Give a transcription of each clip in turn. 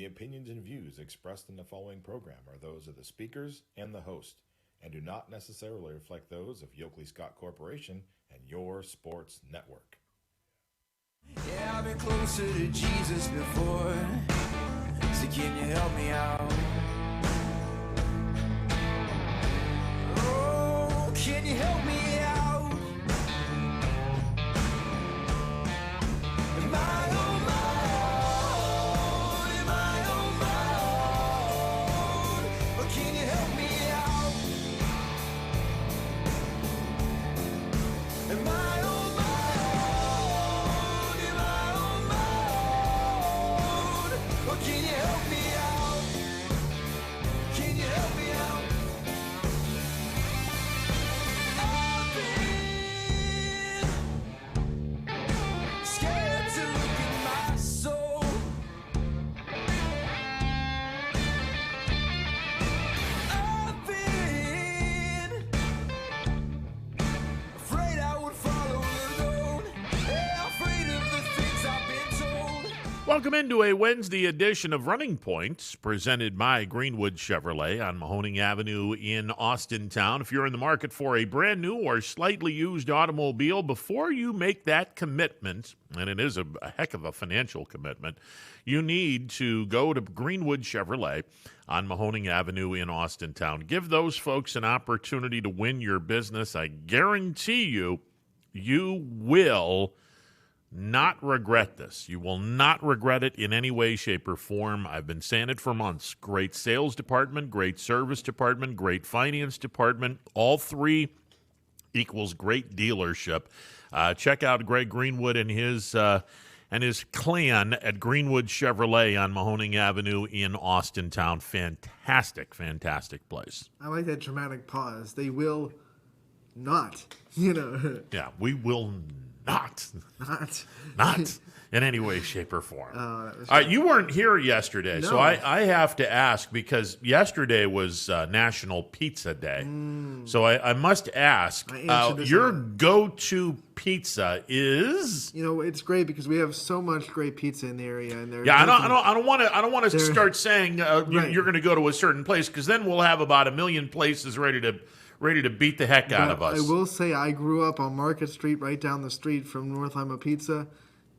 The opinions and views expressed in the following program are those of the speakers and the host, and do not necessarily reflect those of Yoakley Scott Corporation and your sports network. Yeah, I've been closer to Jesus before, so can you help me out? Oh, can you help me out? Am I on my own? Am I on my own? Or can you help me out? Am I on my own? Am I on my own? Or can you help me out? Can you help me out? I've been scared to look in my soul. I've been afraid I would follow alone. Yeah, afraid of the things I've been told. Welcome into a Wednesday edition of Running Points, presented by Greenwood Chevrolet on Mahoning Avenue in Austintown. If you're in the market for a brand new or slightly used automobile, before you make that commitment, and it is a heck of a financial commitment, you need to go to Greenwood Chevrolet on Mahoning Avenue in Austintown. Give those folks an opportunity to win your business. I guarantee you, you will not regret this. You will not regret it in any way, shape, or form. I've been saying it for months. Great sales department, great service department, great finance department. All three equals great dealership. Check out Greg Greenwood and his clan at Greenwood Chevrolet on Mahoning Avenue in Austintown. Fantastic, fantastic place. I like that dramatic pause. They will not, Yeah, we will not in any way, shape, or form. All right, you weren't here yesterday, so I have to ask, because yesterday was National Pizza Day. So I must ask, your go-to pizza is? It's great because we have so much great pizza in the area, and I don't want to start saying you're going to go to a certain place, because then we'll have about 1 million places ready to beat the heck out of us. I will say I grew up on Market Street, right down the street from North Lima Pizza.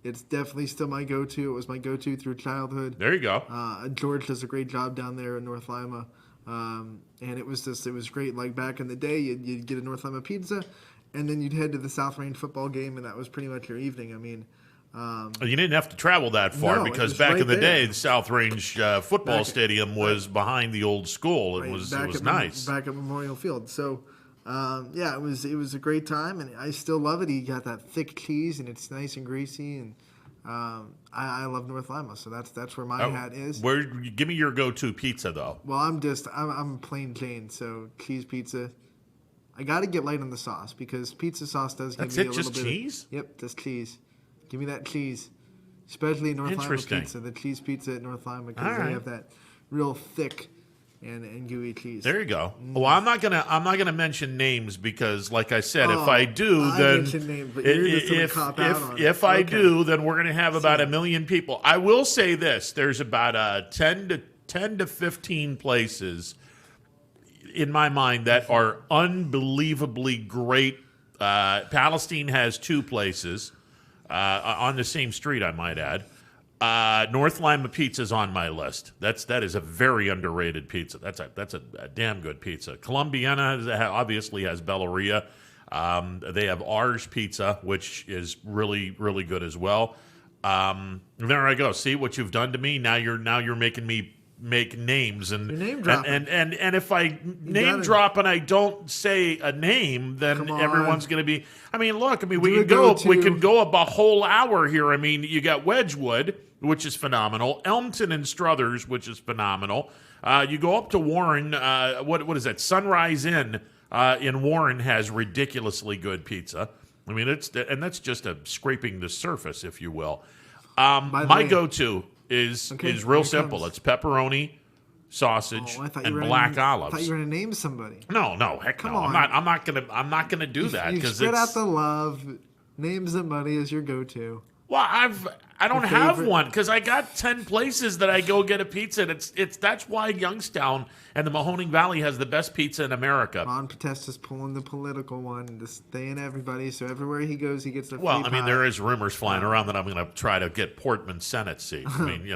It's definitely still my go-to. It was my go-to through childhood. There you go. George does a great job down there in North Lima. And it was great. Like back in the day, you'd get a North Lima Pizza, and then you'd head to the South Range football game, and that was pretty much your evening. I mean, you didn't have to travel that far, because back in the day, the South Range football stadium was behind the old school. It was nice. Back at Memorial Field. So, it was a great time, and I still love it. You got that thick cheese, and it's nice and greasy, and I love North Lima, so that's where my hat is. Give me your go-to pizza, though. Well, I'm plain Jane, so cheese pizza. I got to get light on the sauce, because pizza sauce does give me a little bit. That's it, just cheese? Yep, just cheese. Give me that cheese, especially North Lima pizza, the cheese pizza at North Lima, because they have that real thick and gooey cheese. There you go. Well, I'm not gonna mention names, because, like I said, if I do, then if I do, then we're gonna have about 1 million people. I will say this: there's about 10 to 15 places in my mind that are unbelievably great. Palestine has 2 places. On the same street, I might add. North Lima Pizza's on my list. That is a very underrated pizza. That's a damn good pizza. Columbiana obviously has Belleria. They have Ars Pizza, which is really, really good as well. There I go. See what you've done to me. Now you're making me make names, and if I name drop and I don't say a name, then everyone's going to be. I mean, look. I mean, we could go up a whole hour here. I mean, you got Wedgwood, which is phenomenal. Elmton and Struthers, which is phenomenal. You go up to Warren. What is that? Sunrise Inn in Warren has ridiculously good pizza. I mean, that's just scraping the surface, if you will. My go-to is real simple. It's pepperoni, sausage, and black olives. I thought you were going to name somebody. No, heck no. I'm not gonna do that, because spread out the love. Name somebody as your go-to. Well, I don't Your have favorite? one because I got 10 places that I go get a pizza. And it's that's why Youngstown and the Mahoning Valley has the best pizza in America. Ron Potesta's pulling the political one to stay in everybody, so everywhere he goes, he gets a free Well, I mean, pie. there is rumors flying around that I'm going to try to get Portman Senate seat. I mean,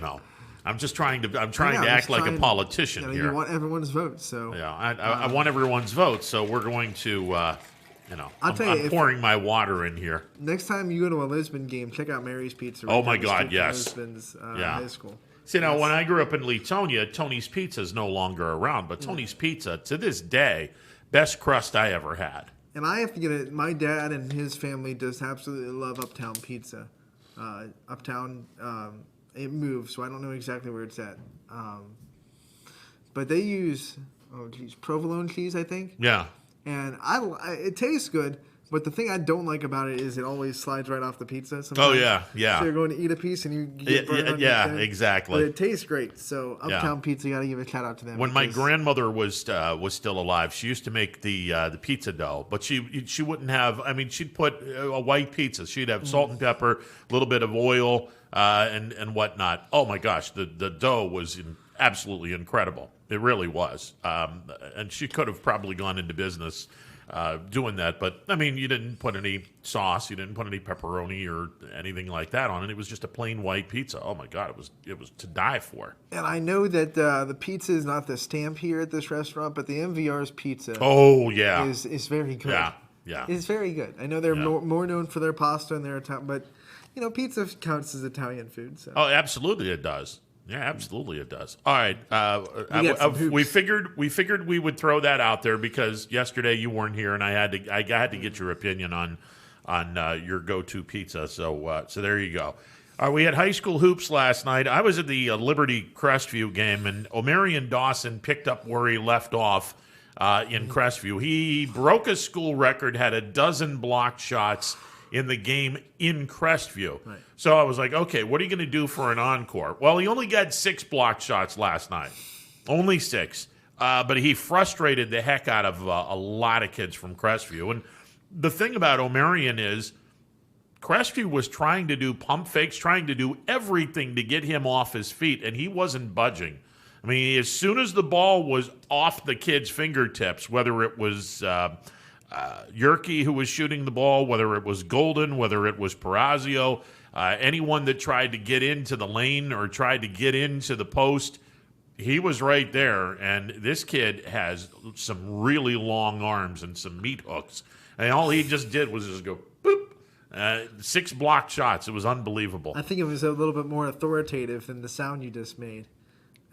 I'm just trying to act like a politician here. You want everyone's vote, so Yeah, I want everyone's vote, so we're going to, I'll tell you, I'm pouring my water in here. next time you go to a Lisbon game, check out Mary's Pizza. Oh, right my down the God, street from yes. Lisbon's Yeah. high school. See, now, when I grew up in Leetonia, Tony's Pizza is no longer around, but Tony's Pizza, to this day, best crust I ever had. And I have to get it. My dad and his family just absolutely love Uptown Pizza. Uptown, it moves, so I don't know exactly where it's at. But they use, provolone cheese, I think. Yeah. And it tastes good, but the thing I don't like about it is it always slides right off the pizza. Sometimes. Oh, yeah, yeah. So you're going to eat a piece and you get burned on your Yeah, chin. exactly. But it tastes great. So Uptown Pizza, you got to give a shout out to them. When my because- grandmother was still alive, she used to make the pizza dough, but she wouldn't have. I mean, she'd put a white pizza. She'd have salt and pepper, a little bit of oil, and whatnot. Oh my gosh, the dough was absolutely incredible. It really was, and she could have probably gone into business doing that. But I mean, you didn't put any sauce, you didn't put any pepperoni or anything like that on it. It was just a plain white pizza. Oh my God, it was to die for. And I know that the pizza is not the stamp here at this restaurant, but the MVR's pizza Oh yeah, is very good. yeah. It's very good. I know they're more known for their pasta and their Italian, but pizza counts as Italian food. So. Oh, absolutely it does. Yeah, absolutely it does. All right, We figured we would throw that out there because yesterday you weren't here, and I had to get your opinion on your go-to pizza. So there you go. We had high school hoops last night. I was at the Liberty Crestview game, and Omarion Dawson picked up where he left off in Crestview. He broke a school record, had a dozen blocked shots in the game in Crestview. Right. So I was like, okay, what are you going to do for an encore? Well, he only got 6 blocked shots last night. Only 6. But he frustrated the heck out of a lot of kids from Crestview. And the thing about Omarion is Crestview was trying to do pump fakes, trying to do everything to get him off his feet, and he wasn't budging. I mean, as soon as the ball was off the kid's fingertips, whether it was Yerke who was shooting the ball, whether it was Golden, whether it was Perazio, anyone that tried to get into the lane or tried to get into the post, he was right there. And this kid has some really long arms and some meat hooks. And all he just did was just go, boop. 6 blocked shots. It was unbelievable. I think it was a little bit more authoritative than the sound you just made.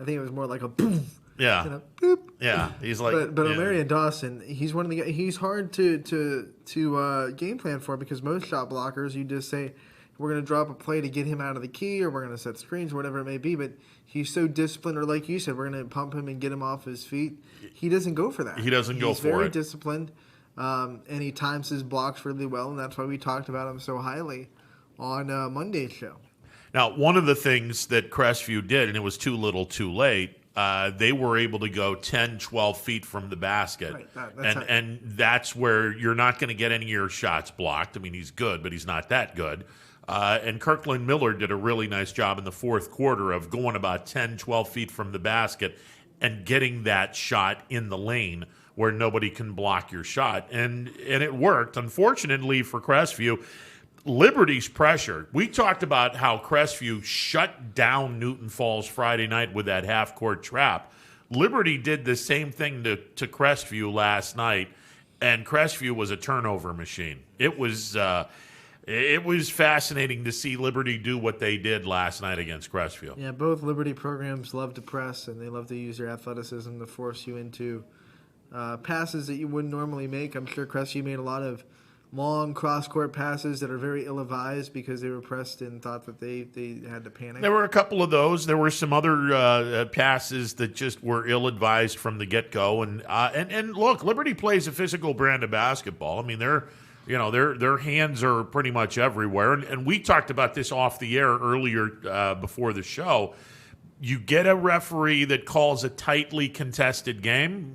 I think it was more like a boom. Yeah. Boop. Yeah. He's like, But yeah. Omarion Dawson, he's one of the guys. He's hard to game plan for because most shot blockers, you just say we're going to drop a play to get him out of the key, or we're going to set screens, or whatever it may be. But he's so disciplined, or like you said, we're going to pump him and get him off his feet. He doesn't go for that. He doesn't go for it. He's very disciplined, and he times his blocks really well, and that's why we talked about him so highly on Monday's show. Now, one of the things that Crestview did, and it was too little too late, they were able to go 10, 12 feet from the basket. Right, and that's where you're not going to get any of your shots blocked. I mean, he's good, but he's not that good. And Kirkland Miller did a really nice job in the fourth quarter of going about 10, 12 feet from the basket and getting that shot in the lane where nobody can block your shot. And it worked. Unfortunately for Crestview, Liberty's pressure. We talked about how Crestview shut down Newton Falls Friday night with that half-court trap. Liberty did the same thing to Crestview last night, and Crestview was a turnover machine. It was fascinating to see Liberty do what they did last night against Crestview. Yeah, both Liberty programs love to press, and they love to use their athleticism to force you into passes that you wouldn't normally make. I'm sure Crestview made a lot of long cross-court passes that are very ill-advised because they were pressed and thought that they had to panic. There were a couple of those. There were some other passes that just were ill-advised from the get-go. And look, Liberty plays a physical brand of basketball. I mean, their hands are pretty much everywhere. And we talked about this off the air earlier before the show. You get a referee that calls a tightly contested game,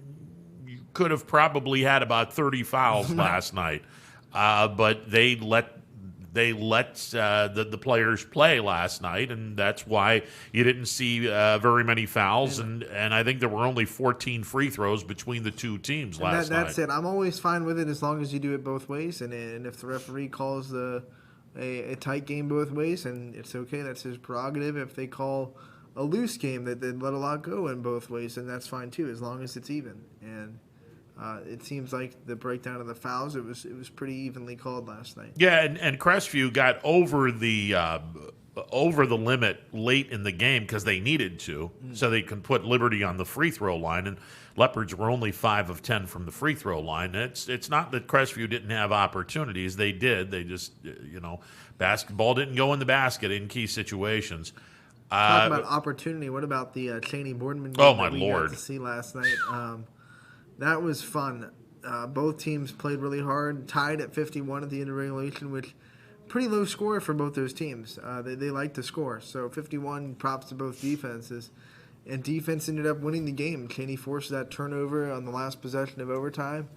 you could have probably had about 30 fouls last night. But they let they let the players play last night, and that's why you didn't see very many fouls. And I think there were only 14 free throws between the two teams last night. That's it. I'm always fine with it as long as you do it both ways. And if the referee calls a tight game both ways, and it's okay, that's his prerogative. If they call a loose game that they let a lot go in both ways, and that's fine too, as long as it's even. And it seems like the breakdown of the fouls, it was pretty evenly called last night. Yeah, and Crestview got over the limit late in the game because they needed to, so they can put Liberty on the free throw line. And Leopards were only 5 of 10 from the free throw line. It's not that Crestview didn't have opportunities; they did. They just basketball didn't go in the basket in key situations. Talking about opportunity, what about the Cheney Boardman game that we got to see last night? That was fun. Both teams played really hard, tied at 51 at the end of regulation, which pretty low score for both those teams. They like to score. So 51, props to both defenses. And defense ended up winning the game. Cheney forced that turnover on the last possession of overtime.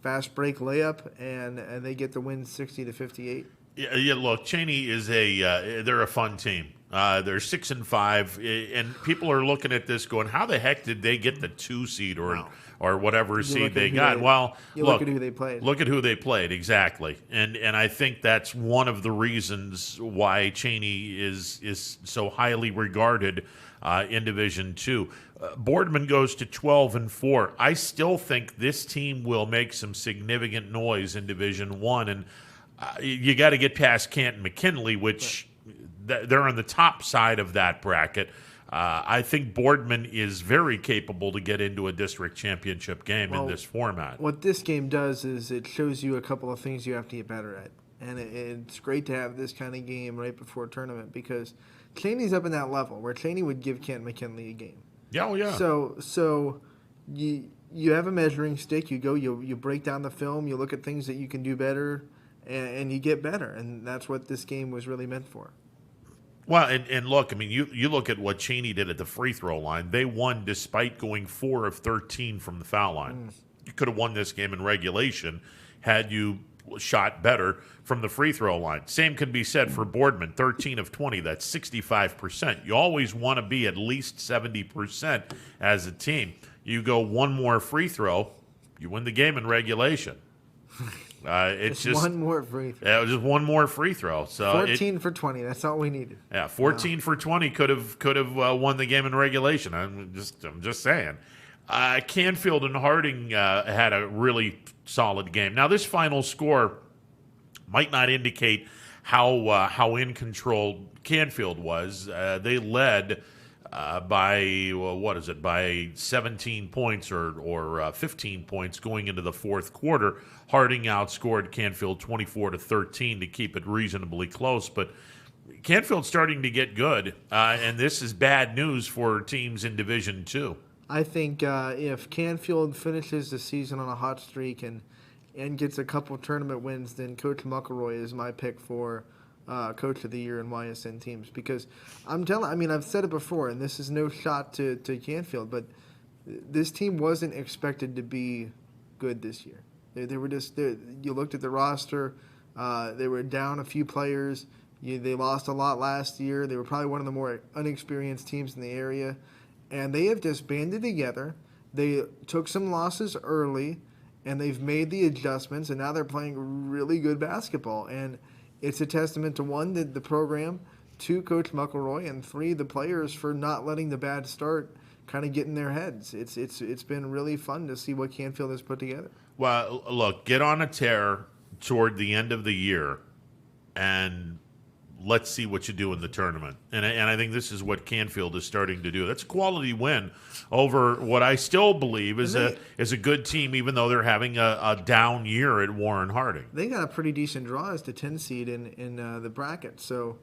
Fast break layup, and they get the win 60-58. Yeah, look, Cheney is they're a fun team. They're 6-5, and people are looking at this going, how the heck did they get the 2 seed or whatever seed they got? Look at who they played. Look at who they played, exactly. And I think that's one of the reasons why Cheney is so highly regarded in Division II. Boardman goes to 12-4. I still think this team will make some significant noise in Division I, and you got to get past Canton McKinley, which they're on the top side of that bracket. I think Boardman is very capable to get into a district championship game in this format. What this game does is it shows you a couple of things you have to get better at. And it's great to have this kind of game right before a tournament because Cheney's up in that level where Cheney would give Canton McKinley a game. Yeah, oh yeah. So you have a measuring stick. You go, you break down the film, you look at things that you can do better, and you get better. And that's what this game was really meant for. Well, and look, I mean, you look at what Cheney did at the free throw line. They won despite going 4 of 13 from the foul line. You could have won this game in regulation had you shot better from the free throw line. Same could be said for Boardman, 13 of 20. That's 65%. You always want to be at least 70% as a team. You go one more free throw, you win the game in regulation. It's just one more free throw. Yeah, just one more free throw. So 14 for 20. That's all we needed. Yeah, 14 for 20 could have won the game in regulation. I'm just saying. Canfield and Harding had a really solid game. Now this final score might not indicate how in control Canfield was. They led by 17 points or 15 points going into the fourth quarter. Harding outscored Canfield 24-13 to keep it reasonably close, but Canfield's starting to get good, and this is bad news for teams in Division II. I think if Canfield finishes the season on a hot streak and gets a couple tournament wins, then Coach McElroy is my pick for Coach of the Year in YSN teams, because I've said it before, and this is no shot to Canfield, but this team wasn't expected to be good this year. They were just there. You looked at the roster; they were down a few players. They lost a lot last year. They were probably one of the more unexperienced teams in the area, and they have just banded together. They took some losses early, and they've made the adjustments, and now they're playing really good basketball. And it's a testament to, 1, the program, 2, Coach McElroy, and 3, the players for not letting the bad start kind of get in their heads. It's been really fun to see what Canfield has put together. Well, look, get on a tear toward the end of the year, and let's see what you do in the tournament. And I think this is what Canfield is starting to do. That's a quality win over what I still believe is a good team, even though they're having a down year at Warren Harding. They got a pretty decent draw as the 10 seed in the bracket. So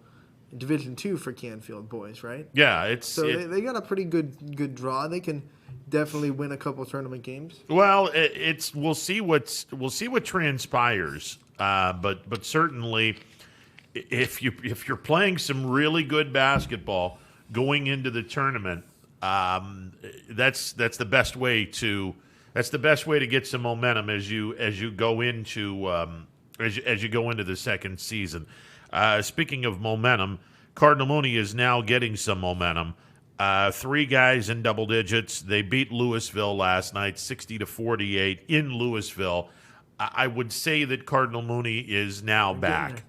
Division II for Canfield boys, right? Yeah, they got a pretty good draw. They can definitely win a couple tournament games. Well, we'll see what transpires. But certainly, if you're playing some really good basketball going into the tournament, that's the best way to get some momentum as you go into the second season. Speaking of momentum, Cardinal Mooney is now getting some momentum. 3 guys in double digits. They beat Louisville last night, 60-48 in Louisville. I would say that Cardinal Mooney is now back.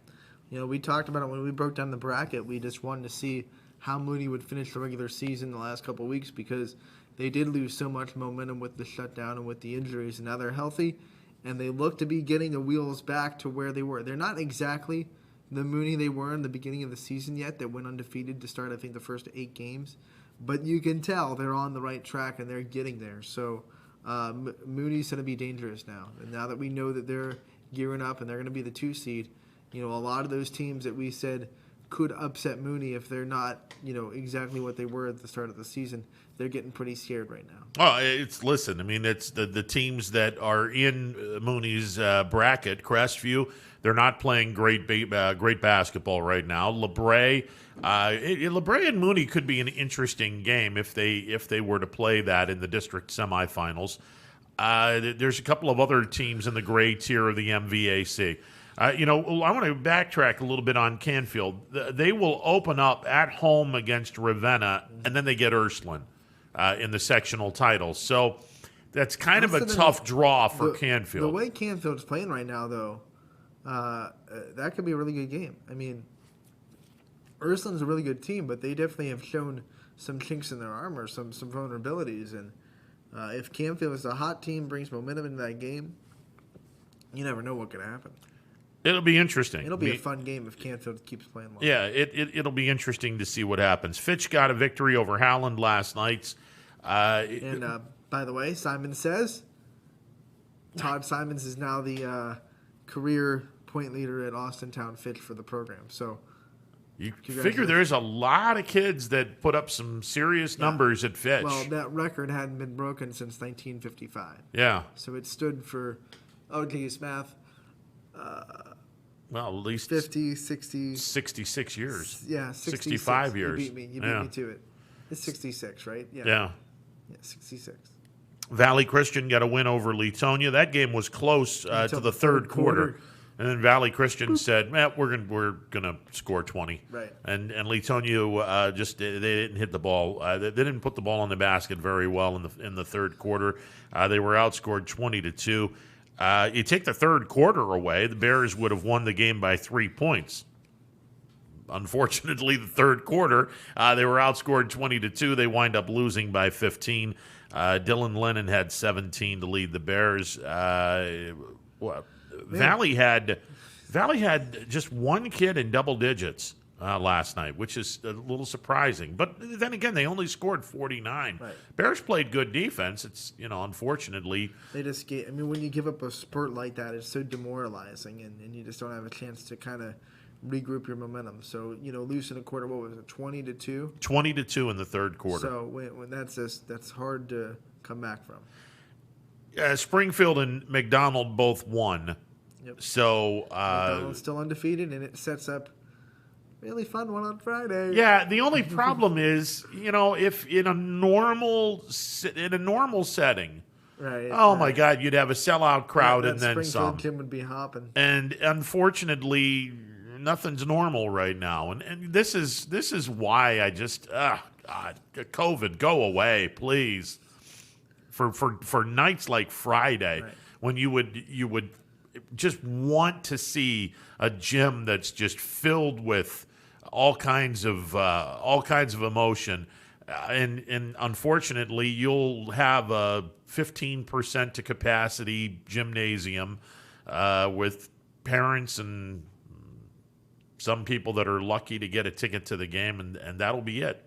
We talked about it when we broke down the bracket. We just wanted to see how Mooney would finish the regular season the last couple of weeks because they did lose so much momentum with the shutdown and with the injuries, and now they're healthy, and they look to be getting the wheels back to where they were. They're not exactly the Mooney they were in the beginning of the season yet that went undefeated to start, I think, the first 8 games. But you can tell they're on the right track and they're getting there. So Mooney's going to be dangerous now. And now that we know that they're gearing up and they're going to be the 2 seed, a lot of those teams that we said could upset Mooney if they're not, exactly what they were at the start of the season, they're getting pretty scared right now. Oh, it's the teams that are in Mooney's bracket, Crestview, they're not playing great basketball right now. LeBray and Mooney could be an interesting game if they were to play that in the district semifinals. There's a couple of other teams in the gray tier of the MVAC. I want to backtrack a little bit on Canfield. They will open up at home against Ravenna, and then they get Ursuline in the sectional titles. So that's kind of a tough draw for Canfield. The way Canfield's playing right now, though, that could be a really good game. I mean, Ursuline's a really good team, but they definitely have shown some chinks in their armor, some vulnerabilities. And if Canfield is a hot team, brings momentum into that game, you never know what could happen. It'll be interesting. It'll be a fun game if Canfield keeps playing well. Yeah, it'll be interesting to see what happens. Fitch got a victory over Howland last night. And by the way, Simon says Todd Simons is now the career point leader at Austintown Fitch for the program. So you figure there's a lot of kids that put up some serious numbers at Fitch. Well, that record hadn't been broken since 1955. Yeah. So it stood for, math. Well, at least 50, 60. 66 years. Yeah, 65 years. You beat me to it. It's 66, right? Yeah. Yeah, 66. Valley Christian got a win over Leetonia. That game was close to the third quarter. And then Valley Christian said, we're gonna score 20. Right. And Leetonia they didn't hit the ball. They didn't put the ball in the basket very well in the third quarter. They were outscored 20-2. You take the third quarter away, the Bears would have won the game by 3 points. Unfortunately, the third quarter, they were outscored 20-2. They wind up losing by 15. Dylan Lennon had 17 to lead the Bears. Valley had just one kid in double digits last night, which is a little surprising. But then again, they only scored 49. Right. Bears played good defense. It's unfortunately they just get. I mean, when you give up a spurt like that, it's so demoralizing, and you just don't have a chance to kind of regroup your momentum. So losing a quarter, what was it, 20-2? 20-2 in the third quarter. So when that's hard to come back from. Springfield and McDonald both won. Yep. So McDonald's still undefeated, and it sets up really fun one on Friday. Yeah, the only problem is, if in a normal setting, right? My God, you'd have a sellout crowd and then some. Jim would be hopping. And unfortunately, nothing's normal right now, and this is why I just God, COVID, go away, please. For nights like Friday, right, when you would just want to see a gym that's just filled with all kinds of emotion, and unfortunately, you'll have a 15% to capacity gymnasium with parents and some people that are lucky to get a ticket to the game, and that'll be it.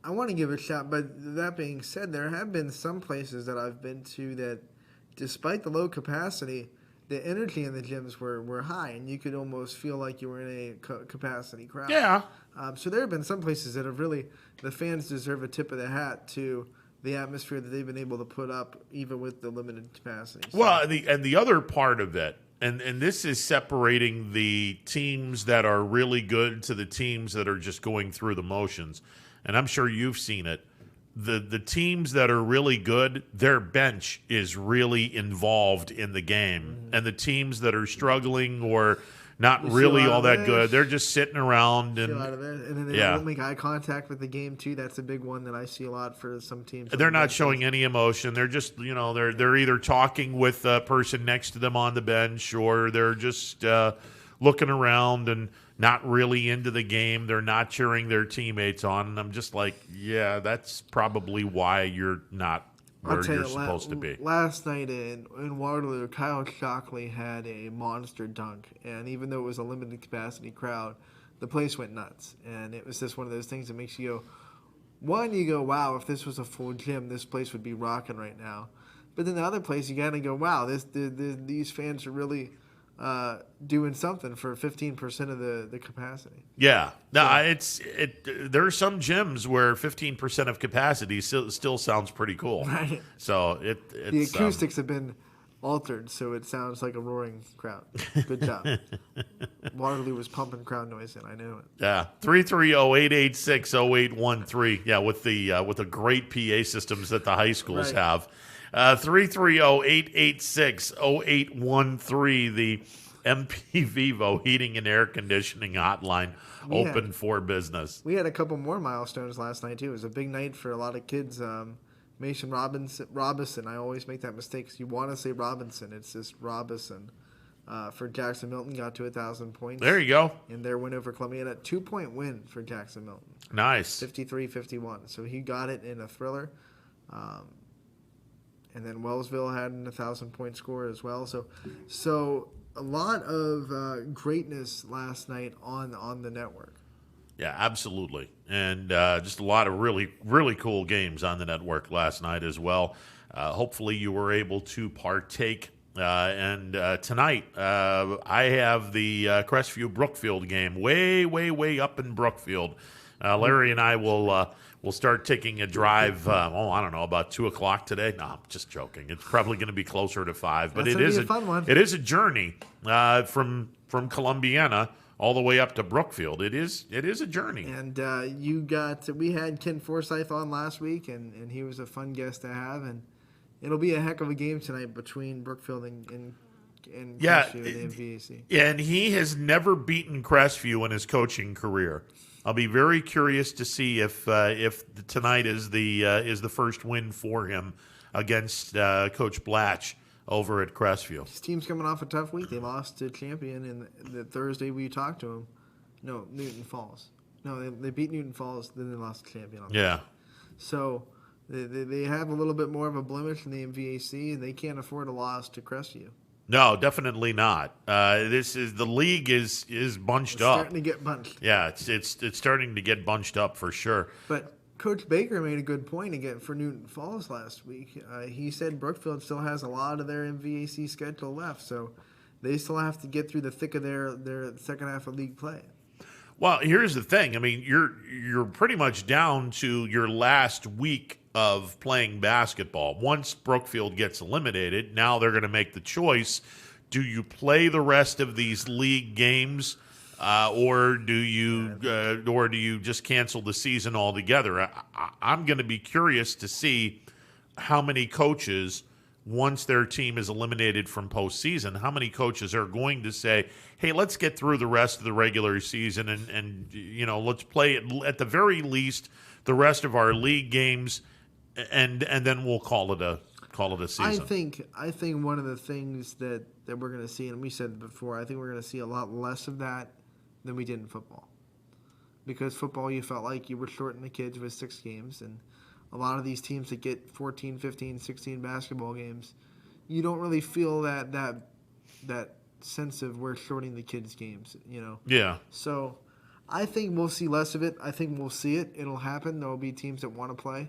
I want to give it a shot, but that being said, there have been some places that I've been to that, despite the low capacity, the energy in the gyms were high, and you could almost feel like you were in a capacity crowd. Yeah. So there have been some places that have really, the fans deserve a tip of the hat to the atmosphere that they've been able to put up, even with the limited capacity. So. Well, the other part of it, and this is separating the teams that are really good to the teams that are just going through the motions. And I'm sure you've seen it. The teams that are really good, their bench is really involved in the game. Mm-hmm. And the teams that are struggling or not You really feel out all of that there. good. They're just sitting around Feel out and of there. And then they Yeah. don't make eye contact with the game too. That's a big one that I see a lot for some teams. they're not showing any emotion. They're just, they're either talking with the person next to them on the bench, or they're just looking around and not really into the game. They're not cheering their teammates on. And I'm just like, yeah, that's probably why you're not I'll where tell you're you, supposed to be. last night in Waterloo, Kyle Shockley had a monster dunk, and even though it was a limited capacity crowd, the place went nuts. And it was just one of those things that makes you go, wow, if this was a full gym, this place would be rocking right now. But then the other place, you gotta go, wow, these fans are really doing something for 15% of the capacity. Yeah, no, there are some gyms where 15% of capacity still sounds pretty cool. Right. So The it's acoustics have been altered, so it sounds like a roaring crowd. Good job. Waterloo was pumping crowd noise in. I knew it. Yeah, 330-886-0813. Yeah, with the great PA systems that the high schools Right. have. 330-886-0813. The MP Vivo Heating and Air Conditioning Hotline open for business. We had a couple more milestones last night too. It was a big night for a lot of kids. Mason Robinson. I always make that mistake because you want to say Robinson. It's just Robinson. For Jackson Milton, got to 1,000 points. There you go. In their win over Columbia. A 2-point win for Jackson Milton. Nice. 53-51. So he got it in a thriller. And then Wellsville had an 1,000-point score as well. So a lot of greatness last night on the network. Yeah, absolutely. And just a lot of really, really cool games on the network last night as well. Hopefully you were able to partake. And tonight I have the Crestview Brookfield game way, way, way up in Brookfield. Larry and I will start taking a drive, I don't know, about 2 o'clock today. No, I'm just joking. It's probably going to be closer to 5. But That's it gonna is be a fun one. It is a journey from Columbiana all the way up to Brookfield. It is a journey. And we had Ken Forsyth on last week, and he was a fun guest to have. And it'll be a heck of a game tonight between Brookfield and Crestview and the MVAC. Yeah, and he has never beaten Crestview in his coaching career. I'll be very curious to see if tonight is the first win for him against Coach Blatch over at Crestview. His team's coming off a tough week. They lost to Champion in the Thursday we talked to him. No, Newton Falls. No, they beat Newton Falls, then they lost to Champion. Yeah. So they have a little bit more of a blemish in the MVAC, and they can't afford a loss to Crestview. No, definitely not. The league is bunched up. Starting to get bunched. Yeah, it's starting to get bunched up for sure. But Coach Baker made a good point again for Newton Falls last week. He said Brookfield still has a lot of their MVAC schedule left, so they still have to get through the thick of their second half of league play. Well, here's the thing. I mean, you're pretty much down to your last week of playing basketball. Once Brookfield gets eliminated, now they're going to make the choice. Do you play the rest of these league games, or do you just cancel the season altogether? I'm going to be curious to see how many coaches, once their team is eliminated from postseason, how many coaches are going to say, hey, let's get through the rest of the regular season and let's play at the very least the rest of our league games, and then we'll call it a season. I think one of the things that we're going to see, and we said it before, I think we're going to see a lot less of that than we did in football. Because football, you felt like you were shorting the kids with 6 games, and a lot of these teams that get 14, 15, 16 basketball games, you don't really feel that sense of we're shorting the kids' games, Yeah. So I think we'll see less of it. I think we'll see it. It'll happen. There will be teams that want to play.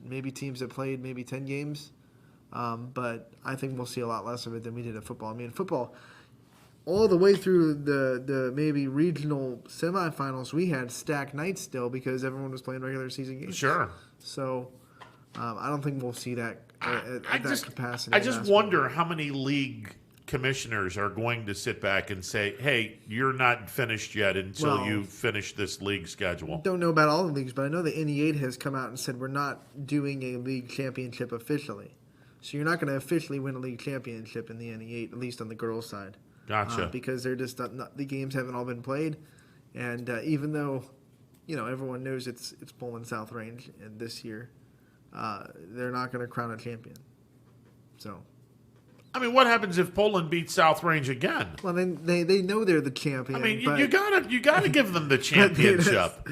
Maybe teams that played maybe 10 games. But I think we'll see a lot less of it than we did in football. I mean, football, all the way through the maybe regional semifinals, we had stacked nights still because everyone was playing regular season games. Sure. So I don't think we'll see that at that capacity. I just wonder how many league commissioners are going to sit back and say, hey, you're not finished yet until you finish this league schedule. Don't know about all the leagues, but I know the NE8 has come out and said we're not doing a league championship officially. So you're not going to officially win a league championship in the NE8, at least on the girls' side. Gotcha. Because they're just the games haven't all been played, and even though everyone knows it's Poland South Range, and this year they're not going to crown a champion. So. I mean, what happens if Poland beats South Range again? Well, then they know they're the champion. I mean, you gotta give them the championship.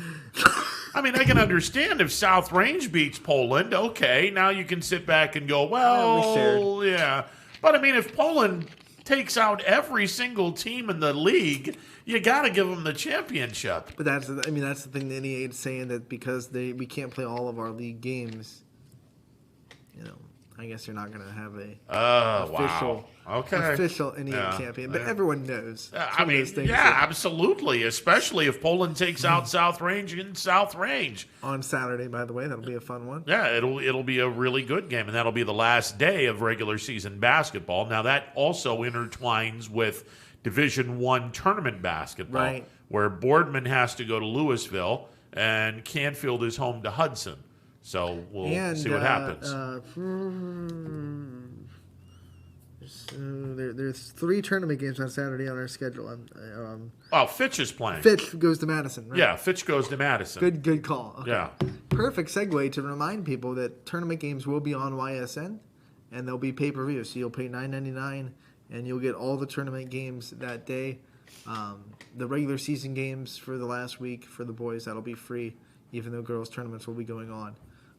I mean, I can understand if South Range beats Poland. Okay, now you can sit back and go, well, yeah. But I mean, if Poland takes out every single team in the league, you got to give them the championship. But that's the thing the NE8 is saying, that because we can't play all of our league games, I guess they're not going to have a official NE8 champion. But everyone knows. I mean, absolutely, especially if Poland takes out South Range in South Range. On Saturday, by the way. That'll be a fun one. Yeah, it'll be a really good game, and that'll be the last day of regular season basketball. Now, that also intertwines with Division I tournament basketball, right, where Boardman has to go to Louisville, and Canfield is home to Hudson. So we'll see what happens. There's 3 tournament games on Saturday on our schedule. Fitch is playing. Fitch goes to Madison, right? Yeah, Fitch goes to Madison. Good call. Okay. Yeah. Perfect segue to remind people that tournament games will be on YSN, and they'll be pay-per-view. So you'll pay $9.99, and you'll get all the tournament games that day. The regular season games for the last week for the boys, that'll be free, even though girls' tournaments will be going on.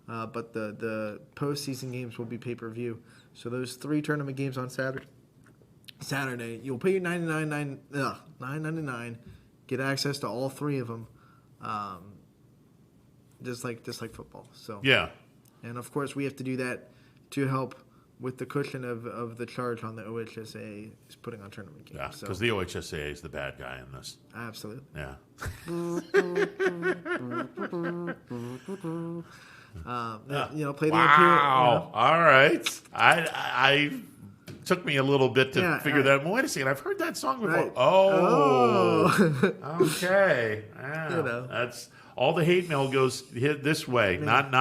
But the postseason games will be pay-per-view. So those 3 tournament games on Saturday, you'll pay your $9.99, get access to all 3 of them, just like football. So yeah, and of course we have to do that to help with the cushion of the charge on the OHSA is putting on tournament games. Yeah, because the OHSA is the bad guy in this. Absolutely. Yeah. Play the Wow. All right. I took me a little bit to figure that. Wait a second. I've heard that song before. Right. Oh. Okay. Yeah. That's all the hate mail goes this way, not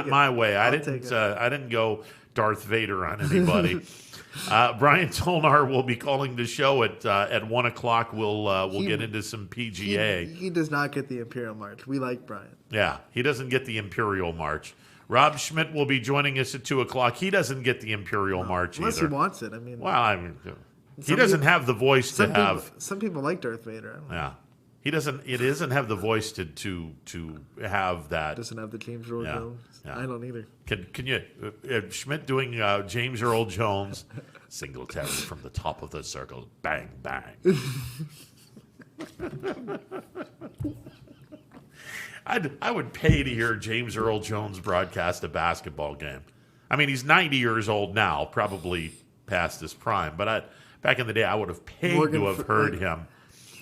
my way. I didn't go Darth Vader on anybody. Brian Solnar will be calling the show at 1:00. We'll get into some PGA. He does not get the Imperial March. We like Brian. Yeah, he doesn't get the Imperial March. Rob Schmidt will be joining us at 2:00. He doesn't get the Imperial March unless either. He wants it. I mean, he doesn't have the voice to have. Some people like Darth Vader. I don't know. Yeah, he doesn't. It doesn't have the voice to have that. Doesn't have the James Earl Jones. Yeah. I don't either. Can you Schmidt doing James Earl Jones? Singletary from the top of the circle, bang bang. I would pay to hear James Earl Jones broadcast a basketball game. I mean, he's 90 years old now, probably past his prime. But back in the day, I would have paid to have heard him.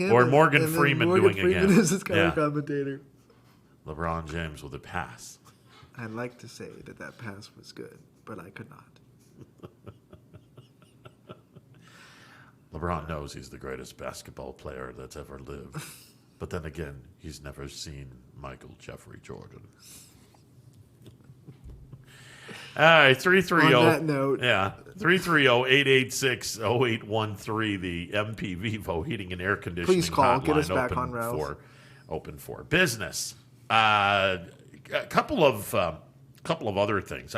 Or Morgan Freeman doing a game. Is his color commentator. LeBron James with a pass. I'd like to say that pass was good, but I could not. LeBron knows he's the greatest basketball player that's ever lived. But then again, he's never seen Michael Jeffrey Jordan. All right, 330. On that note. Yeah, 330-886-0813, the MP Vivo Heating and Air Conditioning Please call. hotline, Get us back on rails. Open for business. A couple of other things.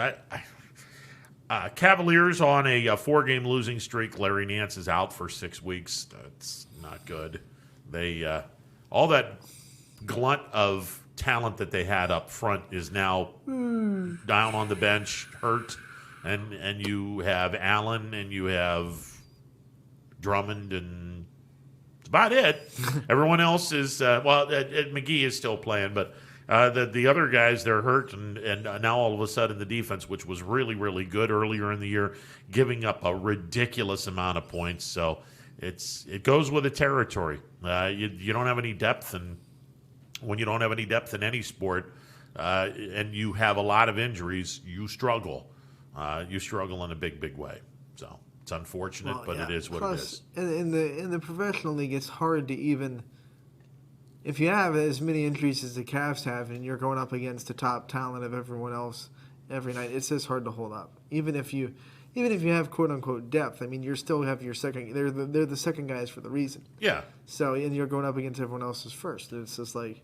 Cavaliers on a 4-game losing streak. Larry Nance is out for 6 weeks. That's not good. They all that glut of talent that they had up front is now down on the bench, hurt, and you have Allen and you have Drummond, and that's about it. Everyone else is McGee is still playing, but the other guys, they're hurt, and now all of a sudden the defense, which was really, really good earlier in the year, giving up a ridiculous amount of points. So it goes with the territory. You don't have any depth, and when you don't have any depth in any sport, and you have a lot of injuries, you struggle. You struggle in a big, big way. So it's unfortunate, it is what it is. In the professional league, it's hard to even. If you have as many injuries as the Cavs have, and you're going up against the top talent of everyone else every night, it's just hard to hold up. Even if you even if you have quote unquote depth, I mean, you still have your second. They're the second guys for the reason. Yeah. So and you're going up against everyone else's first. It's just like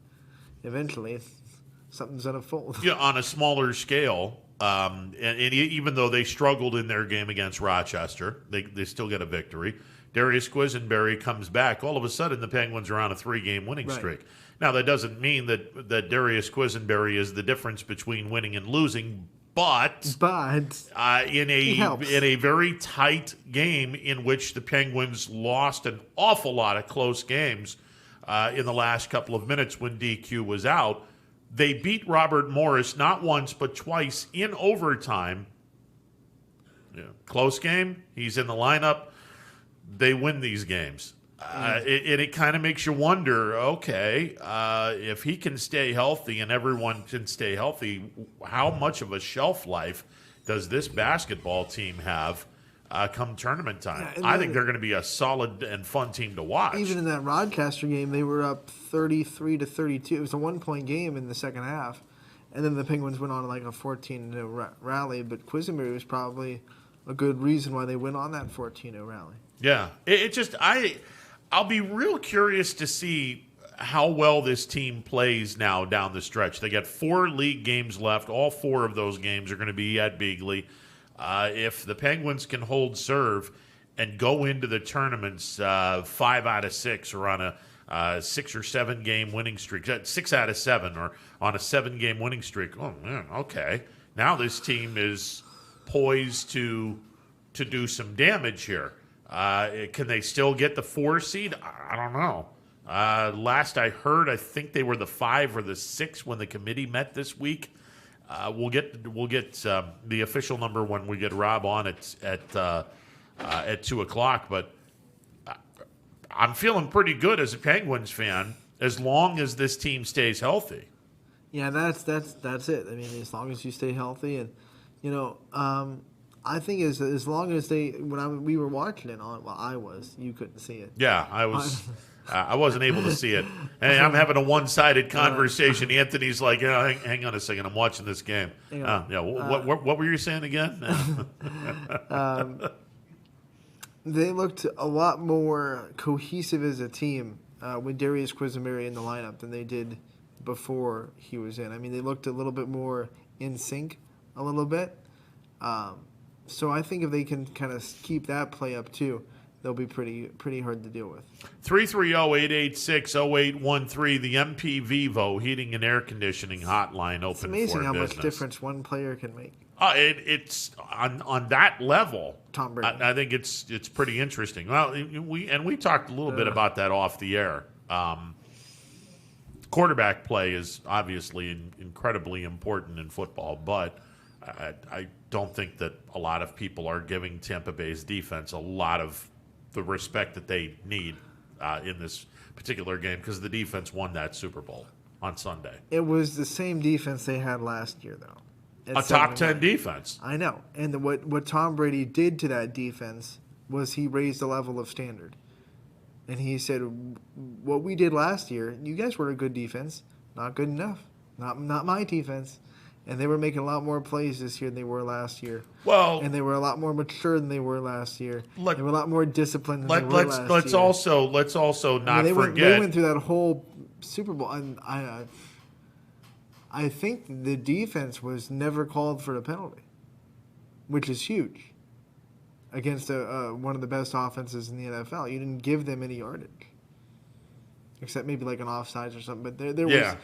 eventually something's gonna fold. Yeah, on a smaller scale, and even though they struggled in their game against Rochester, they still get a victory. Darius Quisenberry comes back. All of a sudden, the Penguins are on a 3-game winning streak. Now, that doesn't mean that Darius Quisenberry is the difference between winning and losing, but in a very tight game in which the Penguins lost an awful lot of close games in the last couple of minutes when DQ was out, they beat Robert Morris not once but twice in overtime. Yeah, close game. He's in the lineup. They win these games. It kind of makes you wonder, okay, if he can stay healthy and everyone can stay healthy, how much of a shelf life does this basketball team have come tournament time? Yeah, I think they're going to be a solid and fun team to watch. Even in that Rochester game, they were up 33-32. It was a 1-point game in the second half. And then the Penguins went on like a 14-0 rally. But Quisenberry was probably a good reason why they went on that 14-0 rally. Yeah. I'll be real curious to see how well this team plays now down the stretch. They got 4 league games left. All 4 of those games are going to be at Beagley. If the Penguins can hold serve and go into the tournaments 5 out of 6 or on a 6 or 7 game winning streak, 6 out of 7 or on a 7-game winning streak, oh, man, okay. Now this team is poised to do some damage here. Can they still get the 4 seed? I don't know. Last I heard, I think they were the 5 or the 6 when the committee met this week. We'll get the official number when we get Rob on at 2:00. But I'm feeling pretty good as a Penguins fan as long as this team stays healthy. Yeah, that's it. I mean, as long as you stay healthy, and I think as long as we were watching it on, well, I was. You couldn't see it. Yeah, I was. I wasn't able to see it. Hey, I'm having a one-sided conversation. Anthony's like, yeah, hang on a second. I'm watching this game. Yeah. What were you saying again? They looked a lot more cohesive as a team with Darius Quisenberry in the lineup than they did before he was in. I mean, they looked a little bit more in sync a little bit. So I think if they can kind of keep that play up too, they'll be pretty hard to deal with. 330-886-0813, the MP Vivo Heating and Air Conditioning Hotline open for business. It's amazing how much difference one player can make. It's on that level. Tom Brady. I think it's pretty interesting. Well, we talked a little bit about that off the air. Quarterback play is obviously incredibly important in football, but I don't think that a lot of people are giving Tampa Bay's defense a lot of the respect that they need in this particular game because the defense won that Super Bowl on Sunday. It was the same defense they had last year, though. A top 10 defense. I know. And what Tom Brady did to that defense was he raised the level of standard. And he said, what we did last year, you guys were a good defense. Not good enough. Not my defense. And they were making a lot more plays this year than they were last year. Well, and they were a lot more mature than they were last year. They were a lot more disciplined than they were last year. Let's also not forget. They went through that whole Super Bowl, and I think the defense was never called for a penalty, which is huge against one of the best offenses in the NFL. You didn't give them any yardage, except maybe like an offsides or something. But there was.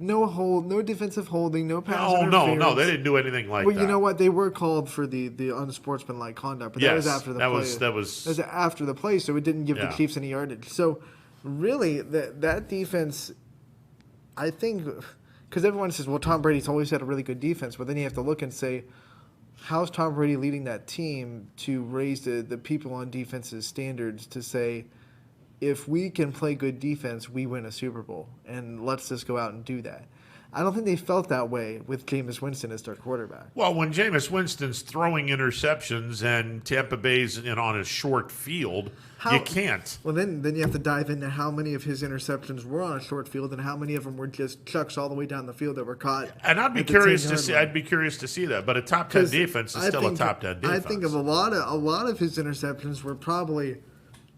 No defensive holding, no pass interference. No, they didn't do anything like that. Well, you know what? They were called for the unsportsmanlike conduct, but that was after the play. That was after the play, so it didn't give the Chiefs any yardage. So, really, that defense, I think, because everyone says, well, Tom Brady's always had a really good defense, but then you have to look and say, how's Tom Brady leading that team to raise the people on defense's standards to say, if we can play good defense, we win a Super Bowl, and let's just go out and do that. I don't think they felt that way with Jameis Winston as their quarterback. Well, when Jameis Winston's throwing interceptions and Tampa Bay's on a short field, you can't. Well, then you have to dive into how many of his interceptions were on a short field and how many of them were just chucks all the way down the field that were caught. And I'd be curious to see. I'd be curious to see that. But a top 10 defense is still a top 10 defense. I think of a lot of his interceptions were probably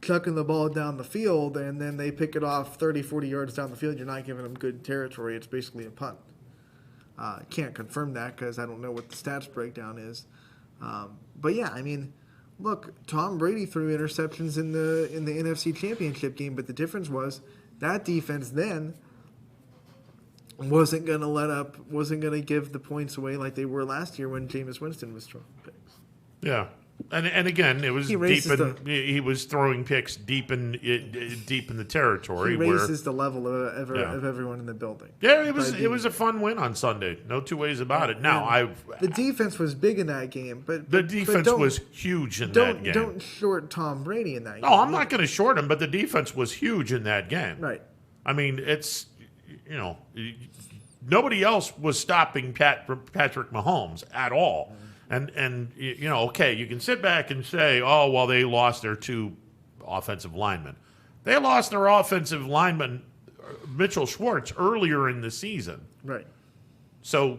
chucking the ball down the field, and then they pick it off 30, 40 yards down the field. You're not giving them good territory. It's basically a punt. Can't confirm that because I don't know what the stats breakdown is. But yeah, I mean, look, Tom Brady threw interceptions in the NFC Championship game, but the difference was that defense then wasn't going to give the points away like they were last year when Jameis Winston was throwing picks. Yeah. And again, it was he was throwing picks deep in the territory. He raises the level of everyone in the building. Yeah, it was a fun win on Sunday. No two ways about it. Now the defense was big in that game, but the defense was huge in that game. Don't short Tom Brady in that game. No, I'm not going to short him, but the defense was huge in that game. Right. I mean, it's nobody else was stopping Patrick Mahomes at all. And okay, you can sit back and say, oh, well, they lost their two offensive linemen. They lost their offensive lineman, Mitchell Schwartz, earlier in the season. Right. So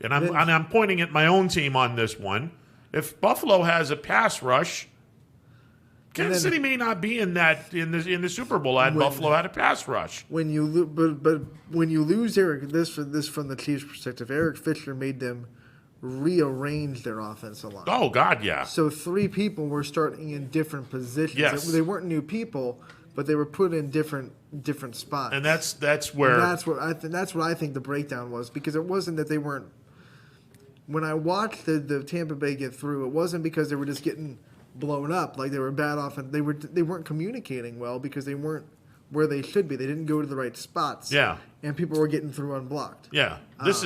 I'm pointing at my own team on this one. If Buffalo has a pass rush, Kansas City may not be in the Super Bowl had Buffalo had a pass rush. When you but when you lose Eric, this from the Chiefs' perspective, Eric Fisher made them rearrange their offensive line. Oh God, yeah. So 3 people were starting in different positions. Yes. They weren't new people, but they were put in different spots. And that's where that's what I think the breakdown was, because it wasn't that they weren't. When I watched the Tampa Bay get through, it wasn't because they were just getting blown up like they were bad offense. They weren't communicating well because they weren't where they should be. They didn't go to the right spots. Yeah. And people were getting through unblocked. Yeah. This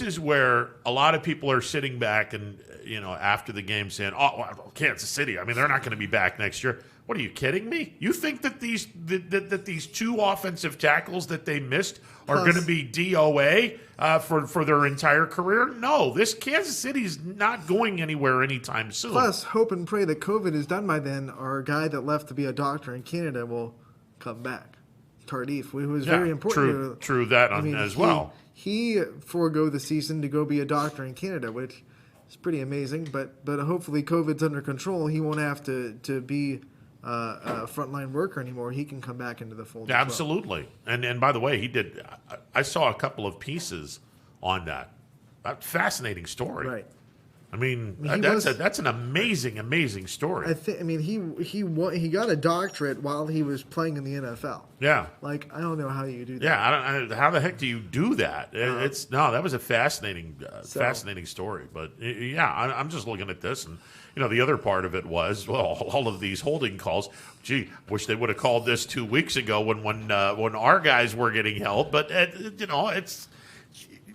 is where a lot of people are sitting back and after the game saying, "Oh, well, Kansas City. I mean, they're not going to be back next year." What are you kidding me? You think that these 2 offensive tackles that they missed are going to be DOA for their entire career? No, this Kansas City's not going anywhere anytime soon. Plus, hope and pray that COVID is done by then. Our guy that left to be a doctor in Canada will come back. Tardif, who was very important. True that well. He forego the season to go be a doctor in Canada, which is pretty amazing. But hopefully COVID's under control. He won't have to be a frontline worker anymore. He can come back into the fold. Yeah, absolutely. And by the way, he did. I saw a couple of pieces on that. Fascinating story. Right. I mean, that's an amazing story. He got a doctorate while he was playing in the NFL. Yeah. Like, I don't know how you do that. Yeah, how the heck do you do that? That was a fascinating story. But yeah, I'm just looking at this, and the other part of it was, well, all of these holding calls. Gee, wish they would have called this 2 weeks ago when our guys were getting held. But it's.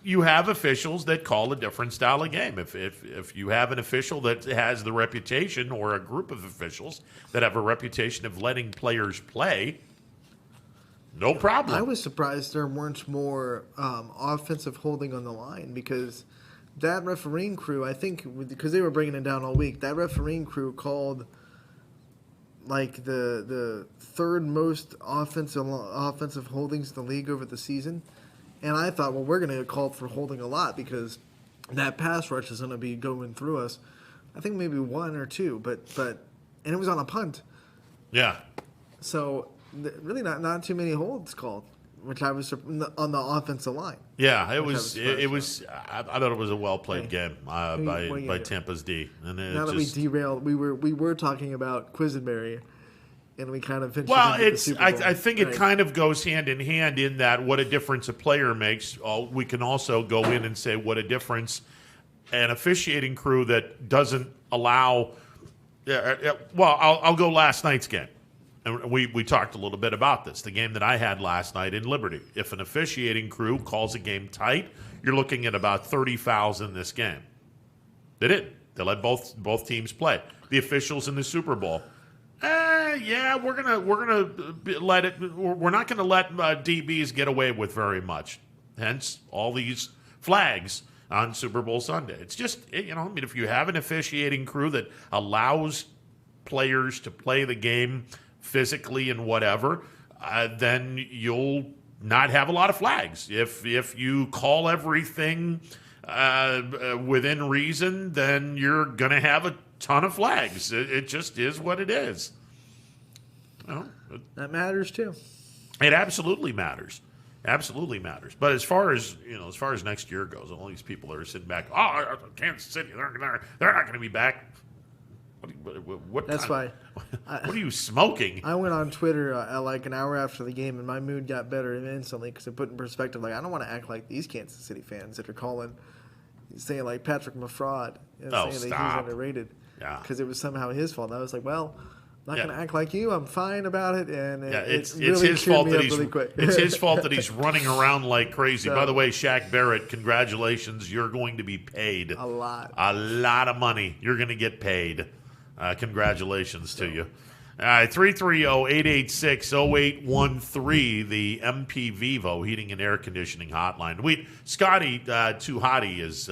You have officials that call a different style of game. If you have an official that has the reputation, or a group of officials that have a reputation of letting players play, no problem. I was surprised there weren't more offensive holding on the line, because that refereeing crew, I think, because they were bringing it down all week, that refereeing crew called like the third most offensive holdings in the league over the season. And I thought, well, we're going to get called for holding a lot because that pass rush is going to be going through us. I think maybe 1 or 2, but and it was on a punt. Yeah. So really not too many holds called, which I was on the offensive line. Yeah, it was. I thought it was a well played game by Tampa's D. And now that we derailed, we were talking about Quisenberry. And we kind of I think it kind of goes hand in hand in that what a difference a player makes. We can also go in and say what a difference an officiating crew that doesn't allow. Well, I'll go last night's game, and we talked a little bit about this. The game that I had last night in Liberty. If an officiating crew calls a game tight, you're looking at about 30 fouls in this game. They did. They let both teams play. The officials in the Super Bowl Yeah, we're gonna let it. We're not gonna let DBs get away with very much. Hence, all these flags on Super Bowl Sunday. It's just if you have an officiating crew that allows players to play the game physically and whatever, then you'll not have a lot of flags. If you call everything within reason, then you're gonna have a ton of flags. It just is what it is. That matters too. It absolutely matters. Absolutely matters. But as far as next year goes, all these people that are sitting back, Kansas City, they're not going to be back. That's why. What are you smoking? I went on Twitter like an hour after the game, and my mood got better instantly because it put in perspective. Like, I don't want to act like these Kansas City fans that are saying like Patrick Maffraud, saying that he's underrated. Yeah. Because it was somehow his fault. And I was like, well, I'm not going to act like you. I'm fine about it. And it's really his fault that he's really quick. It's his fault that he's running around like crazy. By the way, Shaq Barrett, congratulations. You're going to be paid a lot of money. You're going to get paid. Congratulations to you. All right, 330-886-0813, the MP Vivo Heating and Air Conditioning Hotline. Scotty Tuhati is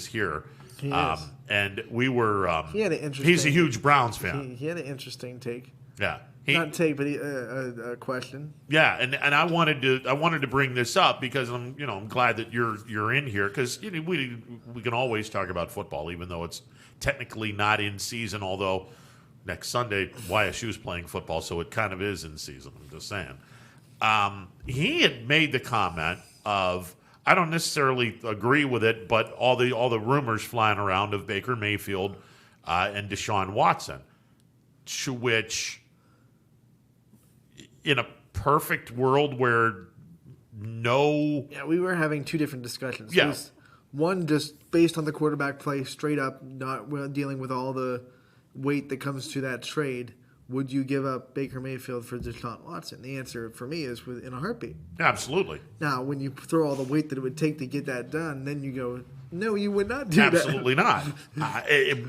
here. He is. And we were. He had an interesting. He's a huge Browns fan. He had an interesting take. Yeah. Not take, but a question. Yeah, and I wanted to bring this up because I'm glad that you're in here because we can always talk about football even though it's technically not in season. Although next Sunday YSU's playing football, so it kind of is in season. I'm just saying. He had made the comment of, I don't necessarily agree with it, but all the rumors flying around of Baker Mayfield and Deshaun Watson, to which, in a perfect world where we were having two different discussions. Yeah. One just based on the quarterback play, straight up, not dealing with all the weight that comes to that trade. Would you give up Baker Mayfield for Deshaun Watson? The answer for me is in a heartbeat. Absolutely. Now, when you throw all the weight that it would take to get that done, then you go, no, you would not do Absolutely that. not.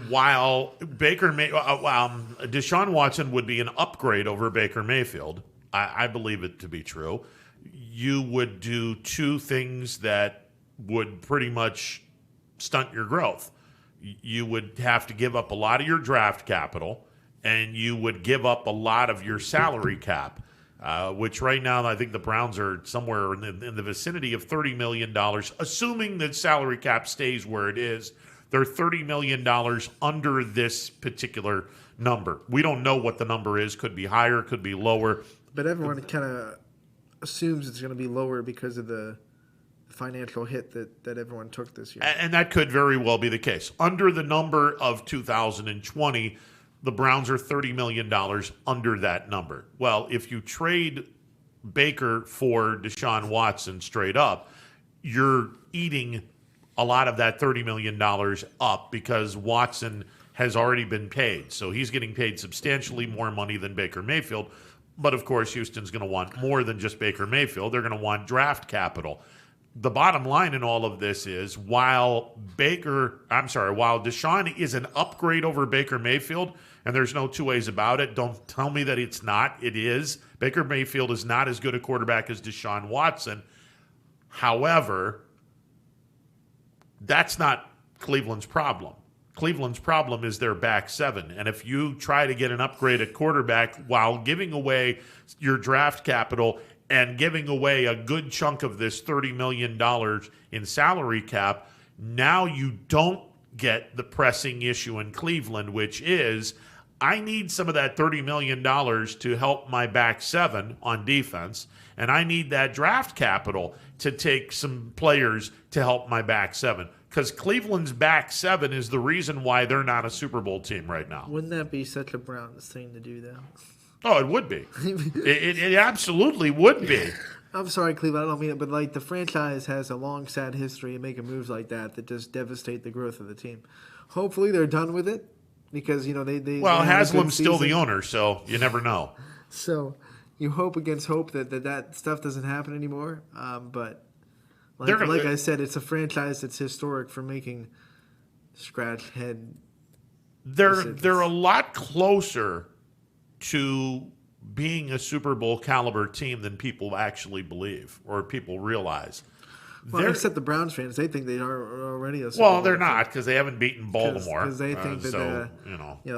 While Deshaun Watson would be an upgrade over Baker Mayfield, I believe it to be true. You would do two things that would pretty much stunt your growth. You would have to give up a lot of your draft capital, and you would give up a lot of your salary cap, which right now I think the Browns are somewhere in the vicinity of $30 million, assuming that salary cap stays where it is. They're $30 million under this particular number. We don't know what the number is. Could be higher, could be lower. But everyone kind of assumes it's going to be lower because of the financial hit that everyone took this year. And that could very well be the case. Under the number of 2020, the Browns are $30 million under that number. Well, if you trade Baker for Deshaun Watson straight up, you're eating a lot of that $30 million up because Watson has already been paid. So he's getting paid substantially more money than Baker Mayfield. But, of course, Houston's going to want more than just Baker Mayfield. They're going to want draft capital. The bottom line in all of this is while Deshaun is an upgrade over Baker Mayfield, and there's no two ways about it, don't tell me that it's not. It is. Baker Mayfield is not as good a quarterback as Deshaun Watson. However, that's not Cleveland's problem. Cleveland's problem is their back seven. And if you try to get an upgrade at quarterback while giving away your draft capital and giving away a good chunk of this $30 million in salary cap, now you don't get the pressing issue in Cleveland, which is I need some of that $30 million to help my back seven on defense, and I need that draft capital to take some players to help my back seven. Because Cleveland's back seven is the reason why they're not a Super Bowl team right now. Wouldn't that be such a Browns thing to do, though? Oh, it would be. it absolutely would be. I'm sorry, Cleveland, I don't mean it, but like the franchise has a long, sad history of making moves like that just devastate the growth of the team. Hopefully they're done with it because, they Haslam's still the owner, so you never know. So you hope against hope that stuff doesn't happen anymore, but... Like I said, it's a franchise that's historic for making scratch head. They're a lot closer to being a Super Bowl caliber team than people actually believe or people realize. Well, except the Browns fans, they think they are already a Super Well, Bowl they're team. not because they haven't beaten Baltimore. Because they think that so,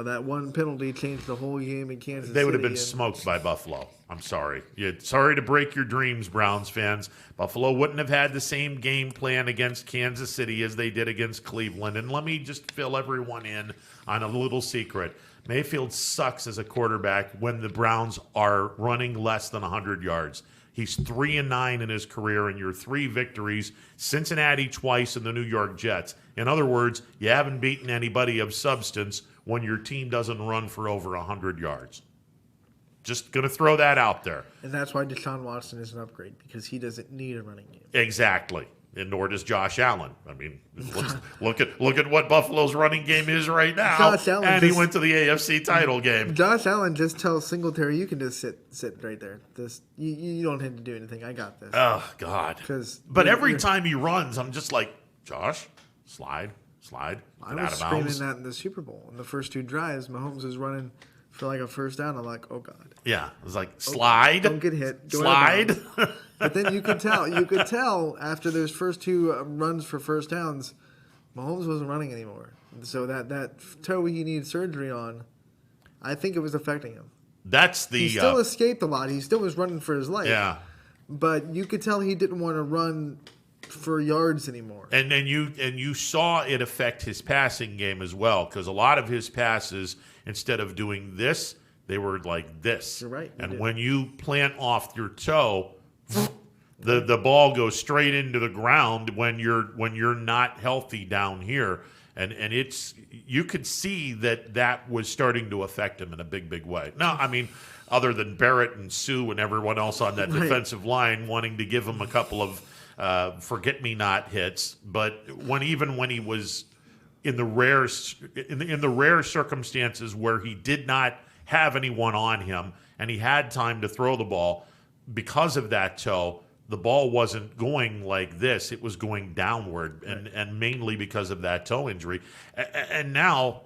that one penalty changed the whole game in Kansas City. They would have been smoked by Buffalo. I'm sorry. Sorry to break your dreams, Browns fans. Buffalo wouldn't have had the same game plan against Kansas City as they did against Cleveland. And let me just fill everyone in on a little secret. Mayfield sucks as a quarterback when the Browns are running less than 100 yards. He's 3-9 in his career, and your 3 victories, Cincinnati twice and the New York Jets. In other words, you haven't beaten anybody of substance when your team doesn't run for over 100 yards. Just going to throw that out there. And that's why Deshaun Watson is an upgrade, because he doesn't need a running game. Exactly. And nor does Josh Allen. I mean, look at what Buffalo's running game is right now. Josh Allen and he went to the AFC title game. Josh Allen just tells Singletary, you can just sit right there. You don't have to do anything. I got this. Oh, God. But every time he runs, I'm just like, Josh, slide, I get was out of screaming bounds. that in the Super Bowl. In the first 2 drives, Mahomes was running for like a first down. I'm like, oh, God. Yeah, it was like, slide. Don't get hit. Go slide. But then you could tell after those first 2 runs for first downs, Mahomes wasn't running anymore. So that toe he needed surgery on, I think it was affecting him. He still escaped a lot. He still was running for his life. Yeah. But you could tell he didn't want to run for yards anymore. And you saw it affect his passing game as well, because a lot of his passes, instead of doing this, they were like this. You're right. And when you plant off your toe, the ball goes straight into the ground when you're not healthy down here. And it's you could see that was starting to affect him in a big way. Now, I mean, other than Barrett and Sue and everyone else on that defensive line wanting to give him a couple of forget-me-not hits, but when he was in the rare circumstances where he did not have anyone on him and he had time to throw the ball, because of that toe, the ball wasn't going like this. It was going downward, and mainly because of that toe injury. And now,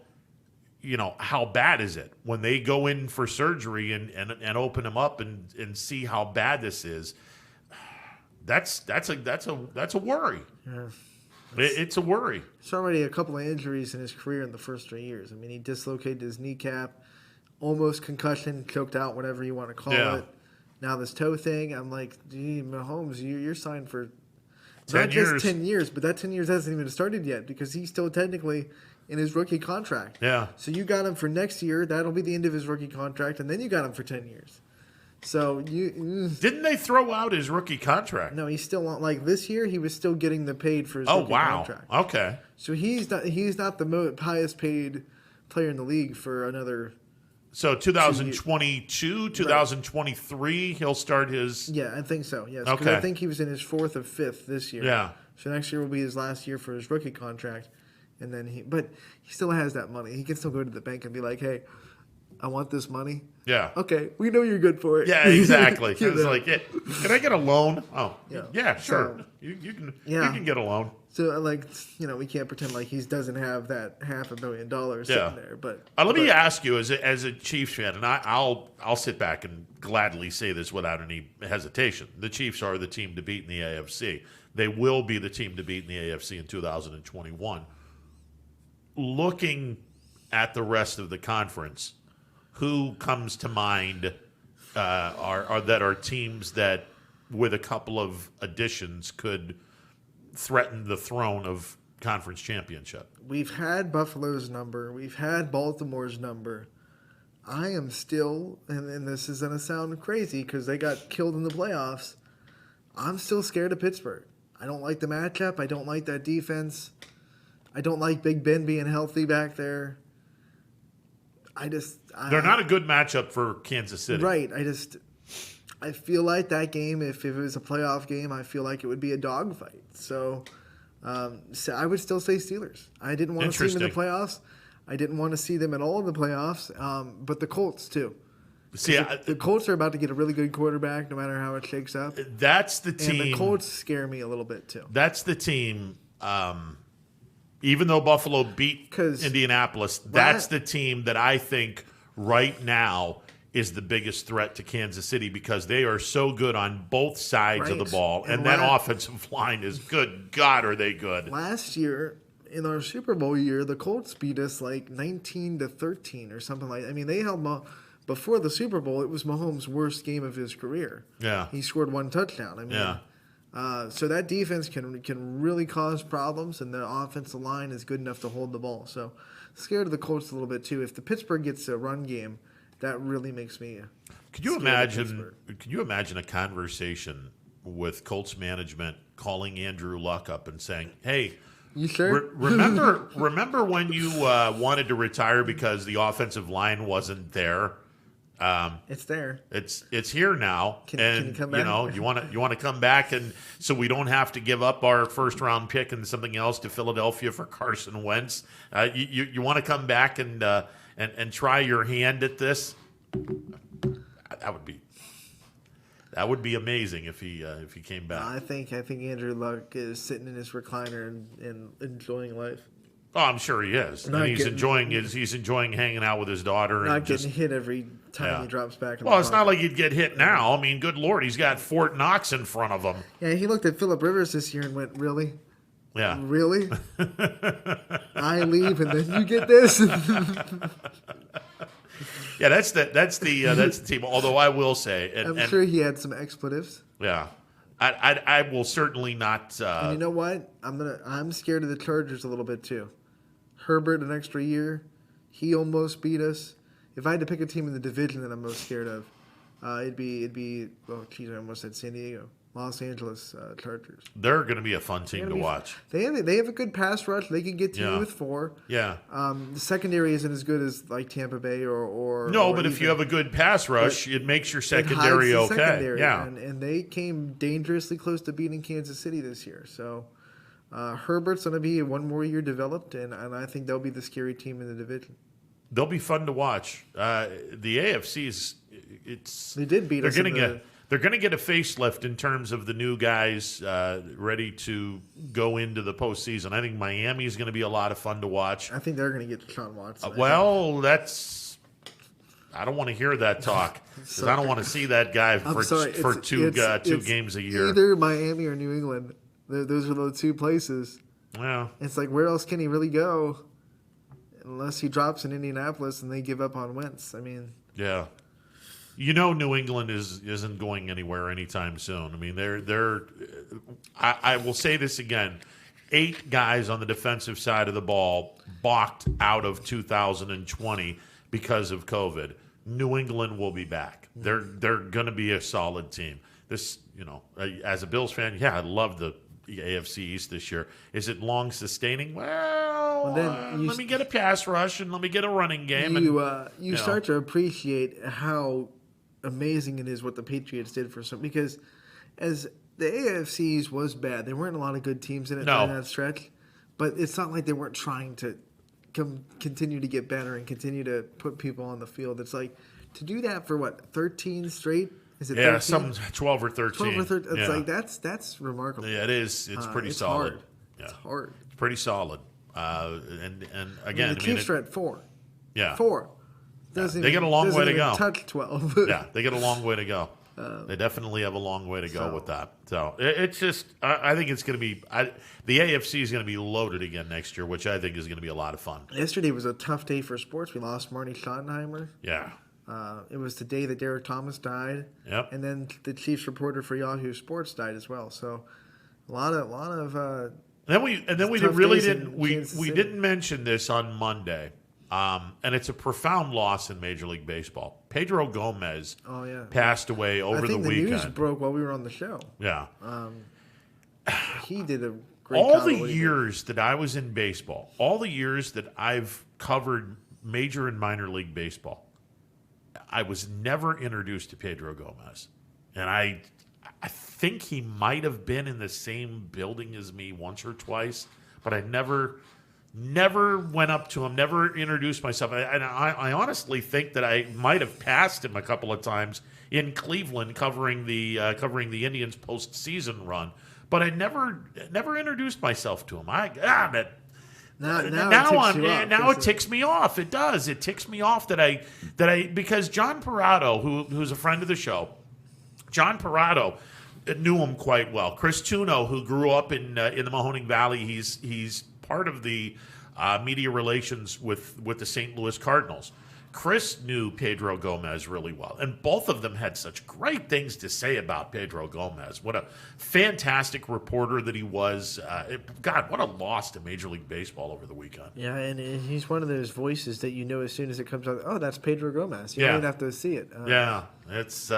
how bad is it when they go in for surgery and open him up and see how bad this is? That's a worry. Yeah. It's a worry. It's already a couple of injuries in his career in the first 3 years. I mean, he dislocated his kneecap, almost concussion, choked out, whatever you want to call it. Now this toe thing, I'm like, gee, Mahomes, you're signed for not just 10 years, but that 10 years hasn't even started yet because he's still technically in his rookie contract. Yeah. So you got him for next year. That'll be the end of his rookie contract, and then you got him for 10 years. So didn't they throw out his rookie contract? No, he's still on. Like this year, he was still getting the paid for his rookie contract. Okay. So he's not the highest paid player in the league for another. So 2022, 2023, he'll start his. Yeah, I think so. Yes. Okay. I think he was in his 4th or 5th this year. Yeah. So next year will be his last year for his rookie contract, and then but he still has that money. He can still go to the bank and be like, "Hey, I want this money." Yeah. Okay, we know you're good for it. Yeah, exactly. It's like, can I get a loan? Oh, yeah, sure. So, you can get a loan. So, we can't pretend like he doesn't have that $500 million sitting there. But let me ask you, as a Chiefs fan, and I'll sit back and gladly say this without any hesitation. The Chiefs are the team to beat in the AFC. They will be the team to beat in the AFC in 2021. Looking at the rest of the conference, who comes to mind are teams that, with a couple of additions, could threaten the throne of conference championship? We've had Buffalo's number. We've had Baltimore's number. I am still, and this is going to sound crazy because they got killed in the playoffs, I'm still scared of Pittsburgh. I don't like the matchup. I don't like that defense. I don't like Big Ben being healthy back there. They're not a good matchup for Kansas City. Right. I feel like that game, if it was a playoff game, I feel like it would be a dogfight. So I would still say Steelers. I didn't want to see them in the playoffs. I didn't want to see them at all in the playoffs, but the Colts too. See, the Colts are about to get a really good quarterback no matter how it shakes up. That's the team. And the Colts scare me a little bit too. That's the team. Even though Buffalo beat Indianapolis, that's the team that I think right now is the biggest threat to Kansas City because they are so good on both sides of the Right. ball. And that offensive line is good. God, are they good. Last year, in our Super Bowl year, the Colts beat us like 19-13 or something like that. I mean, they held before the Super Bowl, it was Mahomes' worst game of his career. Yeah. He scored 1 touchdown. I mean, so that defense can really cause problems, and the offensive line is good enough to hold the ball. So scared of the Colts a little bit too. If the Pittsburgh gets a run game, that really makes me. Could you imagine a conversation with Colts management calling Andrew Luck up and saying, "Hey, you sure? remember when you wanted to retire because the offensive line wasn't there? It's there. It's here now, Can you come back? You want to come back, and so we don't have to give up our first round pick and something else to Philadelphia for Carson Wentz. You want to come back and try your hand at this? That would be amazing if he came back. I think Andrew Luck is sitting in his recliner and enjoying life. Oh, I'm sure he is. And he's enjoying hanging out with his daughter. Not and getting hit every time he drops back. Well, it's not like he'd get hit now. I mean, good Lord, he's got Fort Knox in front of him. Yeah, he looked at Phillip Rivers this year and went, "Really? Yeah. Really? I leave and then you get this?" Yeah, that's the team. Although I will say, I'm sure he had some expletives. Yeah, I will certainly not. And you know what? I'm scared of the Chargers a little bit too. Herbert an extra year, he almost beat us. If I had to pick a team in the division that I'm most scared of, it'd be well, geez, I almost said San Diego, Los Angeles Chargers. They're going to be a fun team to watch. They have a good pass rush. They can get to you with 4. Yeah. The secondary isn't as good as like Tampa Bay or no, or but if even, you have a good pass rush, it makes your secondary okay. Secondary, yeah. And they came dangerously close to beating Kansas City this year. So Herbert's going to be 1 more year developed, and I think they'll be the scary team in the division. They'll be fun to watch. The AFC's they did beat us. They're going to get a facelift in terms of the new guys ready to go into the postseason. I think Miami's going to be a lot of fun to watch. I think they're going to get Deshaun Watson. I don't want to hear that talk because I don't want to see that guy for two games a year. Either Miami or New England. Those are the 2 places. Well, it's like, where else can he really go unless he drops in Indianapolis and they give up on Wentz? I mean, yeah. New England isn't going anywhere anytime soon. I mean, they're. I will say this again: 8 guys on the defensive side of the ball balked out of 2020 because of COVID. New England will be back. They're going to be a solid team. This, as a Bills fan, I love the AFC East this year. Is it long sustaining? Well, let me get a pass rush and let me get a running game. You start to appreciate how amazing it is what the Patriots did for some, because as the AFC East was bad, there weren't a lot of good teams in it during that stretch, but it's not like they weren't trying to continue to get better and continue to put people on the field. It's like to do that for 13 straight. Is it 13? Yeah, some 12 or 13. 12 or 13. It's like that's remarkable. Yeah, it is. It's pretty solid. Hard. Yeah. It's hard. It's pretty solid. And again, the Chiefs are at 4. Yeah. 4. They get a long way to go. Touch 12. Yeah, they get a long way to go. They definitely have a long way to go with that. So it's just, I think it's going to be, the AFC is going to be loaded again next year, which I think is going to be a lot of fun. Yesterday was a tough day for sports. We lost Marty Schottenheimer. Yeah. It was the day that Derek Thomas died. Yep. And then the Chiefs reporter for Yahoo Sports died as well. So a lot of. We didn't mention this on Monday. And it's a profound loss in Major League Baseball. Pedro Gomez passed away over the weekend. I think the news broke while we were on the show. Yeah. He did a great job. All the years that I was in baseball, all the years that I've covered major and minor league baseball, I was never introduced to Pedro Gomez. And I think he might have been in the same building as me once or twice, but I never went up to him, never introduced myself. I honestly think that I might have passed him a couple of times in Cleveland covering the Indians postseason run, but I never introduced myself to him. Now it ticks me off. It does. It ticks me off that I because John Parado, who's a friend of the show, John Parado knew him quite well. Chris Tuno, who grew up in the Mahoning Valley, he's part of the media relations with the St. Louis Cardinals. Chris knew Pedro Gomez really well, and both of them had such great things to say about Pedro Gomez. What a fantastic reporter that he was. God, what a loss to Major League Baseball over the weekend. Yeah, and he's one of those voices that you know as soon as it comes out, oh, that's Pedro Gomez. You don't even have to see it. It's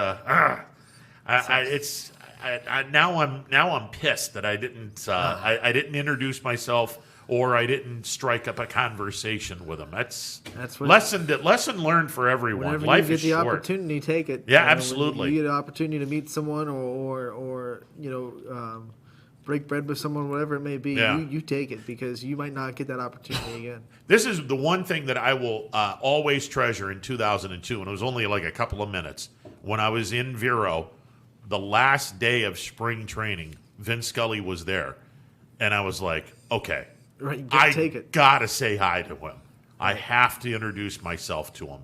now I'm pissed that I didn't introduce myself or I didn't strike up a conversation with him. That's what lesson learned for everyone. Whenever Life you is get the short. opportunity, take it. Yeah, absolutely. When you get an opportunity to meet someone or break bread with someone, whatever it may be, you take it because you might not get that opportunity again. This is the one thing that I will always treasure in 2002, and it was only like a couple of minutes. When I was in Vero, the last day of spring training, Vince Scully was there, and I was like, okay, take it. Gotta say hi to him. I have to introduce myself to him.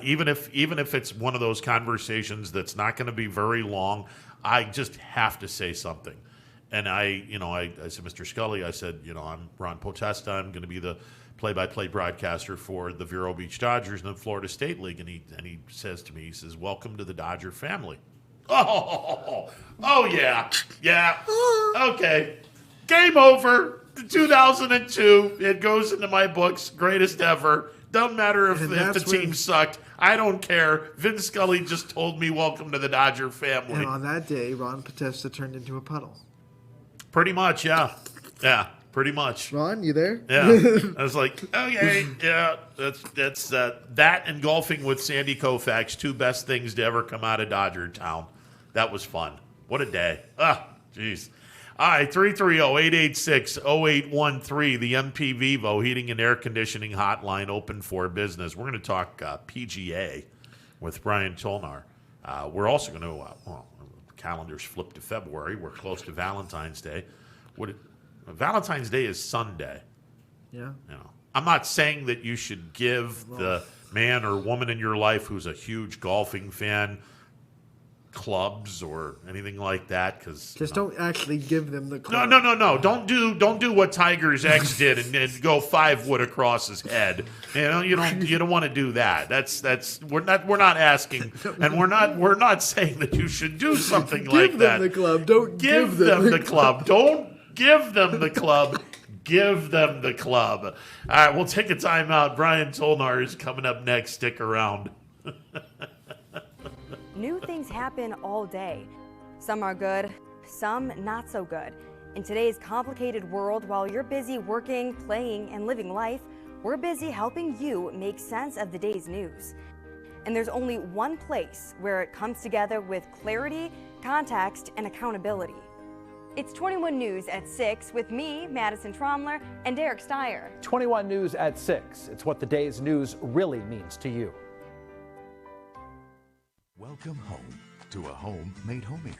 Even if it's one of those conversations that's not going to be very long, I just have to say something. And I said, Mr. Scully, I said, I'm Ron Potesta. I'm going to be the play-by-play broadcaster for the Vero Beach Dodgers in the Florida State League. And he says to me, he says, welcome to the Dodger family. Oh yeah. Okay. Game over. 2002. It goes into my books. Greatest ever. Doesn't matter if the team sucked. I don't care. Vince Scully just told me welcome to the Dodger family. And on that day, Ron Potesta turned into a puddle. Pretty much, yeah. Yeah, pretty much. Ron, you there? Yeah. I was like, okay, yeah. That's that and golfing with Sandy Koufax, two best things to ever come out of Dodger Town. That was fun. What a day. Jeez. All right, 330-886-0813, the MP Vivo Heating and Air Conditioning Hotline open for business. We're going to talk PGA with Brian Solnar. We're also going to, calendars flip to February. We're close to Valentine's Day. Valentine's Day is Sunday. Yeah. I'm not saying that you should give the man or woman in your life who's a huge golfing fan clubs or anything like that, because just don't actually give them the club. No. Don't do what Tiger's ex did and go 5 wood across his head. You don't want to do that. That's we're not asking, and we're not saying that you should do something like that. Give them the club. Don't give them the club. Don't give them the club. Give them the club. All right, we'll take a timeout. Brian Solnar is coming up next. Stick around. New things happen all day. Some are good, some not so good. In today's complicated world, while you're busy working, playing, and living life, we're busy helping you make sense of the day's news. And there's only one place where it comes together with clarity, context, and accountability. It's 21 News at 6 with me, Madison Tromler, and Derek Steyer. 21 News at 6. It's what the day's news really means to you. Welcome home to a home made homier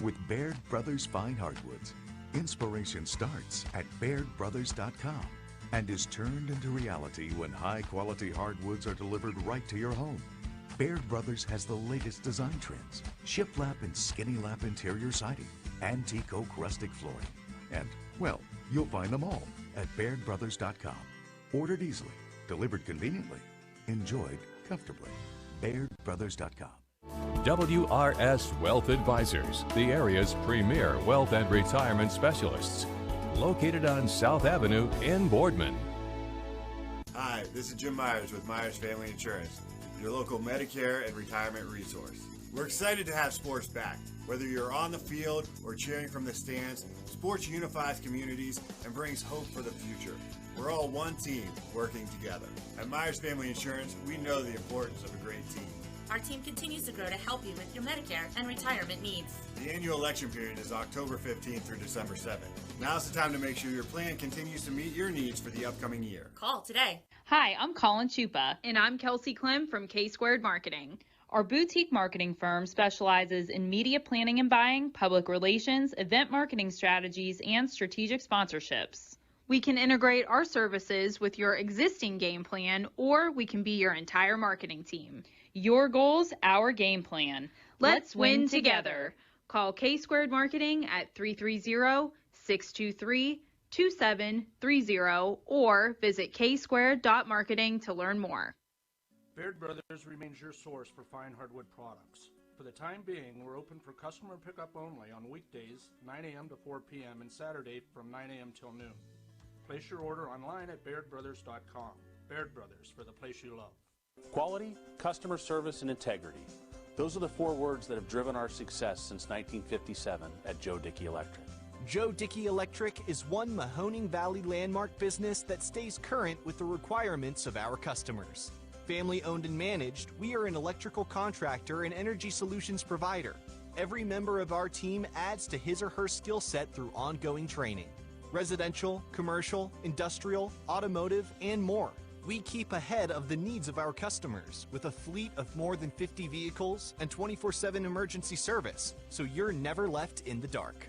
with Baird Brothers Fine Hardwoods. Inspiration starts at BairdBrothers.com and is turned into reality when high-quality hardwoods are delivered right to your home. Baird Brothers has the latest design trends, shiplap and skinny lap interior siding, antique oak rustic flooring, and, well, you'll find them all at BairdBrothers.com. Ordered easily, delivered conveniently, enjoyed comfortably. BairdBrothers.com. WRS Wealth Advisors, the area's premier wealth and retirement specialists. Located on South Avenue in Boardman. Hi, this is Jim Myers with Myers Family Insurance, your local Medicare and retirement resource. We're excited to have sports back. Whether you're on the field or cheering from the stands, sports unifies communities and brings hope for the future. We're all one team working together. At Myers Family Insurance, we know the importance of a great team. Our team continues to grow to help you with your Medicare and retirement needs. The annual election period is October 15th through December 7th. Now's the time to make sure your plan continues to meet your needs for the upcoming year. Call today. Hi, I'm Colin Chupa. And I'm Kelsey Clem from K-Squared Marketing. Our boutique marketing firm specializes in media planning and buying, public relations, event marketing strategies, and strategic sponsorships. We can integrate our services with your existing game plan, or we can be your entire marketing team. Your goals, our game plan. Let's win together. Call K-Squared Marketing at 330-623-2730 or visit ksquared.marketing to learn more. Baird Brothers remains your source for fine hardwood products. For the time being, we're open for customer pickup only on weekdays, 9 a.m. to 4 p.m. and Saturday from 9 a.m. till noon. Place your order online at BairdBrothers.com. Baird Brothers, for the place you love. Quality, customer service, and integrity. Those are the 4 words that have driven our success since 1957 at Joe Dickey Electric. Joe Dickey Electric is one Mahoning Valley landmark business that stays current with the requirements of our customers. Family owned and managed, we are an electrical contractor and energy solutions provider. Every member of our team adds to his or her skill set through ongoing training. Residential, commercial, industrial, automotive, and more. We keep ahead of the needs of our customers with a fleet of more than 50 vehicles and 24/7 emergency service, so you're never left in the dark.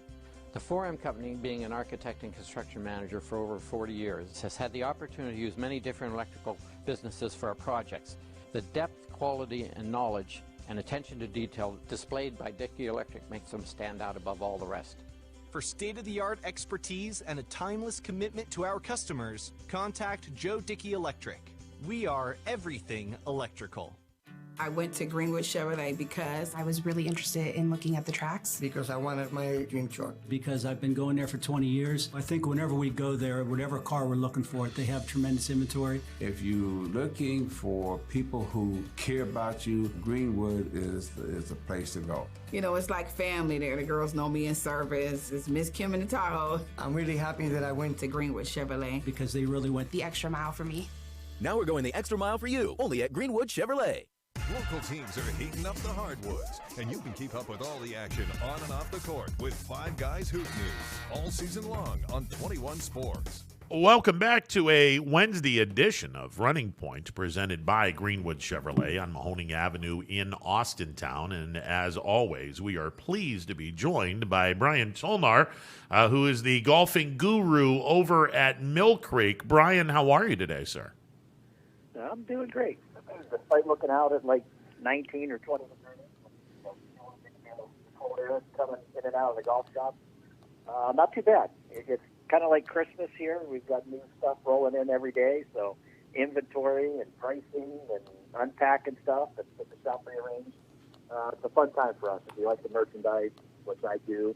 The 4M Company, being an architect and construction manager for over 40 years, has had the opportunity to use many different electrical businesses for our projects. The depth, quality, and knowledge and attention to detail displayed by Dickey Electric makes them stand out above all the rest. For state-of-the-art expertise and a timeless commitment to our customers, contact Joe Dickey Electric. We are everything electrical. I went to Greenwood Chevrolet because I was really interested in looking at the tracks. Because I wanted my dream truck. Because I've been going there for 20 years. I think whenever we go there, whatever car we're looking for, they have tremendous inventory. If you're looking for people who care about you, Greenwood is the place to go. You know, it's like family there. The girls know me in service. It's Miss Kim in the Tahoe. I'm really happy that I went to Greenwood Chevrolet. Because they really went the extra mile for me. Now we're going the extra mile for you, only at Greenwood Chevrolet. Local teams are heating up the hardwoods, and you can keep up with all the action on and off the court with Five Guys Hoop News all season long on 21 Sports. Welcome back to a Wednesday edition of Running Point presented by Greenwood Chevrolet on Mahoning Avenue in Austintown. And as always, we are pleased to be joined by Brian Solnar, who is the golfing guru over at Mill Creek. Brian, how are you today, sir? I'm doing great. Despite looking out at like 19 or 20 degrees, cold air coming in and out of the golf shop, not too bad. It's kind of like Christmas here. We've got new stuff rolling in every day, so inventory and pricing and unpacking stuff and get the shop rearranged. It's a fun time for us. If you like the merchandise, which I do,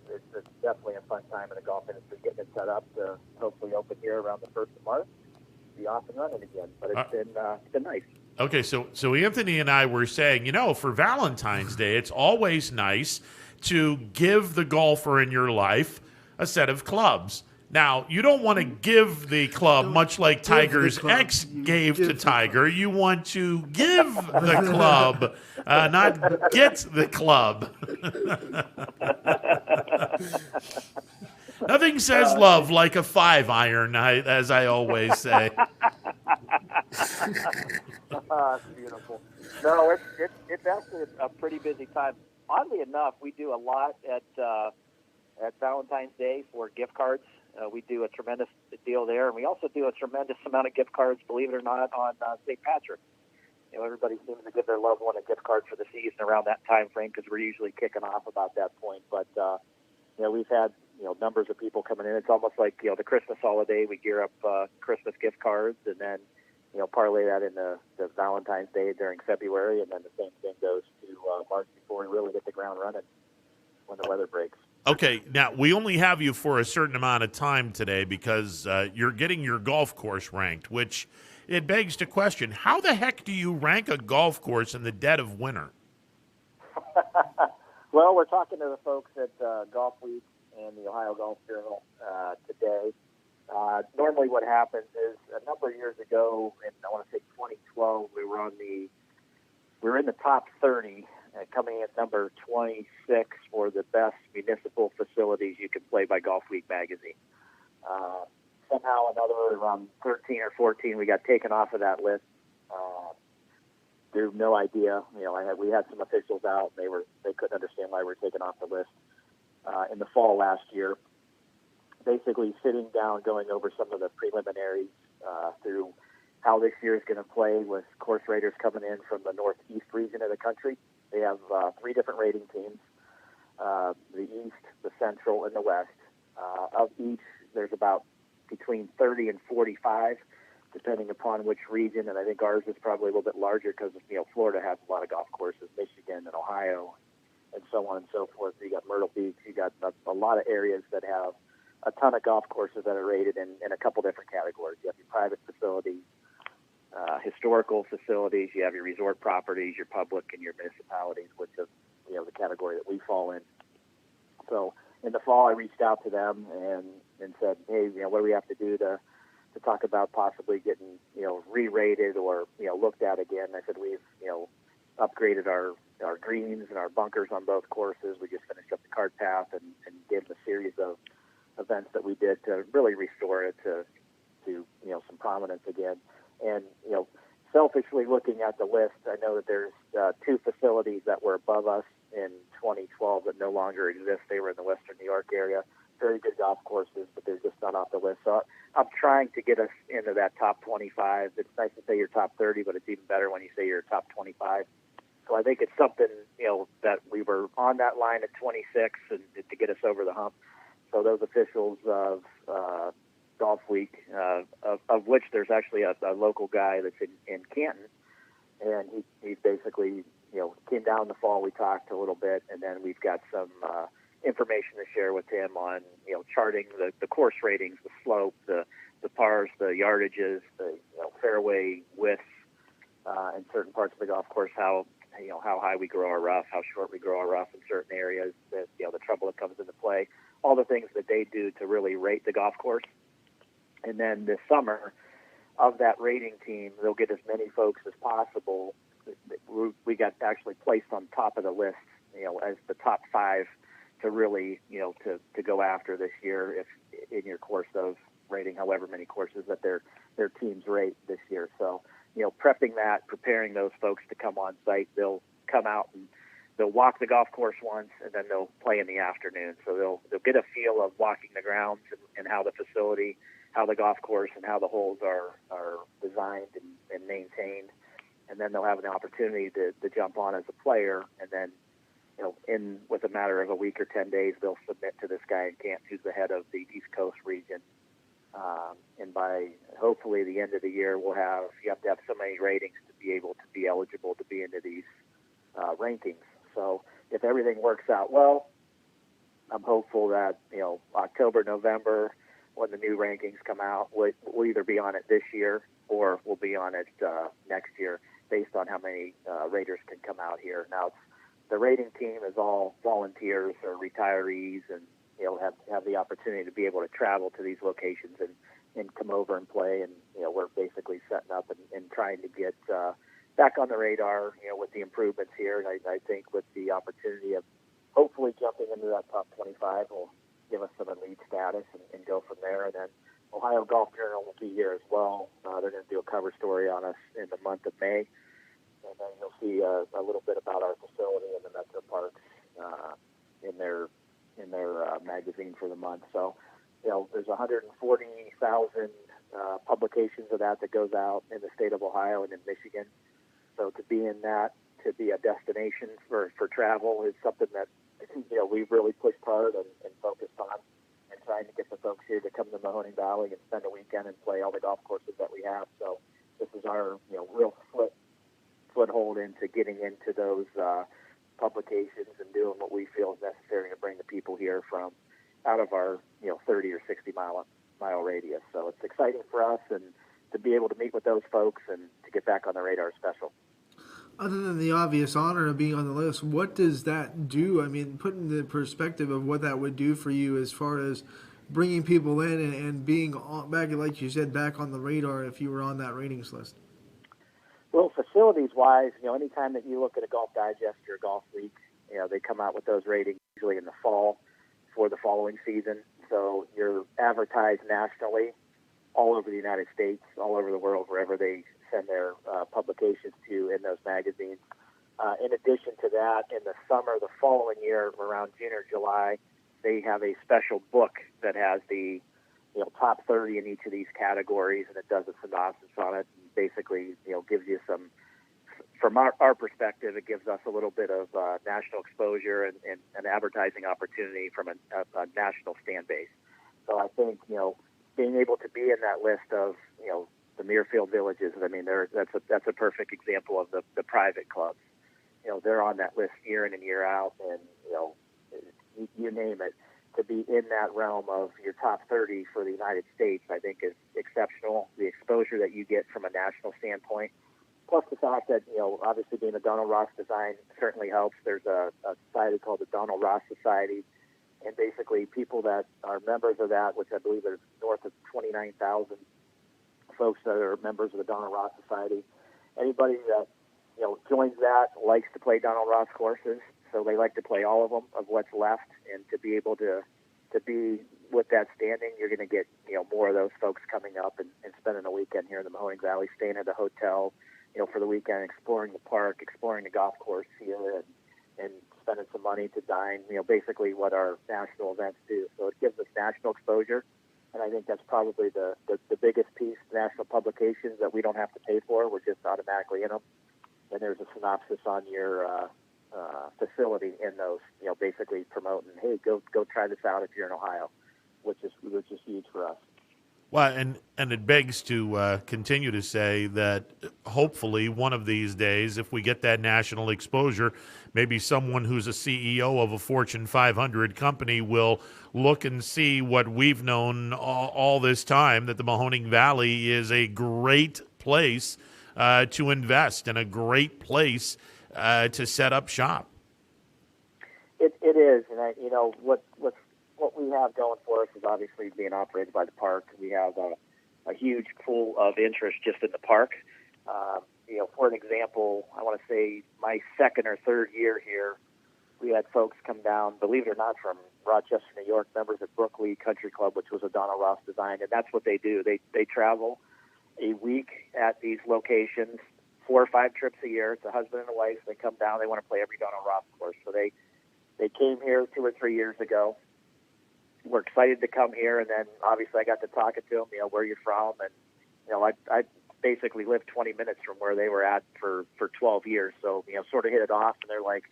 it's definitely a fun time in the golf industry, getting it set up to hopefully open here around the 1st of March. Be off and running again, but it's been nice. Okay, so Anthony and I were saying, for Valentine's Day, it's always nice to give the golfer in your life a set of clubs. Now, you don't want to give the club much like Tiger's ex gave to Tiger. You want to give the club, not get the club. Nothing says love like a 5-iron, as I always say. That's beautiful. No, it's actually a pretty busy time. Oddly enough, we do a lot at Valentine's Day for gift cards. We do a tremendous deal there, and we also do a tremendous amount of gift cards, believe it or not, on St. Patrick's. Everybody seems to give their loved one a gift card for the season around that time frame because we're usually kicking off about that point. But we've had numbers of people coming in. It's almost like the Christmas holiday. We gear up Christmas gift cards, and then parlay that into the Valentine's Day during February, and then the same thing goes to March before we really get the ground running when the weather breaks. Okay, now we only have you for a certain amount of time today because you're getting your golf course ranked, which it begs to question, how the heck do you rank a golf course in the dead of winter? Well, we're talking to the folks at Golf Week and the Ohio Golf Journal today. Normally what happens is a number of years ago, and I want to say 2012, we were in the top 30, coming in at number 26 for the best municipal facilities you can play by Golf Week magazine. Somehow or another, around 13 or 14, we got taken off of that list. There's no idea. We had some officials out. They couldn't understand why we were taken off the list in the fall last year. basically sitting down, going over some of the preliminaries through how this year is going to play with course raters coming in from the northeast region of the country. They have 3 different rating teams, the east, the central, and the west. Of each, there's about between 30 and 45, depending upon which region, and I think ours is probably a little bit larger because, Florida has a lot of golf courses, Michigan and Ohio, and so on and so forth. You got Myrtle Beach, you got a lot of areas that have a ton of golf courses that are rated in a couple different categories. You have your private facilities, historical facilities, you have your resort properties, your public, and your municipalities, which is, the category that we fall in. So in the fall, I reached out to them and said, hey, what do we have to do to talk about possibly getting, re-rated or, looked at again? I said, we've, upgraded our greens and our bunkers on both courses. We just finished up the cart path and gave them a series of events that we did to really restore it to some prominence again. And, selfishly looking at the list, I know that there's 2 facilities that were above us in 2012 that no longer exist. They were in the Western New York area. Very good golf courses, but they're just not off the list. So I'm trying to get us into that top 25. It's nice to say you're top 30, but it's even better when you say you're top 25. So I think it's something, that we were on that line at 26 and to get us over the hump. So those officials of Golf Week, of which there's actually a local guy that's in Canton, and he basically, came down in the fall. We talked a little bit, and then we've got some information to share with him on, charting the course ratings, the slope, the pars, the yardages, the fairway widths, in certain parts of the golf course, how high we grow our rough, how short we grow our rough in certain areas, the trouble that comes into play, all the things that they do to really rate the golf course. And then this summer, of that rating team, they'll get as many folks as possible. We got actually placed on top of the list, as the top 5 to really, to go after this year, if in your course of rating however many courses that their teams rate this year. So, prepping that, preparing those folks to come on site. They'll come out and they'll walk the golf course once, and then they'll play in the afternoon. So they'll get a feel of walking the grounds and how the facility, how the golf course, and how the holes are designed and maintained. And then they'll have an opportunity to jump on as a player, and then, in with a matter of a week or 10 days, they'll submit to this guy in Canton, who's the head of the East Coast region. And by hopefully the end of the year, you have to have so many ratings to be able to be eligible to be into these rankings. So if everything works out well, I'm hopeful that, October, November, when the new rankings come out, we'll either be on it this year or we'll be on it next year, based on how many raters can come out here. Now, the rating team is all volunteers or retirees, and have the opportunity to be able to travel to these locations and come over and play. And we're basically setting up and trying to get back on the radar, with the improvements here. And I think with the opportunity of hopefully jumping into that top 25 will give us some elite status and go from there. And then Ohio Golf Journal will be here as well. They're going to do a cover story on us in the month of May. And then you'll see a little bit about our facility and the Metro Parks in their magazine for the month. So, there's 140,000 publications of that goes out in the state of Ohio and in Michigan. So to be in that, to be a destination for travel is something that, we've really pushed hard and focused on, and trying to get the folks here to come to Mahoning Valley and spend a weekend and play all the golf courses that we have. So this is our, real foothold into getting into those publications and doing what we feel is necessary to bring the people here from out of our 30 or 60 mile radius. So it's exciting for us, and to be able to meet with those folks and to get back on the radar is special. Other than the obvious honor of being on the list, what does that do? I mean, put in the perspective of what that would do for you as far as bringing people in and being back, like you said, back on the radar if you were on that ratings list. Well, facilities-wise, anytime that you look at a Golf Digest or a Golf Week, they come out with those ratings usually in the fall for the following season. So you're advertised nationally all over the United States, all over the world, wherever they send their publications to in those magazines. In addition to that, in the summer, the following year, around June or July, they have a special book that has the top 30 in each of these categories, and it does a synopsis on it. And basically, gives you some. From our perspective, it gives us a little bit of national exposure and an advertising opportunity from a national fan base. So I think, being able to be in that list of, the Mayfield villages, I mean, that's a perfect example of the private clubs. They're on that list year in and year out, and, you name it. To be in that realm of your top 30 for the United States, I think is exceptional. The exposure that you get from a national standpoint, plus the fact that, obviously being a Donald Ross design certainly helps. There's a society called the Donald Ross Society, and basically people that are members of that, which I believe there's north of 29,000 folks that are members of the Donald Ross Society. Anybody that, joins that likes to play Donald Ross courses, so they like to play all of them of what's left, and to be able to be with that standing, you're going to get, more of those folks coming up and spending a weekend here in the Mahoning Valley, staying at a hotel, for the weekend, exploring the park, exploring the golf course here, and spending some money to dine, basically what our national events do. So it gives us national exposure, and I think that's probably the biggest piece, national publications that we don't have to pay for. We're just automatically in them. And there's a synopsis on your facility in those, basically promoting, hey, go try this out if you're in Ohio, which is huge for us. Well, and it begs to continue to say that hopefully one of these days, if we get that national exposure, maybe someone who's a CEO of a Fortune 500 company will look and see what we've known all this time, that the Mahoning Valley is a great place to invest and a great place to set up shop. It is, and what we have going for us is obviously being operated by the park. We have a huge pool of interest just in the park. For an example, I want to say my second or third year here, we had folks come down, believe it or not, from Rochester, New York, members of Brooklyn Country Club, which was a Donald Ross design, and that's what they do. They travel a week at these locations, 4 or 5 trips a year. It's a husband and a wife. They come down. They want to play every Donald Ross course. So they came here 2 or 3 years ago. We're excited to come here, and then obviously I got to talking to them, where you're from, and I basically lived 20 minutes from where they were at for 12 years, so sort of hit it off, and they're like,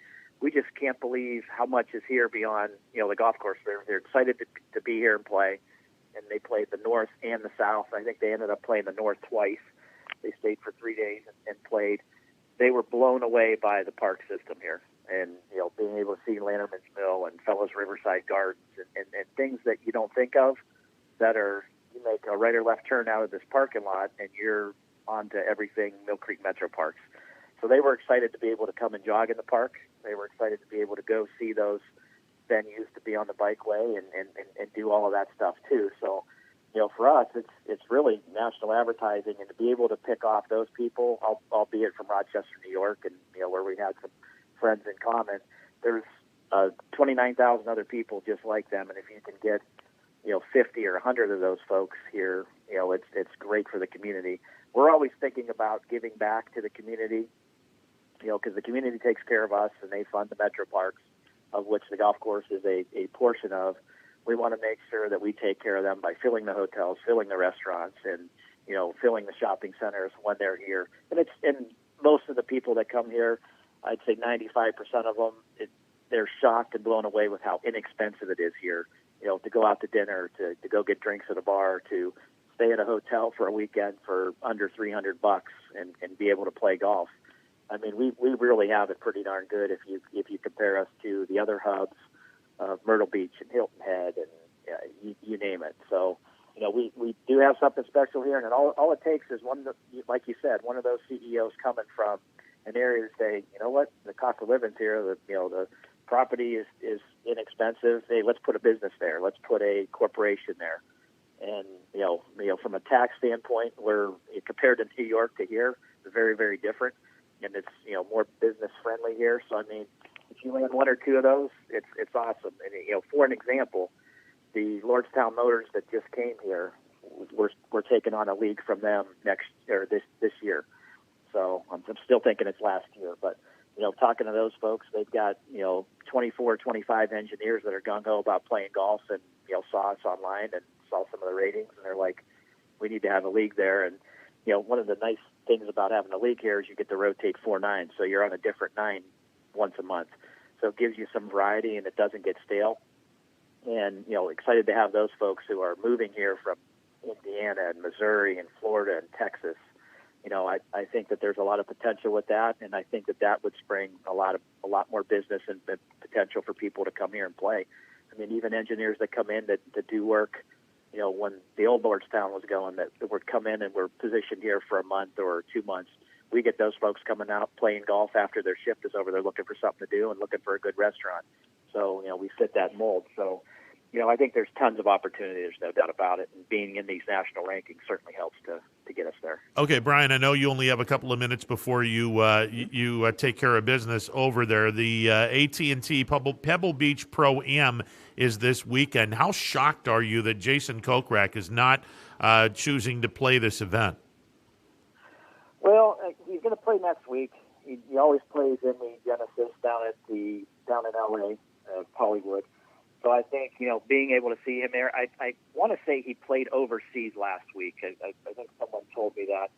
we just can't believe how much is here beyond the golf course. They're excited to be here and play, and they played the north and the south. I think they ended up playing the north twice. They stayed for 3 days and played. They were blown away by the park system here. And, being able to see Lanterman's Mill and Fellows Riverside Gardens and things that you don't think of that are, you make a right or left turn out of this parking lot and you're onto everything Mill Creek Metro Parks. So they were excited to be able to come and jog in the park. They were excited to be able to go see those venues, to be on the bikeway and do all of that stuff too. So, for us, it's really national advertising, and to be able to pick off those people, albeit from Rochester, New York, and, where we had some friends in common, there's 29,000 other people just like them, and if you can get 50 or 100 of those folks here, it's great for the community. We're always thinking about giving back to the community, because the community takes care of us and they fund the metro parks, of which the golf course is a portion of. We want to make sure that we take care of them by filling the hotels, filling the restaurants, and filling the shopping centers when they're here. And most of the people that come here, I'd say 95% of them, they're shocked and blown away with how inexpensive it is here. To go out to dinner, to go get drinks at a bar, to stay at a hotel for a weekend for under $300 and be able to play golf. I mean, we really have it pretty darn good if you compare us to the other hubs of Myrtle Beach and Hilton Head and you name it. So, we do have something special here, and all it takes is like you said, one of those CEOs coming from an area to say, you know what, the cost of living's here, the property is inexpensive. Hey, let's put a business there. Let's put a corporation there. And, from a tax standpoint, we're compared to New York to here, it's very, very different. And it's, more business friendly here. So, I mean, if you land 1 or 2 of those, it's awesome. And, for an example, the Lordstown Motors that just came here, we're taking on a league from them this year. So I'm still thinking it's last year, but talking to those folks, they've got 24, 25 engineers that are gung-ho about playing golf, and saw us online and saw some of the ratings, and they're like, we need to have a league there. And one of the nice things about having a league here is you get to rotate 4 nines, so you're on a different 9 once a month. So it gives you some variety, and it doesn't get stale. And excited to have those folks who are moving here from Indiana and Missouri and Florida and Texas. I think that there's a lot of potential with that, and I think that would spring a lot more business and potential for people to come here and play. I mean, even engineers that come in that do work, when the old Lordstown was going, that would come in and were positioned here for a month or 2 months. We get those folks coming out playing golf after their shift is over. They're looking for something to do and looking for a good restaurant. So, we fit that mold. So, I think there's tons of opportunity. There's no doubt about it. And being in these national rankings certainly helps to get us there. Okay, Brian, I know you only have a couple of minutes before you take care of business over there. The AT&T Pebble Beach Pro-Am is this weekend. How shocked are you that Jason Kokrak is not choosing to play this event? Well, he's going to play next week. He always plays in the Genesis down in LA, Hollywood. So I think, being able to see him there, I want to say he played overseas last week. I think someone told me that.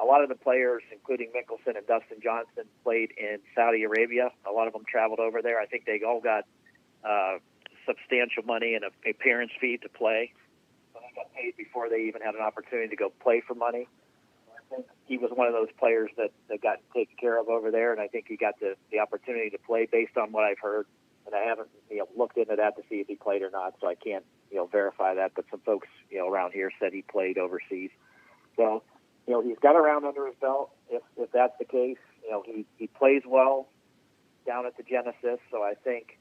A lot of the players, including Mickelson and Dustin Johnson, played in Saudi Arabia. A lot of them traveled over there. I think they all got substantial money and a parent's fee to play. So they got paid before they even had an opportunity to go play for money. I think he was one of those players that got taken care of over there, and I think he got the opportunity to play based on what I've heard. And I haven't looked into that to see if he played or not, so I can't verify that. But some folks around here said he played overseas. So he's got a round under his belt. If that's the case, he plays well down at the Genesis. So I think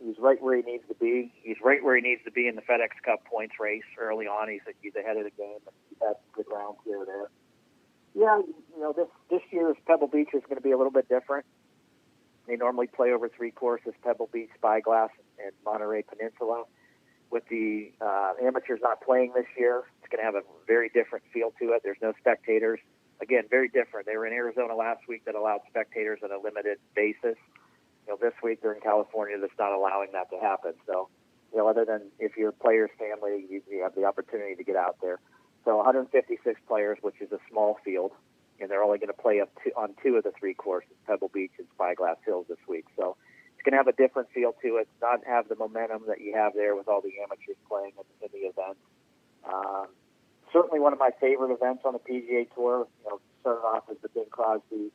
he's right where he needs to be. He's right where he needs to be in the FedEx Cup points race early on. He's ahead of the game. He's had some good rounds here or there. Yeah, this year's Pebble Beach is going to be a little bit different. They normally play over 3 courses, Pebble Beach, Spyglass, and Monterey Peninsula. With the amateurs not playing this year, it's going to have a very different feel to it. There's no spectators. Again, very different. They were in Arizona last week that allowed spectators on a limited basis. This week they're in California that's not allowing that to happen. So, other than if you're a player's family, you have the opportunity to get out there. So 156 players, which is a small field. And they're only going to play on 2 of the 3 courses, Pebble Beach and Spyglass Hills this week. So it's going to have a different feel to it, not have the momentum that you have there with all the amateurs playing in the event. Certainly one of my favorite events on the PGA Tour. Started off as the Bing Crosby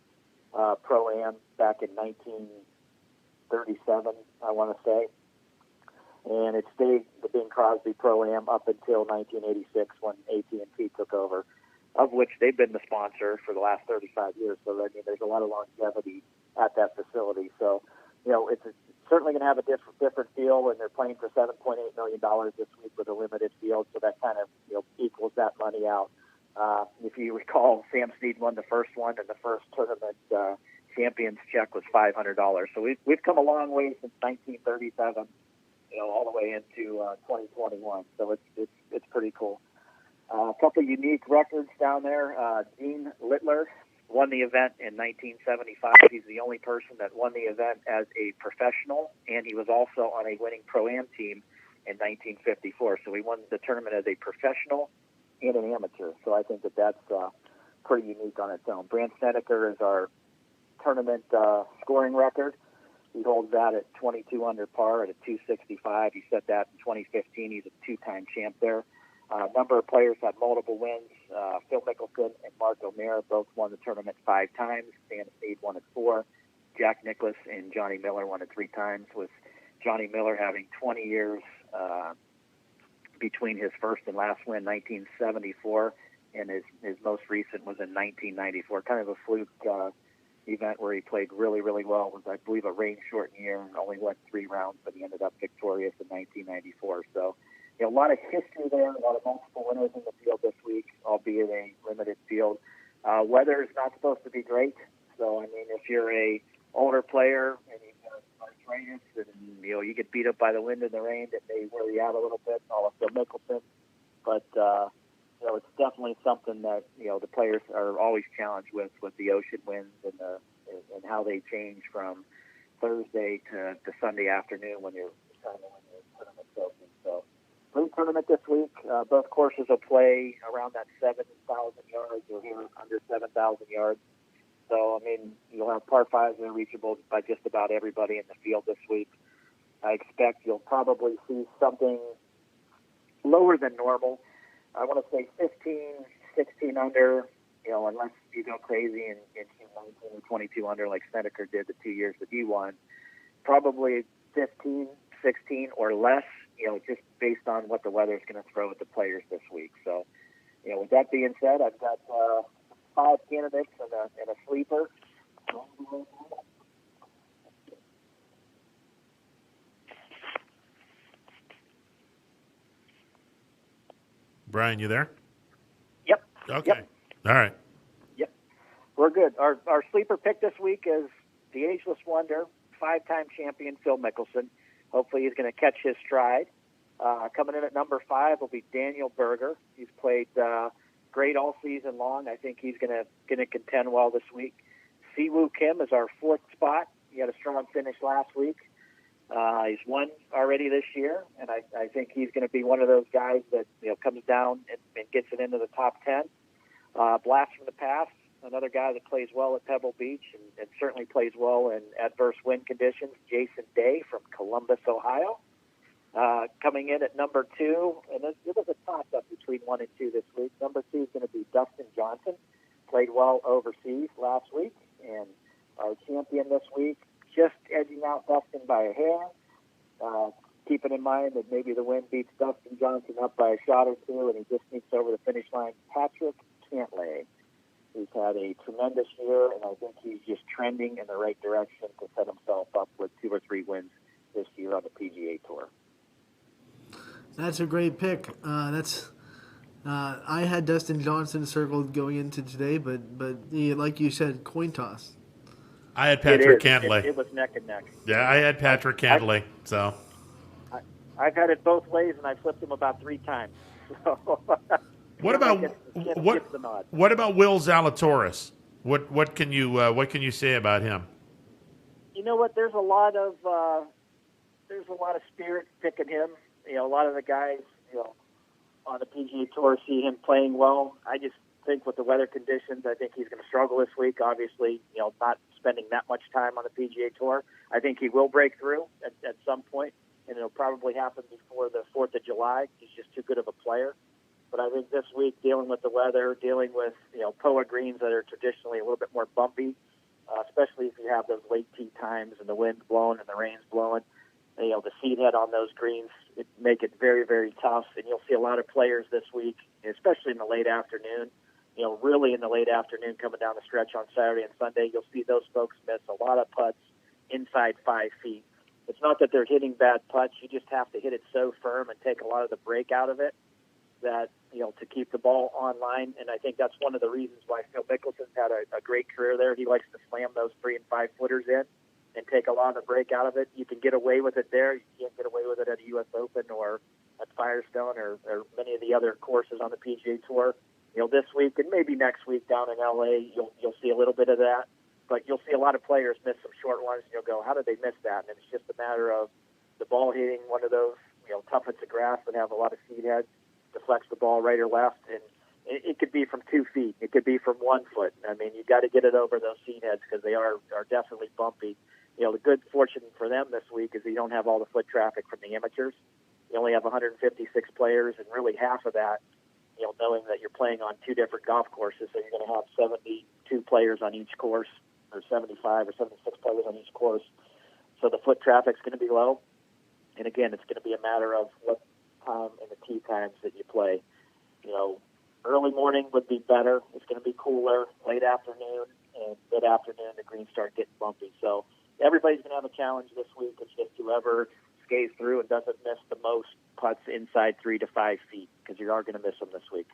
Pro-Am back in 1937, I want to say. And it stayed the Bing Crosby Pro-Am up until 1986 when AT&T took over, of which they've been the sponsor for the last 35 years. So, there's a lot of longevity at that facility. So, it's certainly going to have a different feel, and they're playing for $7.8 million this week with a limited field, so that kind of, equals that money out. If you recall, Sam Snead won the first one, and the first tournament champions check was $500. So we've come a long way since 1937, all the way into 2021. So it's pretty cool. A couple of unique records down there. Dean Littler won the event in 1975. He's the only person that won the event as a professional, and he was also on a winning Pro-Am team in 1954. So he won the tournament as a professional and an amateur. So I think that's pretty unique on its own. Brandt Snedeker is our tournament scoring record. He holds that at 22 under par at a 265. He set that in 2015. He's a 2-time champ there. A number of players had multiple wins. Phil Mickelson and Mark O'Meara both won the tournament 5 times. Sam Snead won it 4. Jack Nicklaus and Johnny Miller won it 3 times, with Johnny Miller having 20 years between his first and last win, 1974, and his most recent was in 1994. Kind of a fluke event where he played really, really well. It was, I believe, a rain-shortened year and only went 3 rounds, but he ended up victorious in 1994. So, a lot of history there, a lot of multiple winners in the field this week, albeit a limited field. Weather is not supposed to be great. So, if you're a older player and you've got arthritis and, you get beat up by the wind and the rain, that may wear you out a little bit, also Mickelson. But, it's definitely something that, the players are always challenged with the ocean winds and the and how they change from Thursday to Sunday afternoon when you're trying to win your tournament trophy. So, great tournament this week. Both courses will play around that 7,000 yards or here under 7,000 yards. So, I mean, you'll have par fives that are reachable by just about everybody in the field this week. I expect you'll probably see something lower than normal. I want to say 15, 16 under, unless you go crazy and shoot 19 or 22 under like Snedeker did the 2 years that he won. Probably 15, 16 or less, just based on what the weather is going to throw at the players this week. So, with that being said, I've got 5 candidates and a sleeper. Brian, you there? Yep. Okay. Yep. All right. Yep. We're good. Our sleeper pick this week is the ageless wonder, 5-time champion Phil Mickelson. Hopefully he's going to catch his stride. Coming in at number 5 will be Daniel Berger. He's played great all season long. I think he's going to contend well this week. Siwoo Kim is our 4th spot. He had a strong finish last week. He's won already this year, and I think he's going to be one of those guys that comes down and gets it into the top 10. Blast from the past, another guy that plays well at Pebble Beach and certainly plays well in adverse wind conditions. Jason Day from Columbus, Ohio. Coming in at number 2, and it was a toss-up between 1 and 2 this week. Number 2 is going to be Dustin Johnson. Played well overseas last week, and our champion this week, just edging out Dustin by a hair. Keeping in mind that maybe the wind beats Dustin Johnson up by a shot or two, and he just sneaks over the finish line. Patrick Cantlay. He's had a tremendous year, and I think he's just trending in the right direction to set himself up with 2 or 3 wins this year on the PGA Tour. That's a great pick. I had Dustin Johnson circled going into today, but like you said, coin toss. I had Patrick Cantlay. It was neck and neck. Yeah, I had Patrick Cantlay. So I've had it both ways, and I flipped him about 3 times. So what about Will Zalatoris? What can you say about him? You know what? There's a lot of spirit picking him. A lot of the guys, on the PGA Tour see him playing well. I just think with the weather conditions, I think he's going to struggle this week. Obviously, not spending that much time on the PGA Tour. I think he will break through at some point, and it'll probably happen before the 4th of July. He's just too good of a player. But I think this week, dealing with the weather, dealing with, POA greens that are traditionally a little bit more bumpy, especially if you have those late tee times and the wind's blowing and the rain's blowing, the seed head on those greens make it very, very tough. And you'll see a lot of players this week, especially in the late afternoon, really in the late afternoon coming down the stretch on Saturday and Sunday, you'll see those folks miss a lot of putts inside 5 feet. It's not that they're hitting bad putts. You just have to hit it so firm and take a lot of the break out of it that, to keep the ball online. And I think that's one of the reasons why Phil Mickelson's had a great career there. He likes to slam those 3 and 5 footers in and take a lot of the break out of it. You can get away with it there. You can't get away with it at a U.S. Open or at Firestone or many of the other courses on the PGA Tour. This week and maybe next week down in L.A., you'll see a little bit of that. But you'll see a lot of players miss some short ones, and you'll go, how did they miss that? And it's just a matter of the ball hitting one of those, tough hits of grass that have a lot of seed heads, deflects the ball right or left, and it could be from 2 feet. It could be from 1 foot. I mean, you got to get it over those seed heads because they are definitely bumpy. The good fortune for them this week is you don't have all the foot traffic from the amateurs. You only have 156 players, and really half of that, knowing that you're playing on 2 different golf courses, so you're going to have 72 players on each course, or 75 or 76 players on each course. So the foot traffic's going to be low. And again, it's going to be a matter of what time and the tee times that you play. Early morning would be better. It's going to be cooler. Late afternoon and mid-afternoon, the greens start getting bumpy. So everybody's going to have a challenge this week. It's just whoever skates through and doesn't miss the most putts inside 3 to 5 feet, because you are going to miss them this week.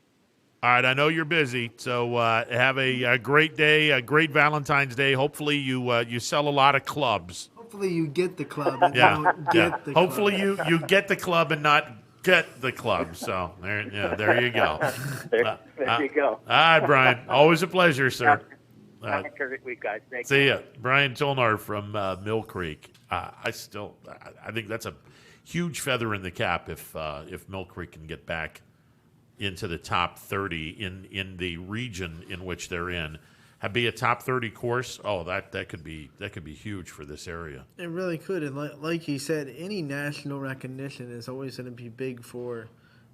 All right, I know you're busy, so have a great day, a great Valentine's Day. Hopefully you sell a lot of clubs. Hopefully you get the club and don't get the Hopefully club. you get the club and not get the club. So there you go. There you go. All right, Brian. Always a pleasure, sir. Have a terrific week, guys. Thank See you. ya. Brian Solnar from Mill Creek. I think that's a huge feather in the cap if Mill Creek can get back into the top 30 in the region in which they're in. Be a top 30 course. Oh, that could be huge for this area. It really could, and like you said, any national recognition is always going to be big for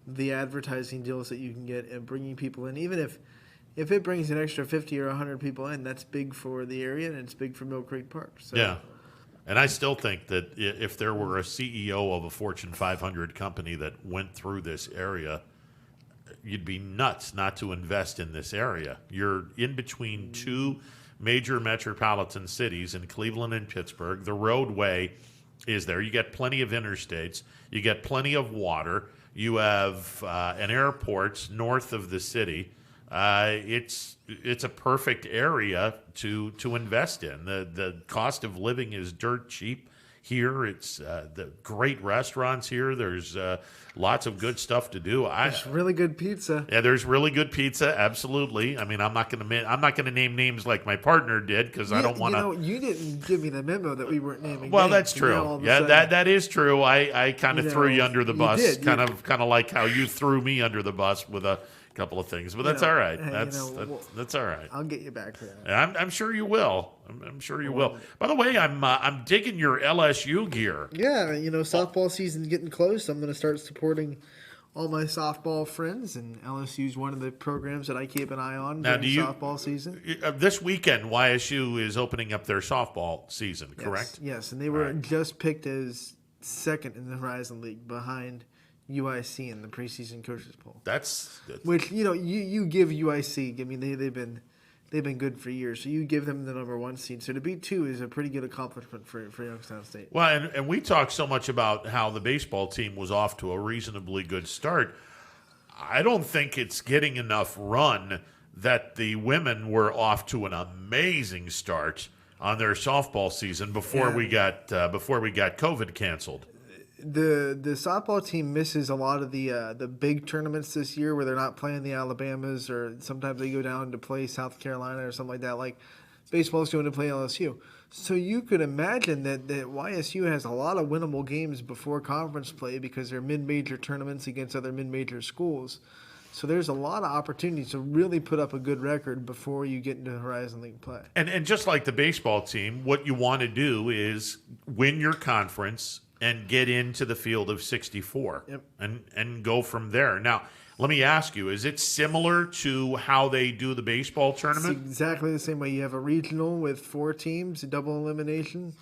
the advertising deals that you can get and bringing people in. Even if it brings an extra 50 or 100 people in, that's big for the area and it's big for Mill Creek Park. So. Yeah, and I still think that if there were a CEO of a Fortune 500 company that went through this area, you'd be nuts not to invest in this area. You're in between two major metropolitan cities in Cleveland and Pittsburgh. The roadway is there. You get plenty of interstates. You get plenty of water. You have an airport north of the city. It's a perfect area to invest in. The cost of living is dirt cheap here. It's the great restaurants here. There's lots of good stuff to do. There's really good pizza. Yeah, there's really good pizza. Absolutely. I mean, I'm not going to name names like my partner did because I don't want to. You didn't give me the memo that we weren't naming. Well, names. that's true. Yeah, that is true. I kind of threw you under the bus, did. kind of like how you threw me under the bus with a couple of things, but that's all right. That's all right. I'll get you back for that. I'm sure you will. I'm sure you will. By the way, I'm digging your LSU gear. Yeah, softball season's getting close. I'm going to start supporting all my softball friends, and LSU is one of the programs that I keep an eye on during softball season. This weekend, YSU is opening up their softball season, correct? Yes, and they were just picked as second in the Horizon League behind UIC in the preseason coaches poll. That's which you give UIC. I mean they've been good for years, so you give them the number 1 seed. So to beat 2 is a pretty good accomplishment for Youngstown State. Well, and we talk so much about how the baseball team was off to a reasonably good start. I don't think it's getting enough run that the women were off to an amazing start on their softball season before we got COVID canceled. The softball team misses a lot of the big tournaments this year where they're not playing the Alabamas, or sometimes they go down to play South Carolina or something like that. Like baseball's going to play LSU. So you could imagine that YSU has a lot of winnable games before conference play because they're mid-major tournaments against other mid-major schools. So there's a lot of opportunities to really put up a good record before you get into Horizon League play. And just like the baseball team, what you want to do is win your conference and get into the field of 64 and go from there. Now, let me ask you, is it similar to how they do the baseball tournament? It's exactly the same way. You have a regional with 4 teams, a double elimination.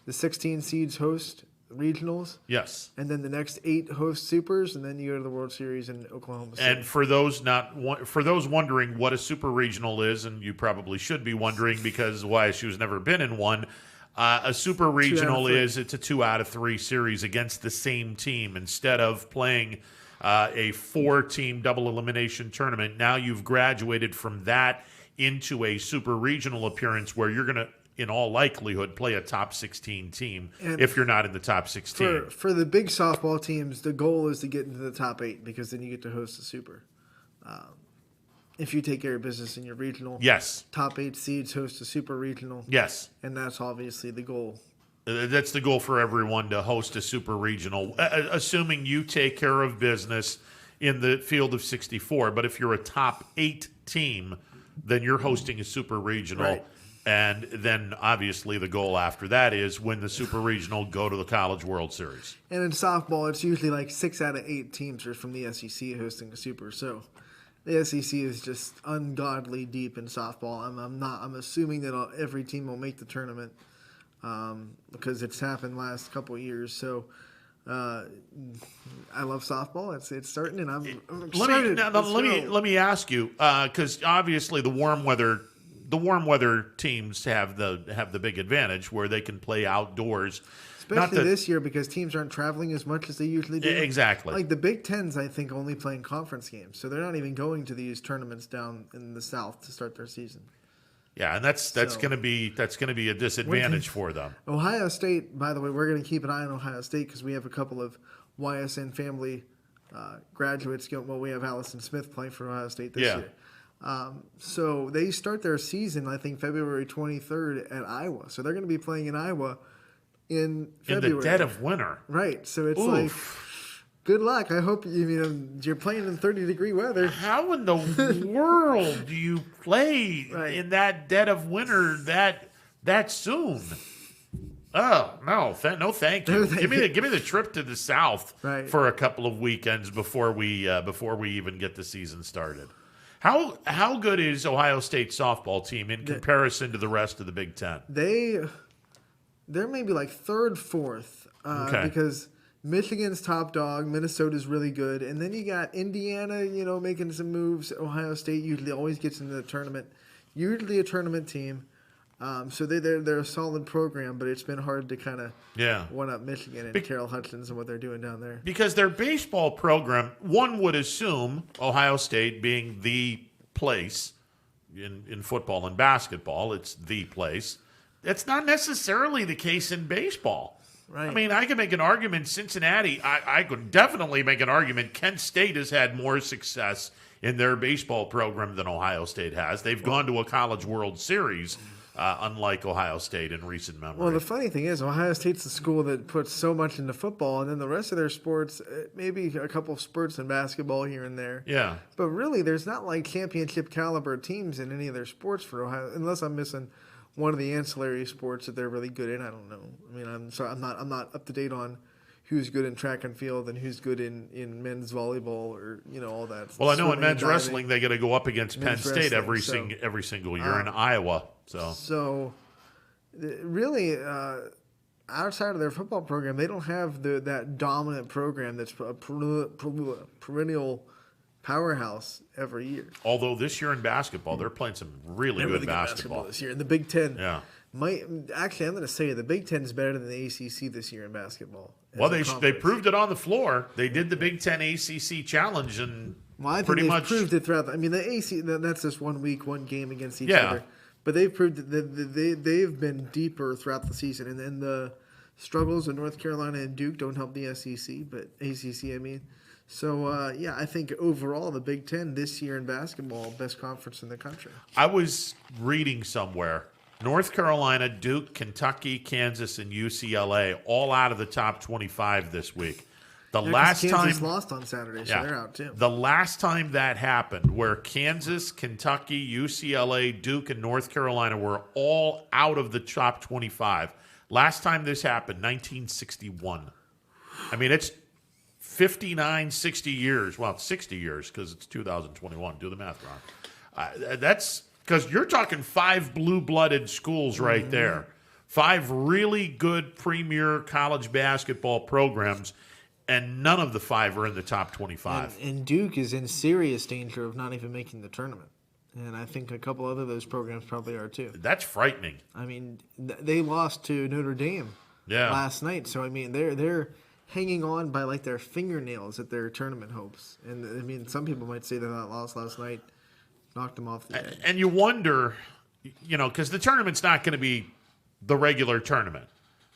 The 16 seeds host regionals. Yes. And then the next 8 host supers, and then you go to the World Series in Oklahoma City. And for those wondering what a super regional is, and you probably should be wondering because YSU's never been in one, a super regional it's a 2 out of 3 series against the same team. Instead of playing a 4-team double elimination tournament, now you've graduated from that into a super regional appearance where you're going to, in all likelihood, play a top 16 team if you're not in the top 16. For the big softball teams, the goal is to get into the top 8 because then you get to host a super. If you take care of business in your regional, yes, top 8 seeds host a super regional. Yes. And that's obviously the goal. That's the goal for everyone, to host a super regional, assuming you take care of business in the field of 64. But if you're a top 8 team, then you're hosting a super regional. Right. And then obviously the goal after that is win the super regional, go to the College World Series. And in softball, it's usually like 6 out of 8 teams are from the SEC hosting a super. So the SEC is just ungodly deep in softball. I'm assuming that every team will make the tournament because it's happened last couple of years. So I love softball. It's starting, and I'm excited. Let me ask you, because obviously the warm weather teams have the big advantage where they can play outdoors. Especially this year because teams aren't traveling as much as they usually do. Exactly. Like the Big Ten's, I think, only playing conference games, so they're not even going to these tournaments down in the South to start their season. Yeah, and that's going to be a disadvantage for them. Ohio State, by the way, we're going to keep an eye on Ohio State because we have a couple of YSN family graduates. Well, we have Allison Smith playing for Ohio State this year. So they start their season, I think, February 23rd at Iowa. So they're going to be playing in Iowa in February. In the dead of winter. Right. So it's like, good luck. I hope you're playing in 30-degree weather. How in the world do you play in that dead of winter that soon? Oh no, no, thank you. Give me the trip to the South for a couple of weekends before we even get the season started. How good is Ohio State softball team in comparison to the rest of the Big Ten? They're maybe like third, fourth, because Michigan's top dog, Minnesota's really good, and then you got Indiana, making some moves. Ohio State usually always gets into the tournament, usually a tournament team. So they're a solid program, but it's been hard to kind of one up Michigan and Carroll Hutchins and what they're doing down there. Because their baseball program, one would assume Ohio State being the place in football and basketball, it's the place. That's not necessarily the case in baseball. Right. I mean, I could make an argument Cincinnati. I could definitely make an argument Kent State has had more success in their baseball program than Ohio State has. They've gone to a College World Series. Unlike Ohio State in recent memory. Well, the funny thing is, Ohio State's the school that puts so much into football, and then the rest of their sports, maybe a couple of spurts in basketball here and there. Yeah. But really, there's not like championship caliber teams in any of their sports for Ohio, unless I'm missing one of the ancillary sports that they're really good in. I don't know. I mean, I'm sorry, I'm not up to date on who's good in track and field and who's good in men's volleyball or all that. Well, I know in men's wrestling they got to go up against Penn State every single year in Iowa. So really, outside of their football program, they don't have that dominant program that's a perennial powerhouse every year. Although this year in basketball, they're playing some really good basketball this year. In the Big Ten, actually, I'm going to say the Big Ten is better than the ACC this year in basketball. Well, they proved it on the floor. They did the Big Ten ACC challenge and I think pretty much proved it throughout. I mean, the ACC that's just 1 week, one game against each other. But they've proved that they've been deeper throughout the season, and then the struggles of North Carolina and Duke don't help the SEC, but ACC, I mean. So, I think overall the Big Ten this year in basketball, best conference in the country. I was reading somewhere, North Carolina, Duke, Kentucky, Kansas, and UCLA all out of the top 25 this week. Kansas lost on Saturday, so they're out too. The last time that happened, where Kansas, Kentucky, UCLA, Duke, and North Carolina were all out of the top 25. Last time this happened, 1961. I mean, it's 59, 60 years. Well, 60 years because it's 2021. Do the math, Ron. That's because you're talking 5 blue-blooded schools right there. 5 really good premier college basketball programs. And none of the 5 are in the top 25. And Duke is in serious danger of not even making the tournament. And I think a couple other of those programs probably are too. That's frightening. I mean, they lost to Notre Dame last night. So, I mean, they're hanging on by like their fingernails at their tournament hopes. And, I mean, some people might say that loss last night knocked them off the edge. And you wonder, because the tournament's not going to be the regular tournament.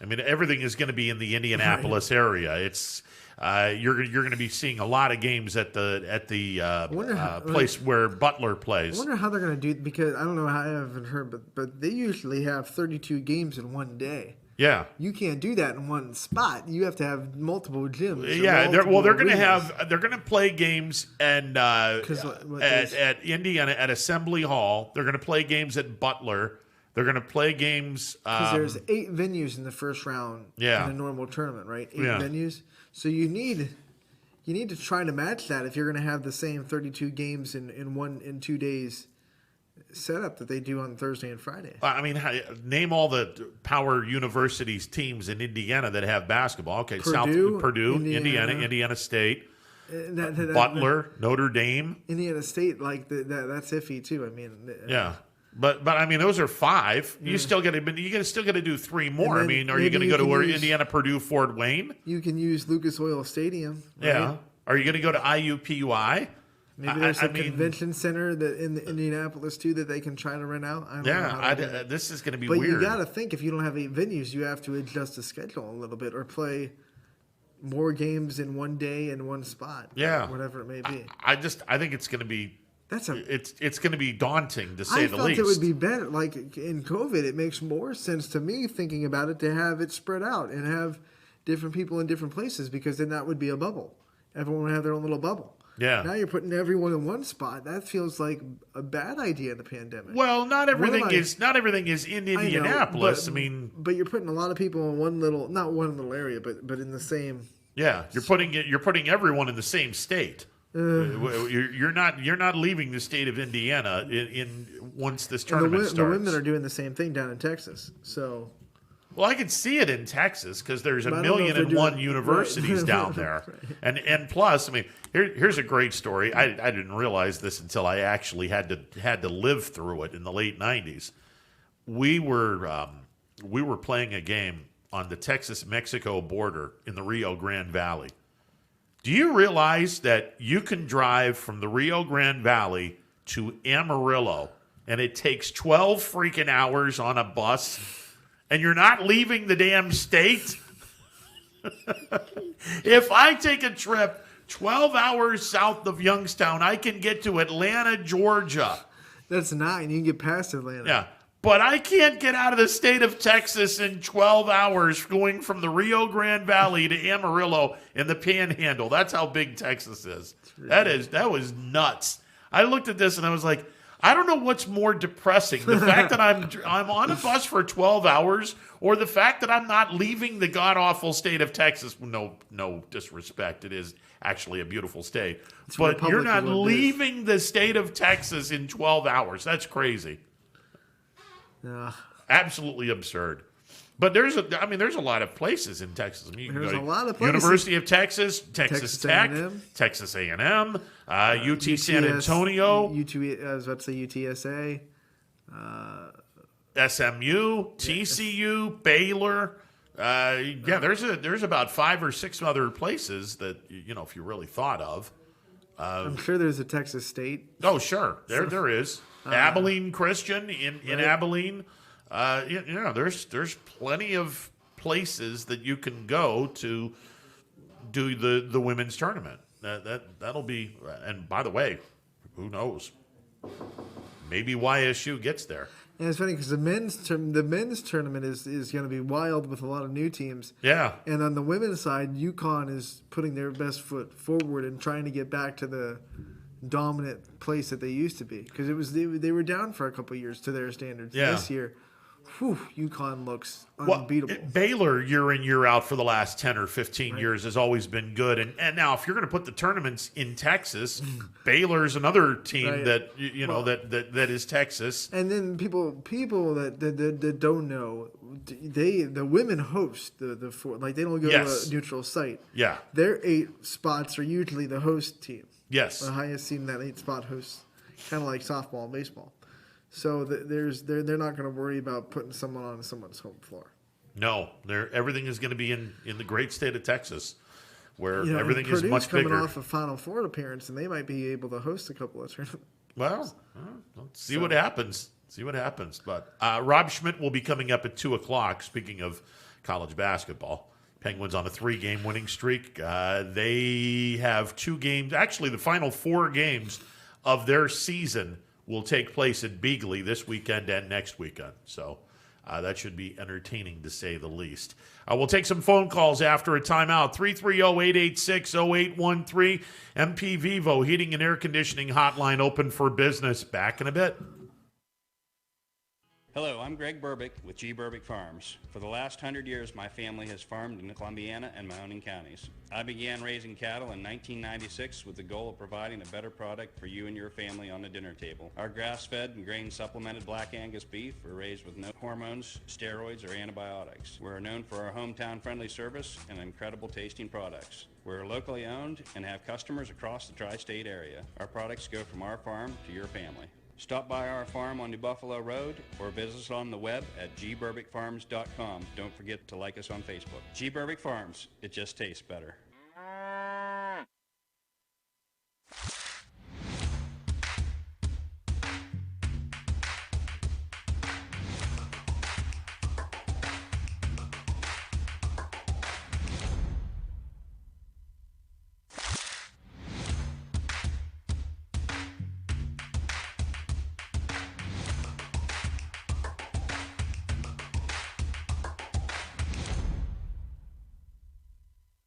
I mean, everything is going to be in the Indianapolis area. It's you're going to be seeing a lot of games at the place where Butler plays. I wonder how they're going to do, because I don't know how I haven't heard, but they usually have 32 games in one day. Yeah, you can't do that in one spot. You have to have multiple gyms. Yeah, they're going to play games and at Indiana at Assembly Hall. They're going to play games at Butler. They're going to play games because there's 8 venues in the first round in a normal tournament, right? 8 venues. So you need to try to match that if you're going to have the same 32 games in 2 days setup that they do on Thursday and Friday. I mean, name all the Power Universities teams in Indiana that have basketball. Okay, Purdue, Indiana State, Butler, Notre Dame, Indiana State. Like that's iffy too. I mean, But I mean, those are 5. You still got to do 3 more. I mean, are you going to go to Indiana, Purdue, Fort Wayne? You can use Lucas Oil Stadium. Right? Yeah. Are you going to go to IUPUI? Maybe there's a convention center in Indianapolis too that they can try to rent out. I don't know this is going to be weird. But you got to think, if you don't have 8 venues, you have to adjust the schedule a little bit or play more games in one day in one spot. Yeah, whatever it may be. I think it's going to be it's going to be daunting to say the least. I felt it would be better. Like in COVID, it makes more sense to me thinking about it to have it spread out and have different people in different places, because then that would be a bubble. Everyone would have their own little bubble. Yeah. Now you're putting everyone in one spot. That feels like a bad idea in the pandemic. Well, not everything is in Indianapolis. But you're putting a lot of people in not one little area, but in the same. Yeah, you're putting everyone in the same state. You're not leaving the state of Indiana in once this tournament starts. The women are doing the same thing down in Texas. So, well, I could see it in Texas because there's 1,000,001 universities down there, and plus, here's a great story. I didn't realize this until I actually had to live through it in the late '90s. We were playing a game on the Texas-Mexico border in the Rio Grande Valley. Do you realize that you can drive from the Rio Grande Valley to Amarillo, and it takes 12 freaking hours on a bus, and you're not leaving the damn state? If I take a trip 12 hours south of Youngstown, I can get to Atlanta, Georgia. That's 9. You can get past Atlanta. Yeah. But I can't get out of the state of Texas in 12 hours going from the Rio Grande Valley to Amarillo in the Panhandle. That's how big Texas is. That was nuts. I looked at this and I was like, I don't know what's more depressing, the fact that I'm on a bus for 12 hours or the fact that I'm not leaving the god-awful state of Texas. No disrespect. It is actually a beautiful state. But you're not leaving the state of Texas in 12 hours. That's crazy. Absolutely absurd. But there's a lot of places in Texas. You can go to a lot of places. University of Texas, Texas Tech, A&M. Texas A&M, UT San Antonio, I was about to say UTSA, SMU, TCU, Baylor. There's about 5 or 6 other places that if you really thought of. I'm sure there's a Texas State. Oh, sure, there is. Abilene Christian in Abilene. There's plenty of places that you can go to do the women's tournament. That'll be. And by the way, who knows? Maybe YSU gets there. And it's funny because the men's tournament is going to be wild with a lot of new teams. Yeah. And on the women's side, UConn is putting their best foot forward and trying to get back to the dominant place that they used to be, because they were down for a couple of years to their standards. Yeah. This year, UConn looks unbeatable. Baylor year in year out for the last 10 or 15 years has always been good, and now if you're going to put the tournaments in Texas, Baylor's another team that that is Texas. And then people that don't know, the women host the four, like they don't go to a neutral site. Yeah, their 8 spots are usually the host team. Yes. The highest team that 8 spot hosts, kind of like softball and baseball. So they're not going to worry about putting someone on someone's home floor. No, everything is going to be in the great state of Texas, where everything is Purdue's much bigger. coming off a Final Four appearance, and they might be able to host a couple of tournaments. Well, let's see what happens. See what happens. But Rob Schmidt will be coming up at 2:00. Speaking of college basketball. Penguins on a 3-game winning streak. They have 2 games. Actually, the final 4 games of their season will take place at Beagley this weekend and next weekend. So that should be entertaining, to say the least. We'll take some phone calls after a timeout. 330-886-0813. MP Vivo Heating and Air Conditioning Hotline open for business. Back in a bit. Hello, I'm Greg Burbick with G. Burbick Farms. For the last 100 years, my family has farmed in Columbiana and Mahoning counties. I began raising cattle in 1996 with the goal of providing a better product for you and your family on the dinner table. Our grass-fed and grain-supplemented Black Angus beef are raised with no hormones, steroids, or antibiotics. We're known for our hometown-friendly service and incredible tasting products. We're locally owned and have customers across the tri-state area. Our products go from our farm to your family. Stop by our farm on New Buffalo Road or visit us on the web at gburbickfarms.com. Don't forget to like us on Facebook. G. Burbick Farms, it just tastes better.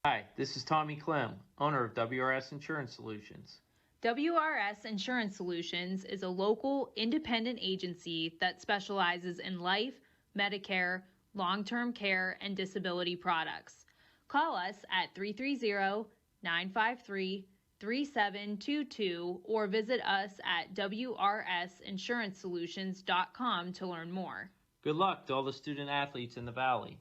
Hi, this is Tommy Clem, owner of WRS Insurance Solutions. WRS Insurance Solutions is a local independent agency that specializes in life, Medicare, long-term care, and disability products. Call us at 330-953-3722 or visit us at wrsinsurancesolutions.com to learn more. Good luck to all the student athletes in the Valley.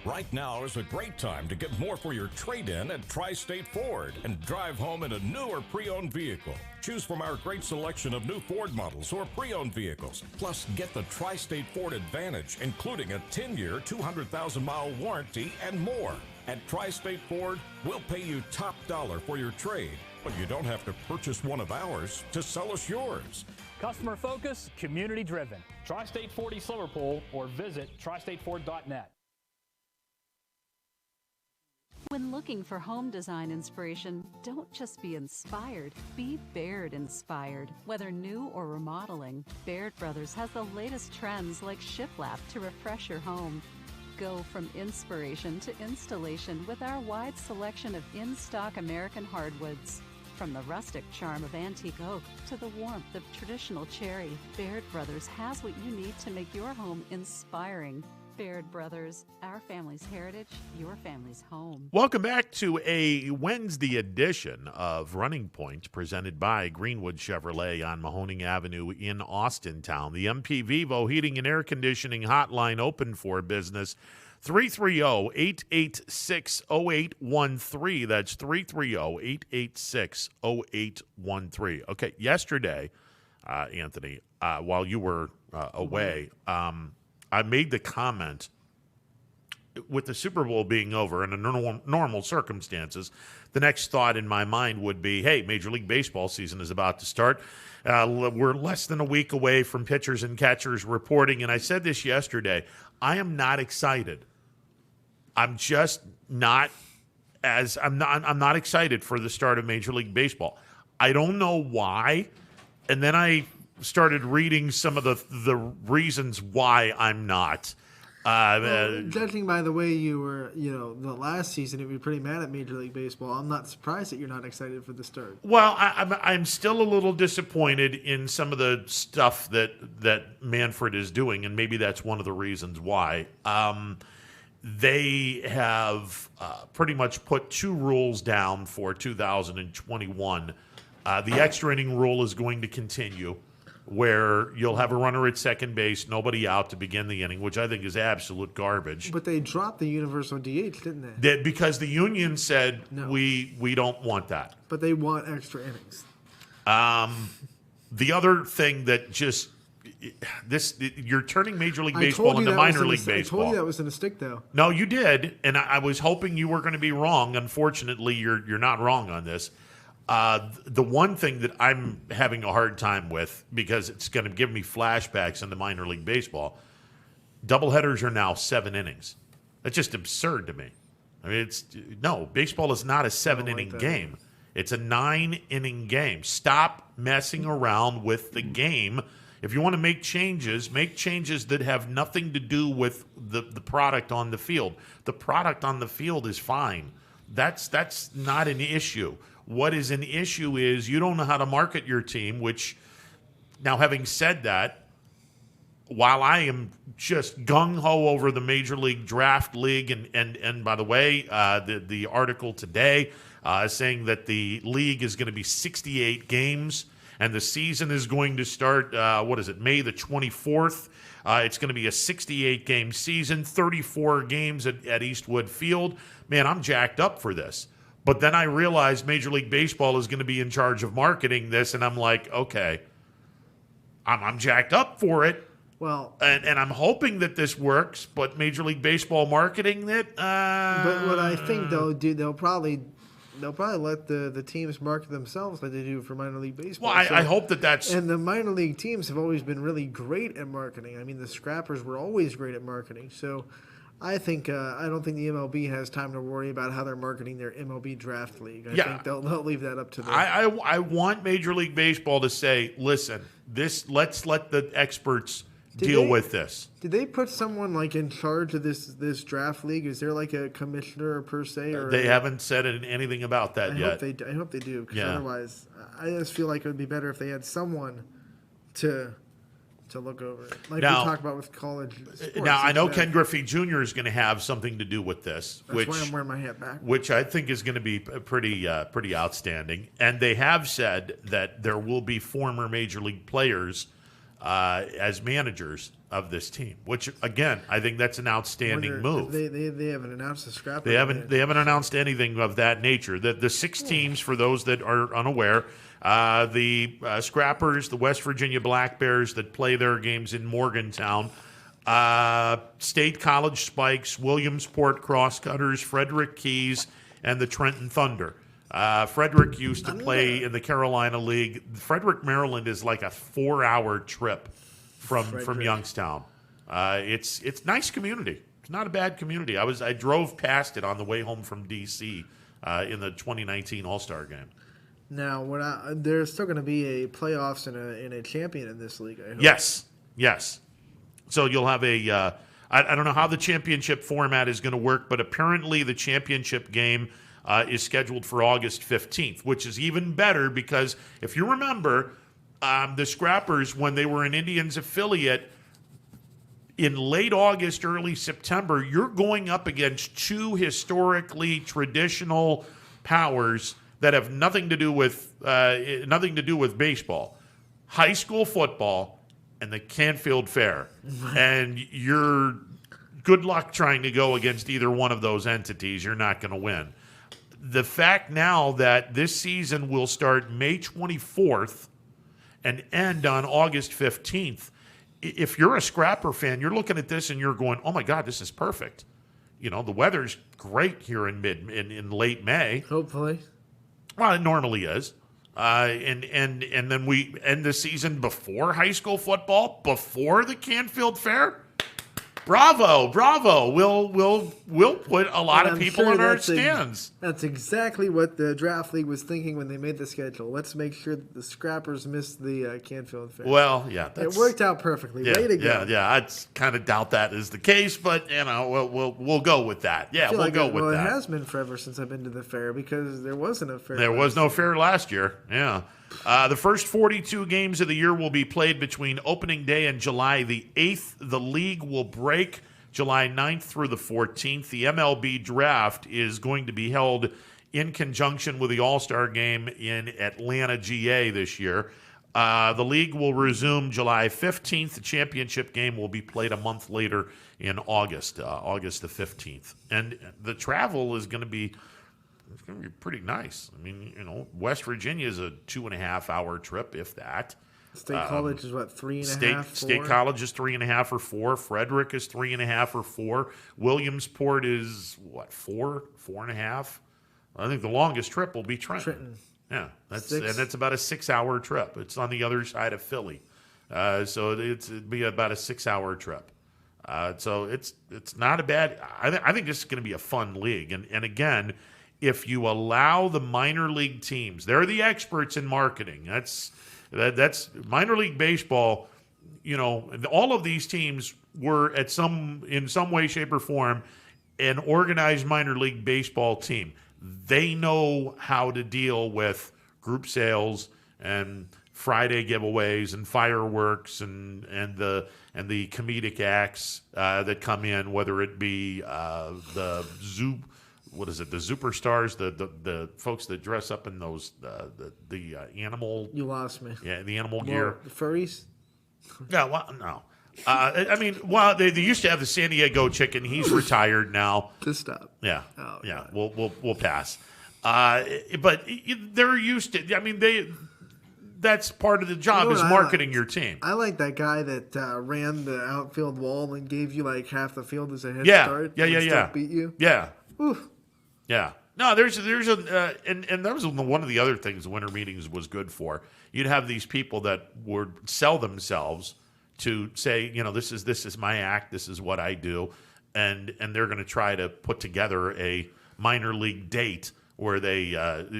Right now is a great time to get more for your trade-in at Tri-State Ford and drive home in a new or pre-owned vehicle. Choose from our great selection of new Ford models or pre-owned vehicles. Plus, get the Tri-State Ford Advantage, including a 10-year, 200,000-mile warranty and more. At Tri-State Ford, we'll pay you top dollar for your trade, but you don't have to purchase one of ours to sell us yours. Customer focus, community driven. Tri-State Ford East Liverpool or visit tristateford.net. When looking for home design inspiration, don't just be inspired, be Baird inspired. Whether new or remodeling, Baird Brothers has the latest trends like shiplap to refresh your home. Go from inspiration to installation with our wide selection of in-stock American hardwoods. From the rustic charm of antique oak to the warmth of traditional cherry, Baird Brothers has what you need to make your home inspiring. Baird Brothers, our family's heritage, your family's home. Welcome back to a Wednesday edition of Running Point presented by Greenwood Chevrolet on Mahoning Avenue in Austintown. The MP Vivo Heating and Air Conditioning Hotline open for business. 330-886-0813. That's 330-886-0813. Okay, yesterday, Anthony, while you were away, I made the comment, with the Super Bowl being over and in normal circumstances, the next thought in my mind would be, hey, Major League Baseball season is about to start. We're less than a week away from pitchers and catchers reporting, and I said this yesterday. I am not excited. I'm just not I'm not excited for the start of Major League Baseball. I don't know why, and then I started reading some of the reasons why I'm not. Judging by the way you were, the last season, you were pretty mad at Major League Baseball. I'm not surprised that you're not excited for the start. Well, I'm still a little disappointed in some of the stuff that Manfred is doing, and maybe that's one of the reasons why. They have pretty much put two rules down for 2021. The extra inning rule is going to continue, where you'll have a runner at second base, nobody out to begin the inning, which I think is absolute garbage. But they dropped the universal DH, didn't they? Because the union said, no, we don't want that. But they want extra innings. The other thing that just you're turning Major League Baseball into minor league baseball. I told you that was in a stick, though. No, you did, and I was hoping you were going to be wrong. Unfortunately, you're not wrong on this. The one thing that I'm having a hard time with, because it's going to give me flashbacks into minor league baseball, doubleheaders are now 7 innings. That's just absurd to me. I mean, baseball is not a 7-inning game. It's a 9-inning game. Stop messing around with the game. If you want to make changes that have nothing to do with the product on the field. The product on the field is fine. That's not an issue. What is an issue is you don't know how to market your team, which, now having said that, while I am just gung-ho over the Major League Draft League, and by the way, the article today saying that the league is going to be 68 games, and the season is going to start, May the 24th. It's going to be a 68-game season, 34 games at Eastwood Field. Man, I'm jacked up for this. But then I realized Major League Baseball is going to be in charge of marketing this, and I'm like, okay, I'm jacked up for it. Well, and I'm hoping that this works, but Major League Baseball marketing that. But what I think they'll probably let the teams market themselves like they do for minor league baseball. Well, I hope that's. And the minor league teams have always been really great at marketing. I mean, the Scrappers were always great at marketing. So I think I don't think the MLB has time to worry about how they're marketing their MLB Draft League. I think they'll leave that up to them. I want Major League Baseball to say, listen, let's let the experts deal with this. Did they put someone like in charge of this draft league? Is there like a commissioner per se? Or They haven't said anything about that yet. I hope they do, because otherwise, I just feel like it would be better if they had someone to look over it, like now, we talked about with college sports. Now, I know Ken Griffey Jr. is going to have something to do with this. That's why I'm wearing my hat back. Which I think is going to be pretty outstanding. And they have said that there will be former Major League players as managers of this team, which, again, I think that's an outstanding move. They haven't announced a scrap. They haven't announced anything of that nature. The 6 teams, for those that are unaware, the Scrappers, the West Virginia Black Bears that play their games in Morgantown, State College Spikes, Williamsport Crosscutters, Frederick Keys, and the Trenton Thunder. Frederick used to play in the Carolina League. Frederick, Maryland is like a 4-hour trip from Youngstown. It's nice community. It's not a bad community. I drove past it on the way home from D.C. In the 2019 All-Star Game. Now, there's still going to be a playoffs and a champion in this league, I hope. Yes. So you'll have a I don't know how the championship format is going to work, but apparently the championship game is scheduled for August 15th, which is even better because if you remember, the Scrappers, when they were an Indians affiliate, in late August, early September, you're going up against 2 historically traditional powers that have nothing to do with baseball, high school football, and the Canfield Fair. And you're good luck trying to go against either one of those entities. You're not going to win. The fact now that this season will start May 24th and end on August 15th, if you're a Scrapper fan, you're looking at this and you're going, oh my God, this is perfect. You know, the weather's great here in late May. Hopefully. Well, it normally is. And then we end the season before high school football, before the Canfield Fair. Bravo. We'll put a lot of people in our stands. That's exactly what the draft league was thinking when they made the schedule. Let's make sure that the Scrappers missed the Canfield Fair. Well, yeah, it worked out perfectly. Way to go. Yeah. I kind of doubt that is the case, but we'll go with that. Yeah, we'll go with that. It has been forever since I've been to the fair because there wasn't a fair. There was no fair last year. Yeah. The first 42 games of the year will be played between opening day and July the 8th. The league will break July 9th through the 14th. The MLB draft is going to be held in conjunction with the All-Star game in Atlanta, GA this year. The league will resume July 15th. The championship game will be played a month later in August, August the 15th. And the travel is going to be... It's going to be pretty nice. I mean, West Virginia is a 2.5-hour trip, if that. State College is what, 3.5? State College is 3.5 or 4. Frederick is 3.5 or 4. Williamsport is what, 4.5? I think the longest trip will be Trenton. Yeah, that's about a 6-hour trip. It's on the other side of Philly, so it'd be about a 6-hour trip. So it's not a bad. I think this is going to be a fun league, and again. If you allow the minor league teams, they're the experts in marketing. That's minor league baseball. All of these teams were in some way, shape, or form an organized minor league baseball team. They know how to deal with group sales and Friday giveaways and fireworks and the comedic acts that come in, whether it be the zoo. What is it? The superstars, the folks that dress up in those the animal. You lost me. Yeah, the animal gear. The furries. Yeah, well, no. They used to have the San Diego chicken. He's retired now. Just stop. Yeah, oh, yeah. God. We'll pass. But they're used to. I mean, that's part of the job is marketing your team. I like that guy that ran the outfield wall and gave you like half the field as a head start. Yeah. Beat you. Yeah. Oof. Yeah. No, there's a and that was one of the other things the winter meetings was good for. You'd have these people that would sell themselves to say, this is my act, this is what I do, and they're going to try to put together a minor league date where they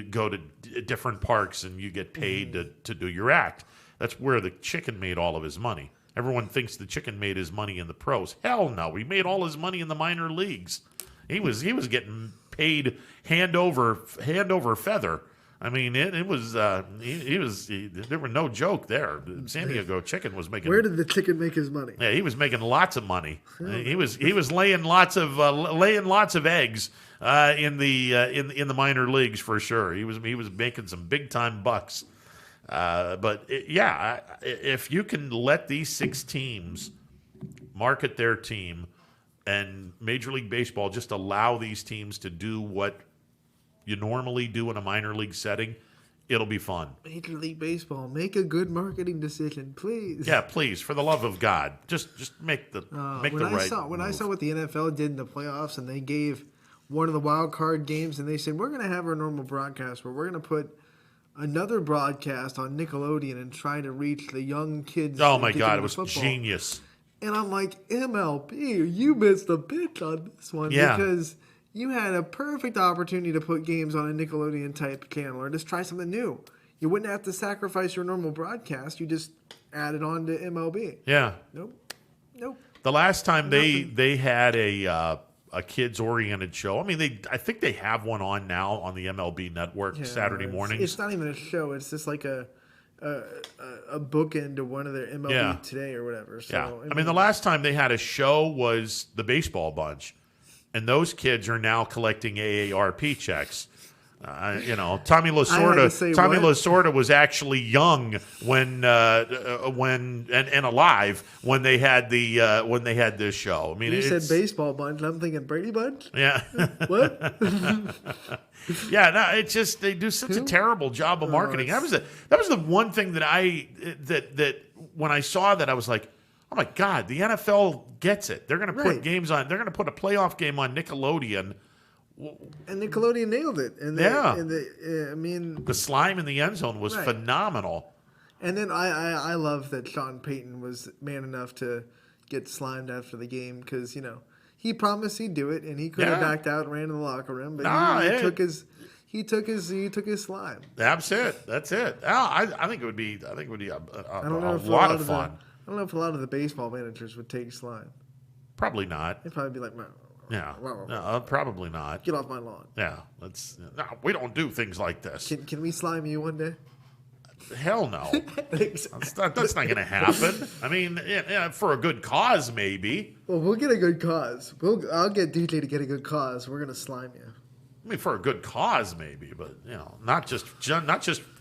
go to different parks and you get paid to do your act. That's where the chicken made all of his money. everyone thinks the chicken made his money in the pros. Hell no, he made all his money in the minor leagues. He was getting paid hand over feather. I mean, there was no joke there. San Diego Chicken was making. Where did the chicken make his money? Yeah, he was making lots of money. He was laying lots of eggs in the minor leagues for sure. He was making some big time bucks. If you can let these 6 teams market their team, and Major League Baseball just allow these teams to do what you normally do in a minor league setting, it'll be fun. Major League Baseball, make a good marketing decision, please. Yeah, please, for the love of God, just make the right move. I saw what the NFL did in the playoffs, and they gave one of the wild card games, and they said we're going to have our normal broadcast, but we're going to put another broadcast on Nickelodeon and try to reach the young kids. Oh my God, it was genius. And I'm like, MLB, you missed a pitch on this one because you had a perfect opportunity to put games on a Nickelodeon type channel or just try something new. You wouldn't have to sacrifice your normal broadcast. You just add it on to MLB. Yeah. Nope. The last time they had a kids oriented show. I mean, I think they have one on now on the MLB Network Saturday mornings. It's not even a show. It's just like a bookend to one of their MLB Today or whatever. So, I mean, the last time they had a show was the Baseball Bunch, and those kids are now collecting AARP checks. Tommy Lasorda was actually young when and alive when they had this show. I mean, you said Baseball Bunch. I'm thinking Brady Bunch. Yeah. What? Yeah, no, it's just they do such a terrible job of marketing. That was the one thing that when I saw that I was like, oh my God, the NFL gets it. They're going to put games on. They're going to put a playoff game on Nickelodeon. And Nickelodeon nailed it. And the slime in the end zone was phenomenal. And then I love that Sean Payton was man enough to get slimed after the game because he promised he'd do it, and he could have backed out and ran in the locker room, but he took his slime. That's it. I think it would be a lot of fun. I don't know if a lot of the baseball managers would take slime. Probably not. They'd probably be like, no, probably not. Get off my lawn. Yeah, we don't do things like this. Can we slime you one day? Hell no. That's not going to happen. I mean, for a good cause, maybe. Well, we'll get a good cause. I'll get DJ to get a good cause. We're going to slime you. I mean, for a good cause, maybe, but not just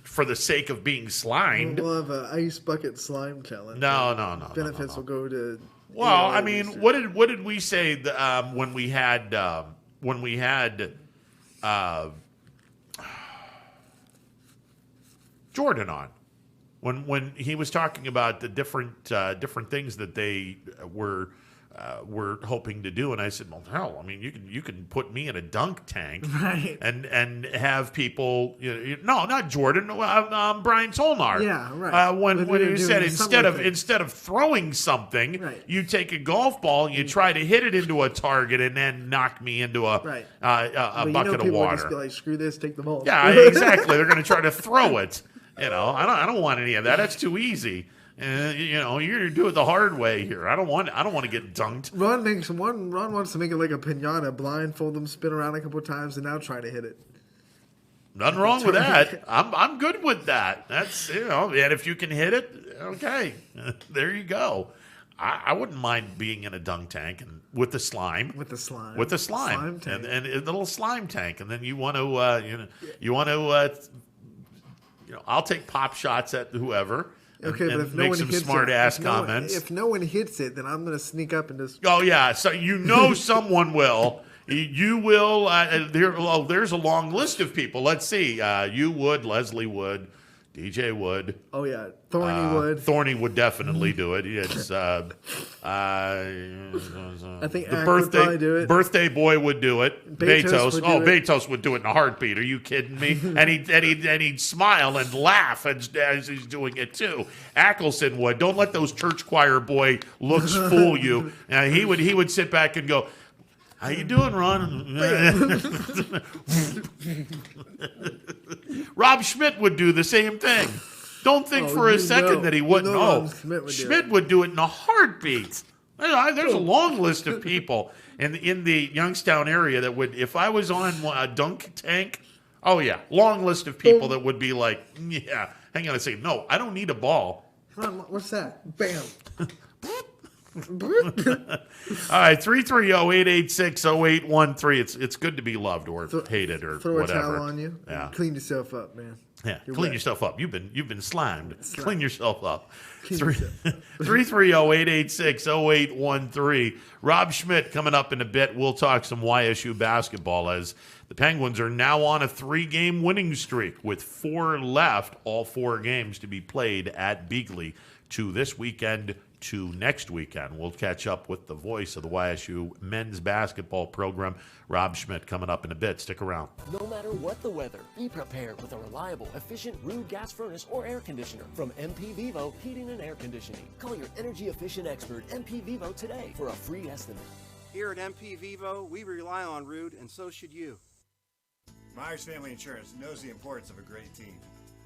for the sake of being slimed. We'll have an ice bucket slime challenge. No. Benefits will go to. Well, I mean, what did we say when we had Jordan on, when he was talking about the different things that they were hoping to do, and I said, well, hell, I mean, you can put me in a dunk tank, right, and have people, no, not Jordan, Brian Solnar, yeah, right. When he said instead of throwing something, right, you take a golf ball, you try to hit it into a target, and then knock me into a bucket of water. Just be like, screw this, take the ball. Yeah, exactly. They're going to try to throw it. I don't want any of that. That's too easy. You're gonna do it the hard way here. I don't want to get dunked. Ron wants to make it like a piñata, blindfold them, spin around a couple of times, and now try to hit it. Nothing wrong with that. I'm good with that. That's and if you can hit it, okay, there you go. I wouldn't mind being in a dunk tank and with the slime, slime tank. and a little slime tank, and then you want to I'll take pop shots at whoever. Okay, but if no one hits comments. If no one hits it, then I'm going to sneak up and just. Oh yeah, so someone will. You will. There's a long list of people. Let's see. You would, Leslie would, DJ would. Oh yeah, Thorny would. Thorny would definitely do it. It's. I think the probably do it. Birthday boy would do it. Betos. Betos would do it in a heartbeat. Are you kidding me? and he'd smile and laugh as he's doing it too. Ackleson would. Don't let those church choir boy looks fool you. He would sit back and go, how you doing, Ron? Rob Schmidt would do the same thing. Don't think for a second that he wouldn't. Schmidt would do it in a heartbeat. There's a long list of people in the Youngstown area that would, if I was on a dunk tank, long list of people that would be like, yeah, hang on a second. No, I don't need a ball. Come on, what's that? Bam. All right, 330-886-0813. It's good to be loved or hated or throw whatever. Throw a towel on you. Yeah. Clean yourself up, man. Yeah, You're clean wet. yourself up. You've been slimed. Clean yourself up. Clean yourself up. 330-886-0813. Rob Schmidt coming up in a bit. We'll talk some YSU basketball as the Penguins are now on a 3-game winning streak with 4 left, all 4 games to be played at Beagley, to this weekend to next weekend. We'll catch up with the voice of the YSU men's basketball program, Rob Schmidt, coming up in a bit. Stick around. No matter what the weather, be prepared with a reliable, efficient Rude gas furnace or air conditioner from MP Vivo Heating and Air Conditioning. Call your energy-efficient expert, MP Vivo, today for a free estimate. Here at MP Vivo, we rely on Rude, and so should you. Myers Family Insurance knows the importance of a great team.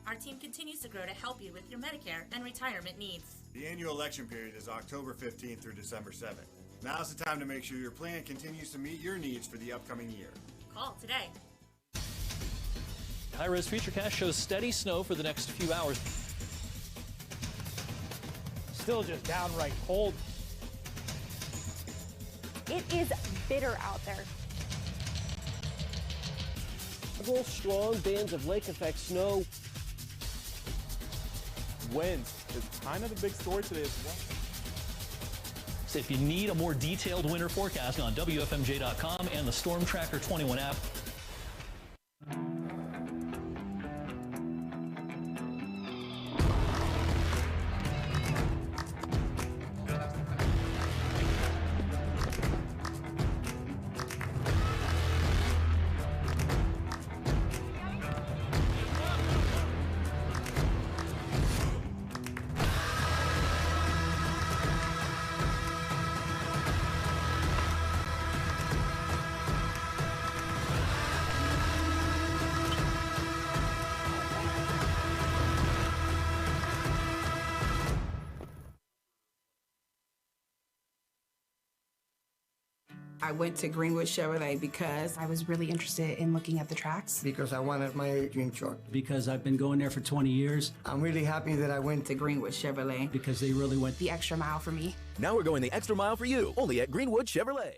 Our team continues to grow to help you with your Medicare and retirement needs. The annual election period is October 15th through December 7th. Now's the time to make sure your plan continues to meet your needs for the upcoming year. Call today. High-res Futurecast shows steady snow for the next few hours. Still just downright cold. It is bitter out there. Several strong bands of lake effect snow. Winds is kind of the big story today as well. So if you need a more detailed winter forecast on WFMJ.com and the Storm Tracker 21 app. I went to Greenwood Chevrolet because I was really interested in looking at the tracks. Because I wanted my dream truck. Because I've been going there for 20 years. I'm really happy that I went To Greenwood Chevrolet. Because they really went The extra mile for me. Now we're going the extra mile for you, only at Greenwood Chevrolet.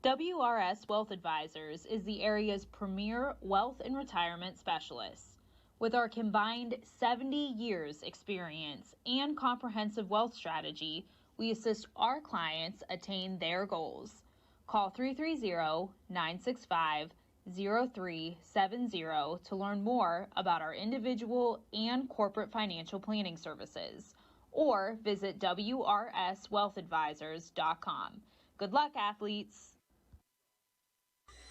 WRS Wealth Advisors is the area's premier wealth and retirement specialist. With our combined 70 years experience and comprehensive wealth strategy, we assist our clients attain their goals. Call 330-965-0370 to learn more about our individual and corporate financial planning services, or visit WRSWealthAdvisors.com. Good luck, athletes.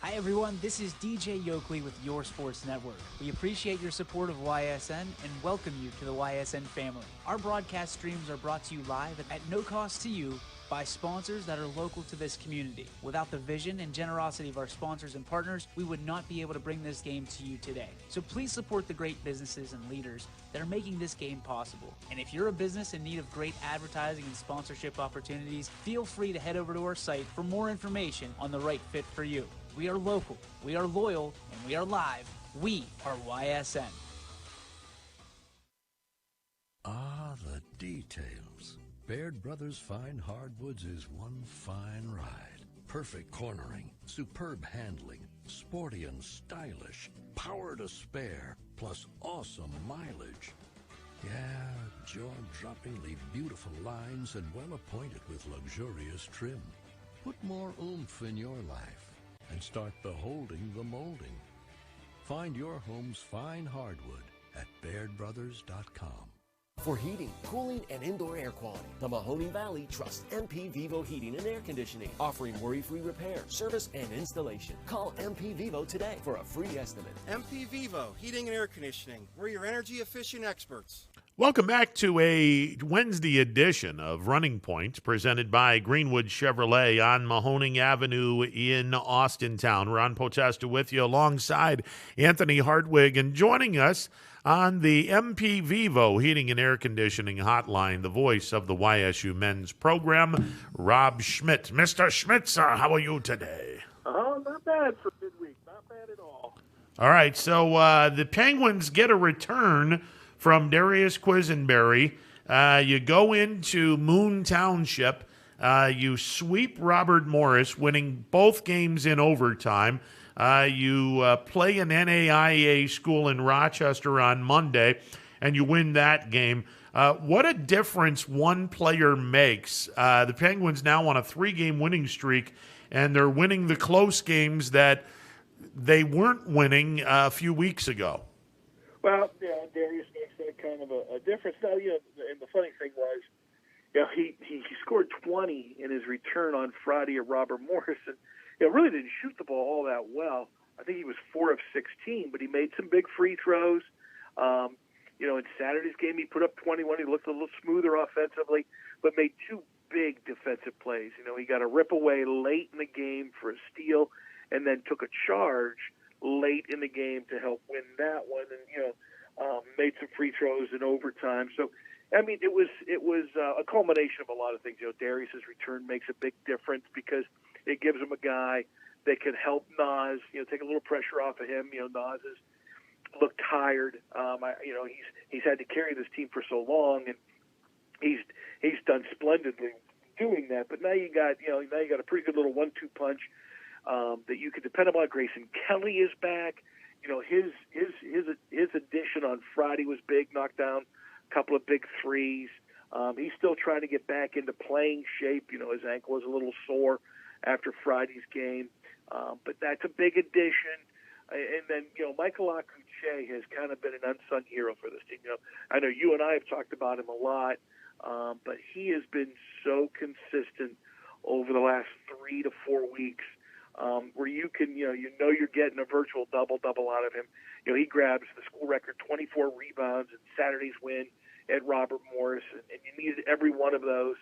Hi everyone, this is DJ Yoakley with Your Sports Network. We appreciate your support of YSN and welcome you to the YSN family. Our broadcast streams are brought to you live at no cost to you by sponsors that are local to this community. Without the vision and generosity of our sponsors and partners, we would not be able to bring this game to you today. So please support the great businesses and leaders that are making this game possible. And if you're a business in need of great advertising and sponsorship opportunities, feel free to head over to our site for more information on the right fit for you. We are local, we are loyal, and we are live. We are YSN. Ah, the details. Baird Brothers Fine Hardwoods is one fine ride. Perfect cornering, superb handling, sporty and stylish, power to spare, plus awesome mileage. Yeah, jaw-droppingly beautiful lines and well appointed with luxurious trim. Put more oomph in your life and start beholding the molding. Find your home's fine hardwood at BairdBrothers.com. For heating, cooling, and indoor air quality, the Mahoning Valley trusts MP Vivo Heating and Air Conditioning, offering worry-free repair, service, and installation. Call MP Vivo today for a free estimate. MP Vivo Heating and Air Conditioning. We're your energy-efficient experts. Welcome back to a Wednesday edition of Running Point, presented by Greenwood Chevrolet on Mahoning Avenue in Austintown. Ron Potesta with you alongside Anthony Hartwig, and joining us on the MP Vivo Heating and Air Conditioning Hotline, the voice of the YSU men's program, Rob Schmidt. Mr. Schmidt, sir, how are you today? Oh, not bad for midweek. Not bad at all. All right, so the Penguins get a return from Darius Quisenberry. You go into Moon Township. You sweep Robert Morris, winning both games in overtime. You play an NAIA school in Rochester on Monday, and you win that game. What a difference one player makes. The Penguins now on a 3-game winning streak, and they're winning the close games that they weren't winning a few weeks ago. Well, yeah, Darius makes that kind of a difference. Now, and the funny thing was, he scored 20 in his return on Friday at Robert Morris, and really didn't shoot the ball all that well. I think he was 4 of 16, but he made some big free throws. In Saturday's game, he put up 21. He looked a little smoother offensively, but made 2 big defensive plays. He got a rip away late in the game for a steal, and then took a charge late in the game to help win that one, and made some free throws in overtime. So, I mean, it was a culmination of a lot of things. Darius's return makes a big difference because it gives him a guy that can help Nas, take a little pressure off of him. Nas has looked tired. He's had to carry this team for so long, and he's done splendidly doing that. But now you got a pretty good little 1-2 punch that you could depend upon. Grayson Kelly is back. His addition on Friday was big, knocked down a couple of big threes. He's still trying to get back into playing shape. His ankle was a little sore after Friday's game, but that's a big addition. And then, Michael Akuche has kind of been an unsung hero for this team. I know you and I have talked about him a lot, but he has been so consistent over the last 3 to 4 weeks. Where you can, you're getting a virtual double-double out of him. He grabs the school record 24 rebounds in Saturday's win at Robert Morris, and you needed every one of those.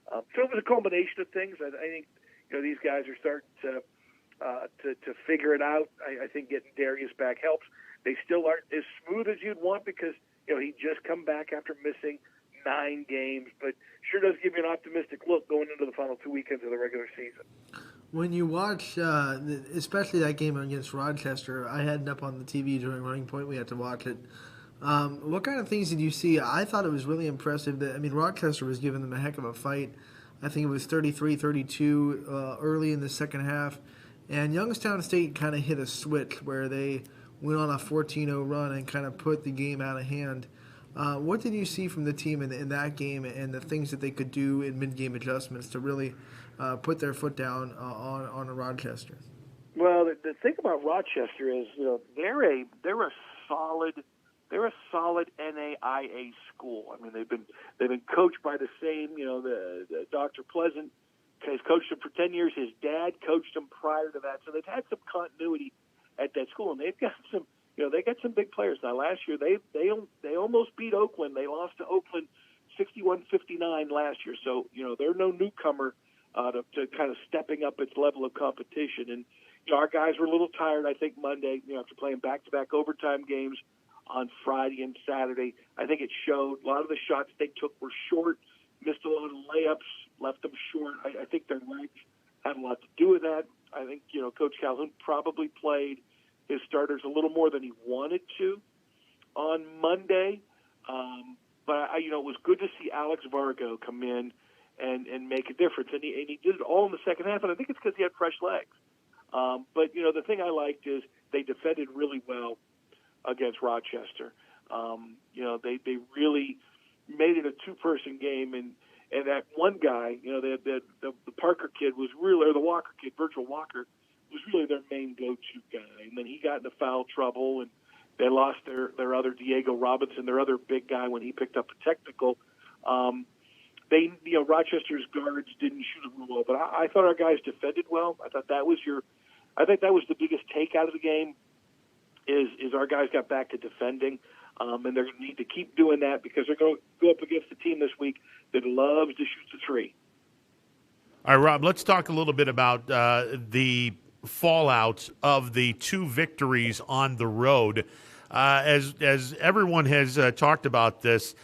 So it was a combination of things. I think, these guys are starting to figure it out. I think getting Darius back helps. They still aren't as smooth as you'd want because, he just come back after missing 9 games, but sure does give you an optimistic look going into the final 2 weekends of the regular season. When you watch, especially that game against Rochester, I had it up on the TV during Running Point. We had to watch it. What kind of things did you see? I thought it was really impressive. Rochester was giving them a heck of a fight. I think it was 33-32 early in the second half. And Youngstown State kind of hit a switch where they went on a 14-0 run and kind of put the game out of hand. What did you see from the team in that game and the things that they could do in mid-game adjustments to really put their foot down on a Rochester? Well, the thing about Rochester is, they're a solid NAIA school. They've been coached by the same, the Dr. Pleasant has coached them for 10 years. His dad coached them prior to that, so they've had some continuity at that school, and they've got some. They got some big players. Now, last year, they almost beat Oakland. They lost to Oakland 61-59 last year. So, they're no newcomer to kind of stepping up its level of competition. And, our guys were a little tired, I think, Monday, after playing back-to-back overtime games on Friday and Saturday. I think it showed. A lot of the shots they took were short, missed a lot of layups, left them short. I think their legs had a lot to do with that. I think, Coach Calhoun probably played his starters a little more than he wanted to on Monday. But it was good to see Alex Vargo come in and make a difference. And he did it all in the second half, and I think it's because he had fresh legs. But, the thing I liked is they defended really well against Rochester. They really made it a two-person game, and that one guy, the Parker kid was really, or the Walker kid, Virgil Walker, was really their main go-to guy. And then he got into foul trouble, and they lost their other Diego Robinson, their other big guy, when he picked up a technical. Rochester's guards didn't shoot it well, but I thought our guys defended well. I think that was the biggest take out of the game is our guys got back to defending. and they're going to need to keep doing that because they're going to go up against a team this week that loves to shoot the three. All right, Rob, let's talk a little bit about the fallout of the 2 victories on the road. As everyone has talked about this,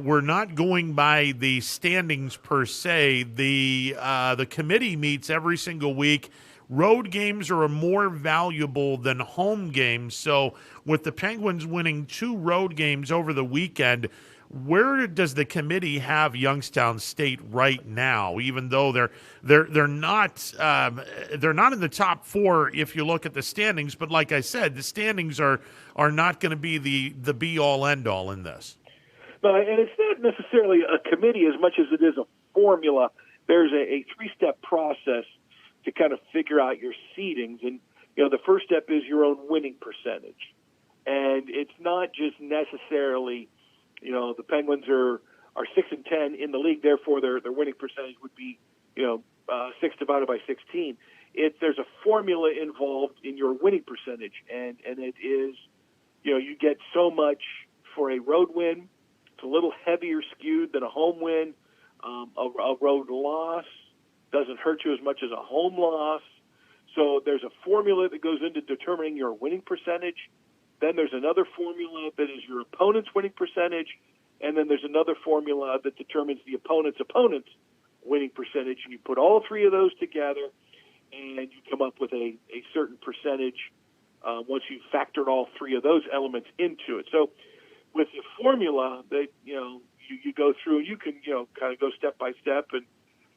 we're not going by the standings per se. The committee meets every single week. Road games are more valuable than home games. So with the Penguins winning 2 road games over the weekend, where does the committee have Youngstown State right now? Even though they're not in the top 4 if you look at the standings, but like I said, the standings are not going to be the be all end all in this. No, and it's not necessarily a committee as much as it is a formula. There's a 3-step process to kind of figure out your seedings, and the first step is your own winning percentage, and it's not just necessarily. The Penguins are 6-10 in the league, therefore their winning percentage would be 6 divided by 16. There's a formula involved in your winning percentage, and it is you get so much for a road win. It's a little heavier skewed than a home win. A road loss doesn't hurt you as much as a home loss. So there's a formula that goes into determining your winning percentage. Then there's another formula that is your opponent's winning percentage. And then there's another formula that determines the opponent's winning percentage. And you put all 3 of those together, and you come up with a certain percentage once you've factored all 3 of those elements into it. So with the formula that, you go through, you can, kind of go step by step. And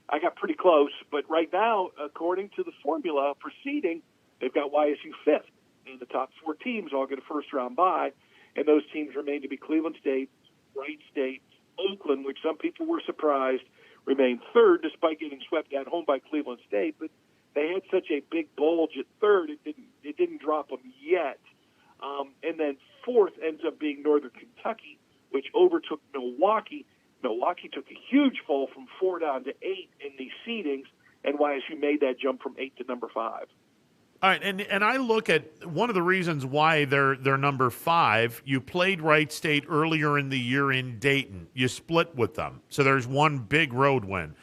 I got pretty close. But right now, according to the formula proceeding, they've got YSU 5th. And the top 4 teams all get a first-round bye, and those teams remain to be Cleveland State, Wright State, Oakland, which some people were surprised, remained 3rd despite getting swept at home by Cleveland State. But they had such a big bulge at 3rd, it didn't drop them yet. And then 4th ends up being Northern Kentucky, which overtook Milwaukee. Milwaukee took a huge fall from 4 down to 8 in the seedings, and YSU made that jump from 8 to number 5. All right, and I look at one of the reasons why they're number 5. You played Wright State earlier in the year in Dayton. You split with them, so there's one big road win.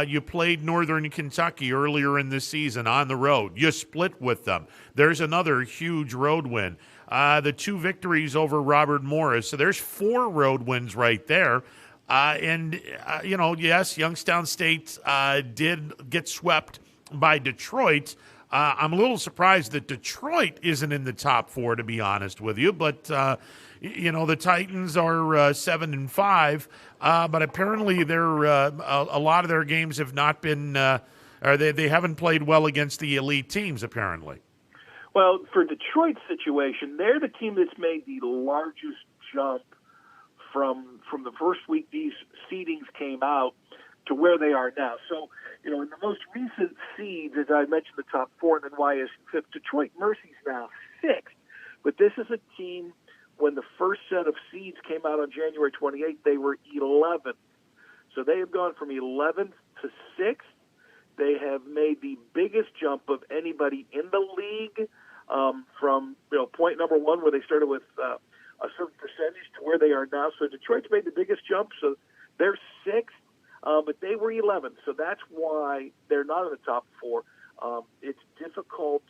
You played Northern Kentucky earlier in the season on the road. You split with them. There's another huge road win. The 2 victories over Robert Morris. So there's 4 road wins right there. Yes, Youngstown State did get swept by Detroit. I'm a little surprised that Detroit isn't in the top 4, to be honest with you. But, the Titans are 7-5. But apparently a lot of their games have not been or they haven't played well against the elite teams, apparently. Well, for Detroit's situation, they're the team that's made the largest jump from the first week these seedings came out to where they are now. So, in the most recent seeds, as I mentioned, the top 4, and then YSU 5th, Detroit Mercy's now 6th. But this is a team, when the first set of seeds came out on January 28th, they were 11th. So they have gone from 11th to 6th. They have made the biggest jump of anybody in the league from, point number 1, where they started with a certain percentage, to where they are now. So Detroit's made the biggest jump, so they're 6th. But they were 11th, so that's why they're not in the top 4. It's difficult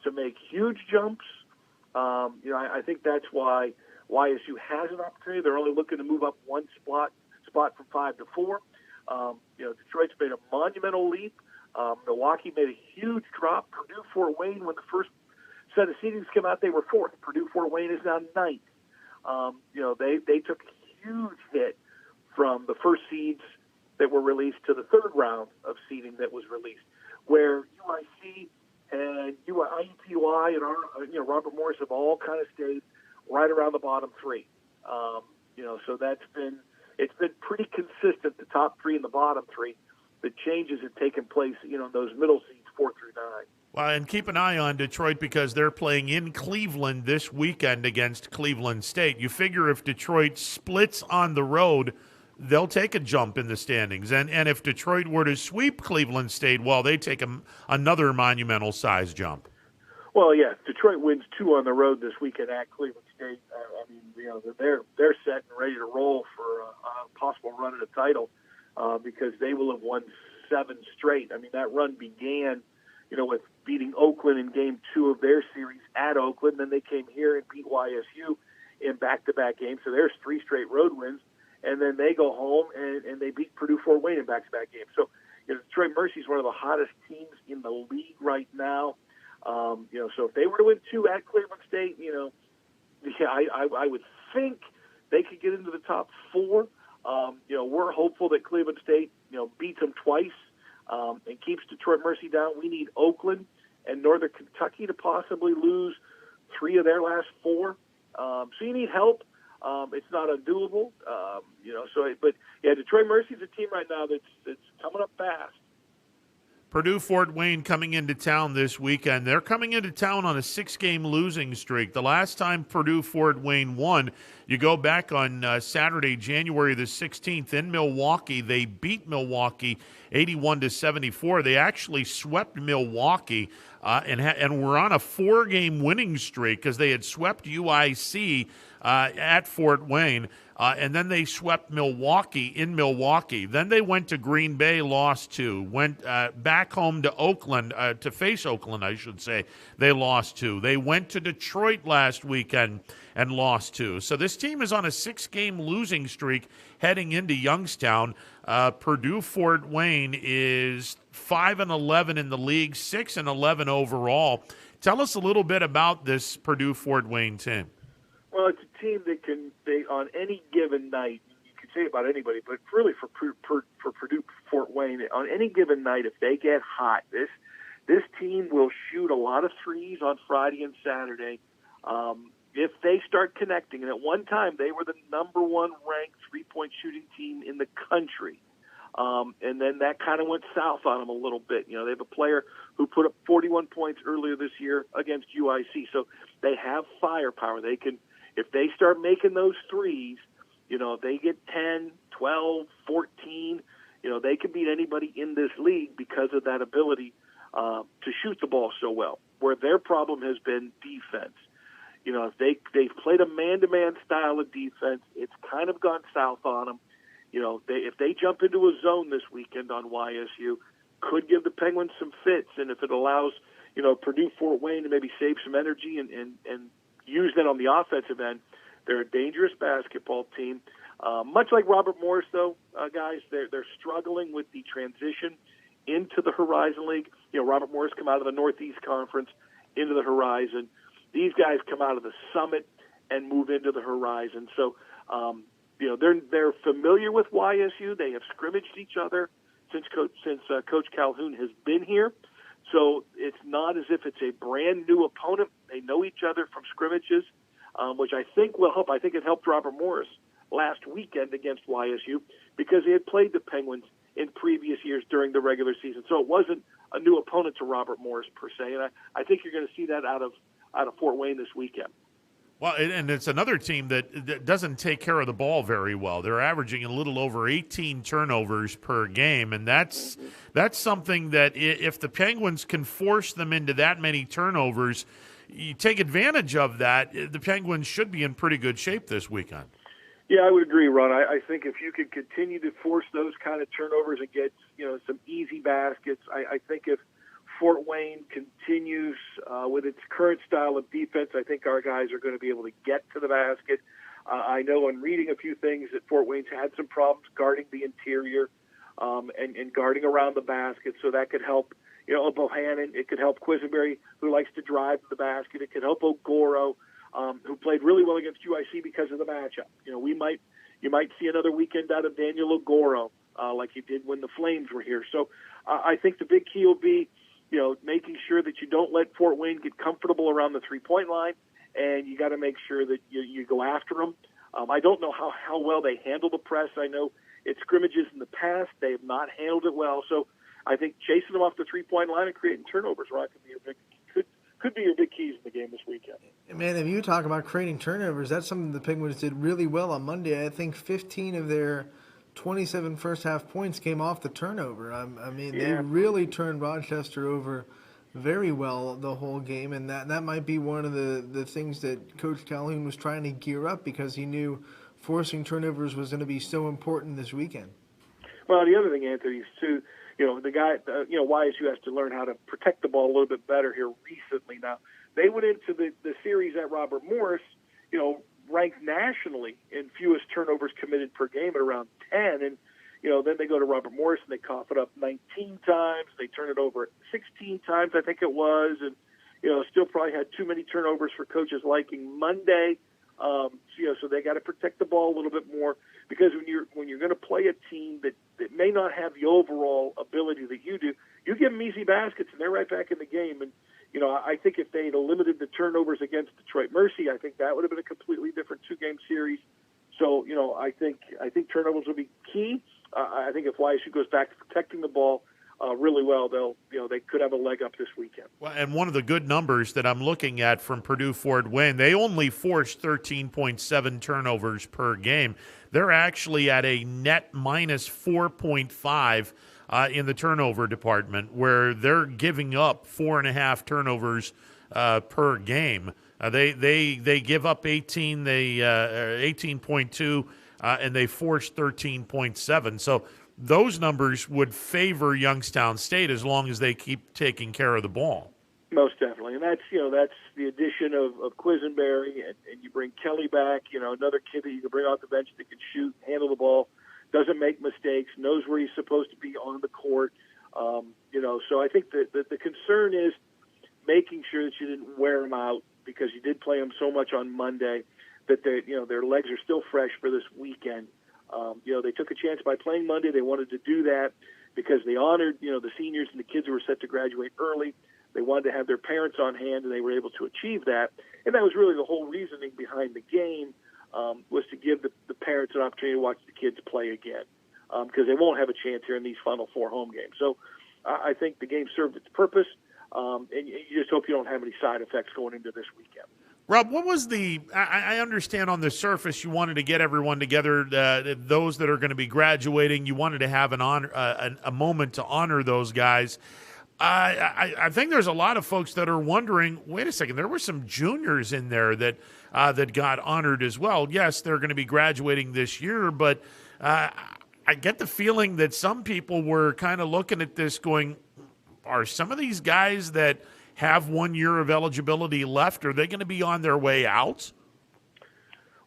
to make huge jumps. I think that's why YSU has an opportunity. They're only looking to move up 1 spot from 5 to 4. Detroit's made a monumental leap. Milwaukee made a huge drop. Purdue, Fort Wayne, when the first set of seedings came out, they were 4th. Purdue, Fort Wayne is now 9th. They took a huge hit from the first seeds that were released to the 3rd round of seeding that was released, where UIC and IUPUI and Robert Morris have all kind of stayed right around the bottom 3. So it's been pretty consistent, the top 3 and the bottom 3. The changes have taken place, in those middle seeds 4 through 9. Well, and keep an eye on Detroit because they're playing in Cleveland this weekend against Cleveland State. You figure if Detroit splits on the road, they'll take a jump in the standings. And if Detroit were to sweep Cleveland State, well, they take another monumental size jump. Well, yeah, Detroit wins 2 on the road this weekend at Cleveland State, I mean, they're set and ready to roll for a possible run at a title because they will have won 7 straight. I mean, that run began, with beating Oakland in Game 2 of their series at Oakland. Then they came here and beat YSU in back-to-back games. So there's 3 straight road wins. And then they go home and they beat Purdue-Fort Wayne in back-to-back games. So, Detroit Mercy is one of the hottest teams in the league right now. So if they were to win 2 at Cleveland State, I would think they could get into the top 4. We're hopeful that Cleveland State, beats them twice and keeps Detroit Mercy down. We need Oakland and Northern Kentucky to possibly lose 3 of their last 4. So you need help. It's not undoable, but Detroit Mercy is a team right now that's coming up fast. Purdue-Fort Wayne coming into town this weekend. They're coming into town on a 6-game losing streak. The last time Purdue-Fort Wayne won, you go back on Saturday, January the 16th in Milwaukee. They beat Milwaukee 81-74. They actually swept Milwaukee and were on a 4-game winning streak because they had swept UIC at Fort Wayne. And then they swept Milwaukee in Milwaukee. Then they went to Green Bay, lost 2. Went back home to Oakland, to face Oakland, I should say. They lost 2. They went to Detroit last weekend and lost 2. So this team is on a 6-game losing streak heading into Youngstown. Purdue-Fort Wayne is 5-11 in the league, 6-11 overall. Tell us a little bit about this Purdue-Fort Wayne team. Well, it's a team that they on any given night, you can say about anybody, but really for Purdue-Fort Wayne, on any given night, if they get hot, this team will shoot a lot of threes on Friday and Saturday. If they start connecting, and at one time they were the number 1 ranked three-point shooting team in the country. And then that kind of went south on them a little bit. They have a player who put up 41 points earlier this year against UIC. So they have firepower. They can, if they start making those threes, if they get 10, 12, 14, they can beat anybody in this league because of that ability to shoot the ball so well. Where their problem has been defense. If they've played a man-to-man style of defense, it's kind of gone south on them. If they jump into a zone this weekend on YSU, could give the Penguins some fits. And if it allows, Purdue-Fort Wayne to maybe save some energy and use that on the offensive end, they're a dangerous basketball team. Much like Robert Morris, though, guys, they're struggling with the transition into the Horizon League. Robert Morris come out of the Northeast Conference into the Horizon. These guys come out of the Summit and move into the Horizon. So, they're familiar with YSU. They have scrimmaged each other since Coach Calhoun has been here. So it's not as if it's a brand new opponent. They know each other from scrimmages, which I think will help. I think it helped Robert Morris last weekend against YSU because he had played the Penguins in previous years during the regular season. So it wasn't a new opponent to Robert Morris per se. And I think you're going to see that out of Fort Wayne this weekend. Well, and it's another team that doesn't take care of the ball very well. They're averaging a little over 18 turnovers per game, and that's something that if the Penguins can force them into that many turnovers, you take advantage of that, the Penguins should be in pretty good shape this weekend. Yeah, I would agree, Ron. I think if you could continue to force those kind of turnovers and get some easy baskets, I think if Fort Wayne continues with its current style of defense, I think our guys are going to be able to get to the basket. I know in reading a few things that Fort Wayne's had some problems guarding the interior and guarding around the basket, so that could help, Bohannon. It could help Quisenberry, who likes to drive to the basket. It could help Ogoro, who played really well against UIC because of the matchup. You might see another weekend out of Daniel Ogoro like you did when the Flames were here. So I think the big key will be, making sure that you don't let Fort Wayne get comfortable around the three-point line, and you got to make sure that you go after them. I don't know how well they handle the press. I know at scrimmages in the past they have not handled it well. So I think chasing them off the three-point line and creating turnovers, Ron, could be your big keys in the game this weekend. Man, if you talk about creating turnovers, that's something the Penguins did really well on Monday. I think 15 of their 27 first half points came off the turnover. They really turned Rochester over very well the whole game, and that might be one of the things that Coach Calhoun was trying to gear up because he knew forcing turnovers was going to be so important this weekend. Well, the other thing, Anthony, is too, YSU has to learn how to protect the ball a little bit better here recently. Now, they went into the series at Robert Morris, ranked nationally in fewest turnovers committed per game at around 10, and then they go to Robert Morris and they cough it up 19 times. They turn it over 16 times, I think it was, and still probably had too many turnovers for coaches' liking Monday. So they got to protect the ball a little bit more because when you're going to play a team that may not have the overall ability that you do, you give them easy baskets and they're right back in the game. And I think if they'd limited the turnovers against Detroit Mercy, I think that would have been a completely different two-game series. So I think turnovers will be key. I think if YSU goes back to protecting the ball really well, they could have a leg up this weekend. Well, and one of the good numbers that I'm looking at from Purdue-Fort Wayne, they only forced 13.7 turnovers per game. They're actually at a net minus 4.5 in the turnover department, where they're giving up 4.5 turnovers per game. They give up 18, 18.2, and they forced 13.7. So those numbers would favor Youngstown State as long as they keep taking care of the ball. Most definitely, and that's the addition of Quisenberry, and you bring Kelly back, another kid that you can bring off the bench that can shoot, handle the ball, doesn't make mistakes, knows where he's supposed to be on the court. So I think that the concern is making sure that you didn't wear them out because you did play them so much on Monday that their legs are still fresh for this weekend. They took a chance by playing Monday. They wanted to do that because they honored, the seniors and the kids who were set to graduate early. They wanted to have their parents on hand, and they were able to achieve that. And that was really the whole reasoning behind the game, was to give the parents an opportunity to watch the kids play again, because they won't have a chance here in these Final Four home games. So I think the game served its purpose, and you just hope you don't have any side effects going into this weekend. Rob, what was I understand on the surface you wanted to get everyone together, those that are going to be graduating, you wanted to have a moment to honor those guys. I think there's a lot of folks that are wondering, wait a second, there were some juniors in there that got honored as well. Yes, they're going to be graduating this year, but I get the feeling that some people were kind of looking at this going, are some of these guys that have 1 year of eligibility left, are they going to be on their way out?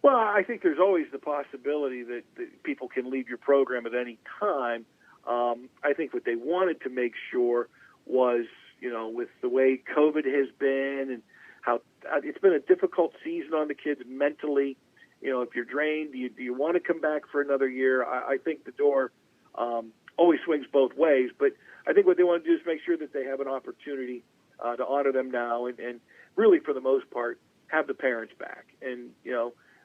Well, I think there's always the possibility that people can leave your program at any time. I think what they wanted to make sure was, with the way COVID has been and how it's been a difficult season on the kids mentally, if you're drained, do you want to come back for another year? I think the door always swings both ways, but I think what they want to do is make sure that they have an opportunity to honor them now and really, for the most part, have the parents back. And,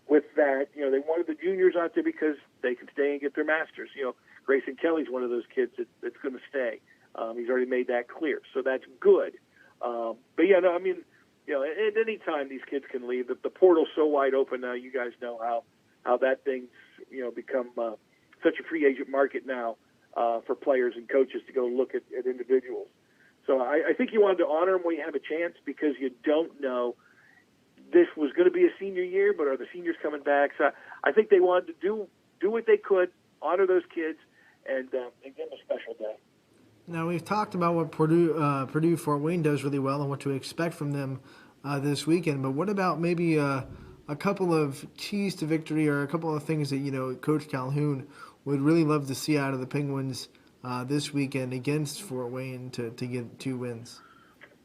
with that, they wanted the juniors out there because they can stay and get their masters. Grayson Kelly's one of those kids that's going to stay. He's already made that clear, so that's good. But at any time these kids can leave. The portal's so wide open now. You guys know how that thing's become such a free agent market now for players and coaches to go look at individuals. So I think you wanted to honor them when you have a chance because you don't know. This was going to be a senior year, but are the seniors coming back? So I think they wanted to do what they could, honor those kids, and give them a special day. Now, we've talked about what Purdue-Fort Wayne does really well and what to expect from them this weekend, but what about maybe a couple of keys to victory or a couple of things that, Coach Calhoun would really love to see out of the Penguins this weekend against Fort Wayne to get 2 wins?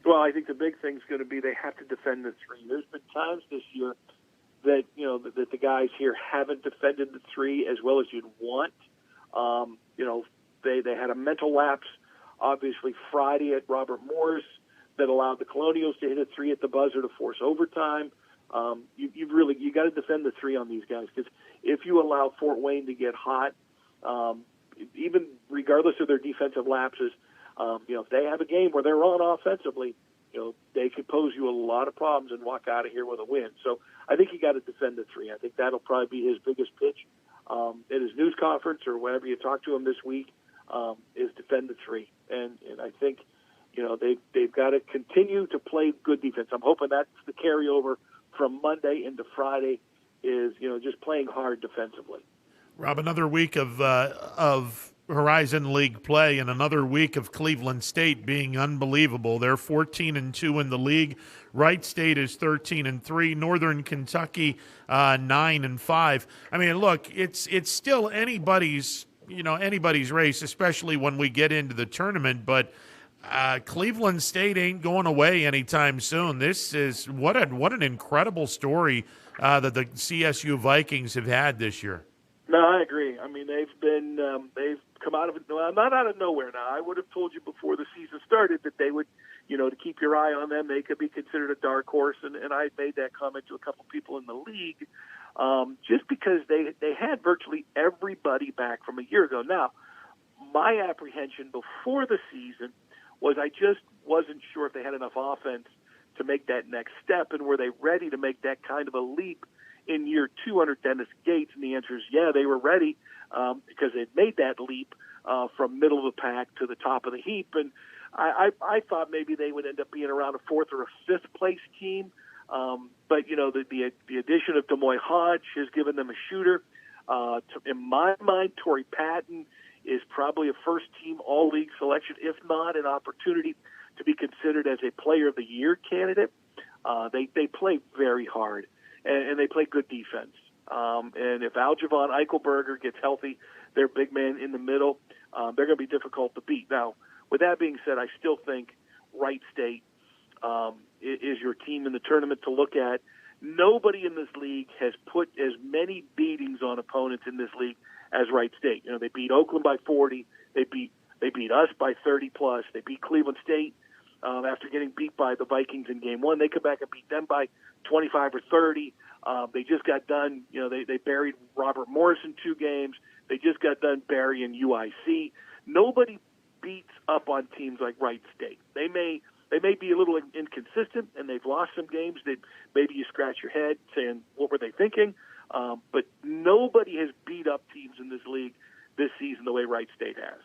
Well, I think the big thing's going to be they have to defend the 3. There's been times this year that, that the guys here haven't defended the 3 as well as you'd want. They had a mental lapse, obviously, Friday at Robert Morris that allowed the Colonials to hit a 3 at the buzzer to force overtime. You got to defend the 3 on these guys because if you allow Fort Wayne to get hot, even regardless of their defensive lapses, if they have a game where they're on offensively, they could pose you a lot of problems and walk out of here with a win. So I think you got to defend the 3. I think that'll probably be his biggest pitch at his news conference or whenever you talk to him this week, is defend the 3. And I think, they've got to continue to play good defense. I'm hoping that's the carryover from Monday into Friday is, just playing hard defensively. Rob, another week of Horizon League play and another week of Cleveland State being unbelievable. They're 14-2 in the league. Wright State is 13-3. Northern Kentucky 9-5. I mean, look, it's still anybody's race, especially when we get into the tournament. But Cleveland State ain't going away anytime soon. This is what an incredible story that the CSU Vikings have had this year. No, I agree. I mean, they've come out of it. Well, not out of nowhere. Now, I would have told you before the season started that they would, to keep your eye on them. They could be considered a dark horse, and I made that comment to a couple people in the league, just because they had virtually everybody back from a year ago. Now, my apprehension before the season was I just wasn't sure if they had enough offense to make that next step, and were they ready to make that kind of a leap in year 2 under Dennis Gates? And the answer is yeah, they were ready, because they'd made that leap from middle of the pack to the top of the heap. And I thought maybe they would end up being around a 4th or a 5th place team. But, the addition of Demoy Hodge has given them a shooter. In my mind, Torrey Patton is probably a first-team all-league selection, if not an opportunity to be considered as a Player of the Year candidate. They play very hard, and they play good defense. And if Aljavon Eichelberger gets healthy, their big man in the middle, they're going to be difficult to beat. Now, with that being said, I still think Wright State is your team in the tournament to look at. Nobody in this league has put as many beatings on opponents in this league as Wright State. They beat Oakland by 40. They beat us by 30 plus. They beat Cleveland State after getting beat by the Vikings in game 1. They come back and beat them by 25 or 30. They just got done. They buried Robert Morris in 2 games. They just got done burying UIC. Nobody beats up on teams like Wright State. They may be a little inconsistent, and they've lost some games that maybe you scratch your head saying, what were they thinking? But nobody has beat up teams in this league this season the way Wright State has.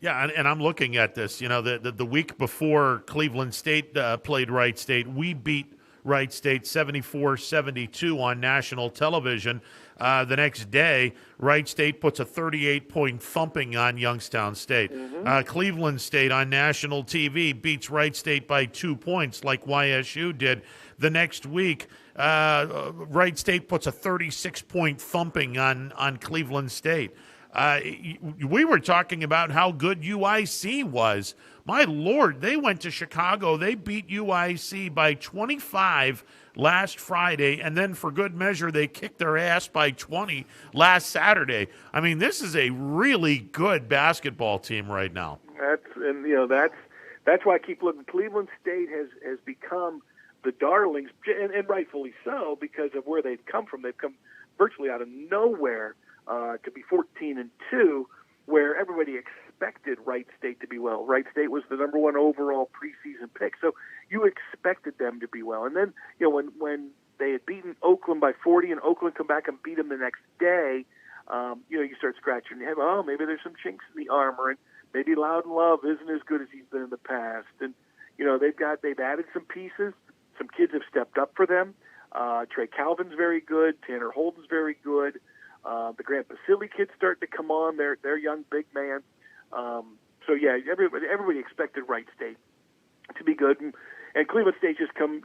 Yeah, and I'm looking at this. The week before Cleveland State played Wright State, we beat Wright State 74-72 on national television. The next day, Wright State puts a 38-point thumping on Youngstown State. Cleveland State on national TV beats Wright State by 2 points like YSU did. The next week, Wright State puts a 36-point thumping on Cleveland State. We were talking about how good UIC was. My Lord, they went to Chicago. They beat UIC by 25 last Friday, and then for good measure, they kicked their ass by 20 last Saturday. I mean, this is a really good basketball team right now. That's why I keep looking. Cleveland State has become the darlings, and rightfully so, because of where they've come from. They've come virtually out of nowhere to be 14-2, where everybody expected Wright State to be well. Wright State was the number 1 overall preseason pick, so you expected them to be well. And then, when they had beaten Oakland by 40, and Oakland come back and beat them the next day, you start scratching your head. Oh, maybe there's some chinks in the armor, and maybe Loudon Love isn't as good as he's been in the past. And they've added some pieces. Some kids have stepped up for them. Trey Calvin's very good. Tanner Holden's very good. The Grant Basile kids starting to come on. They're young big man. So yeah, everybody expected Wright State to be good, and Cleveland State just come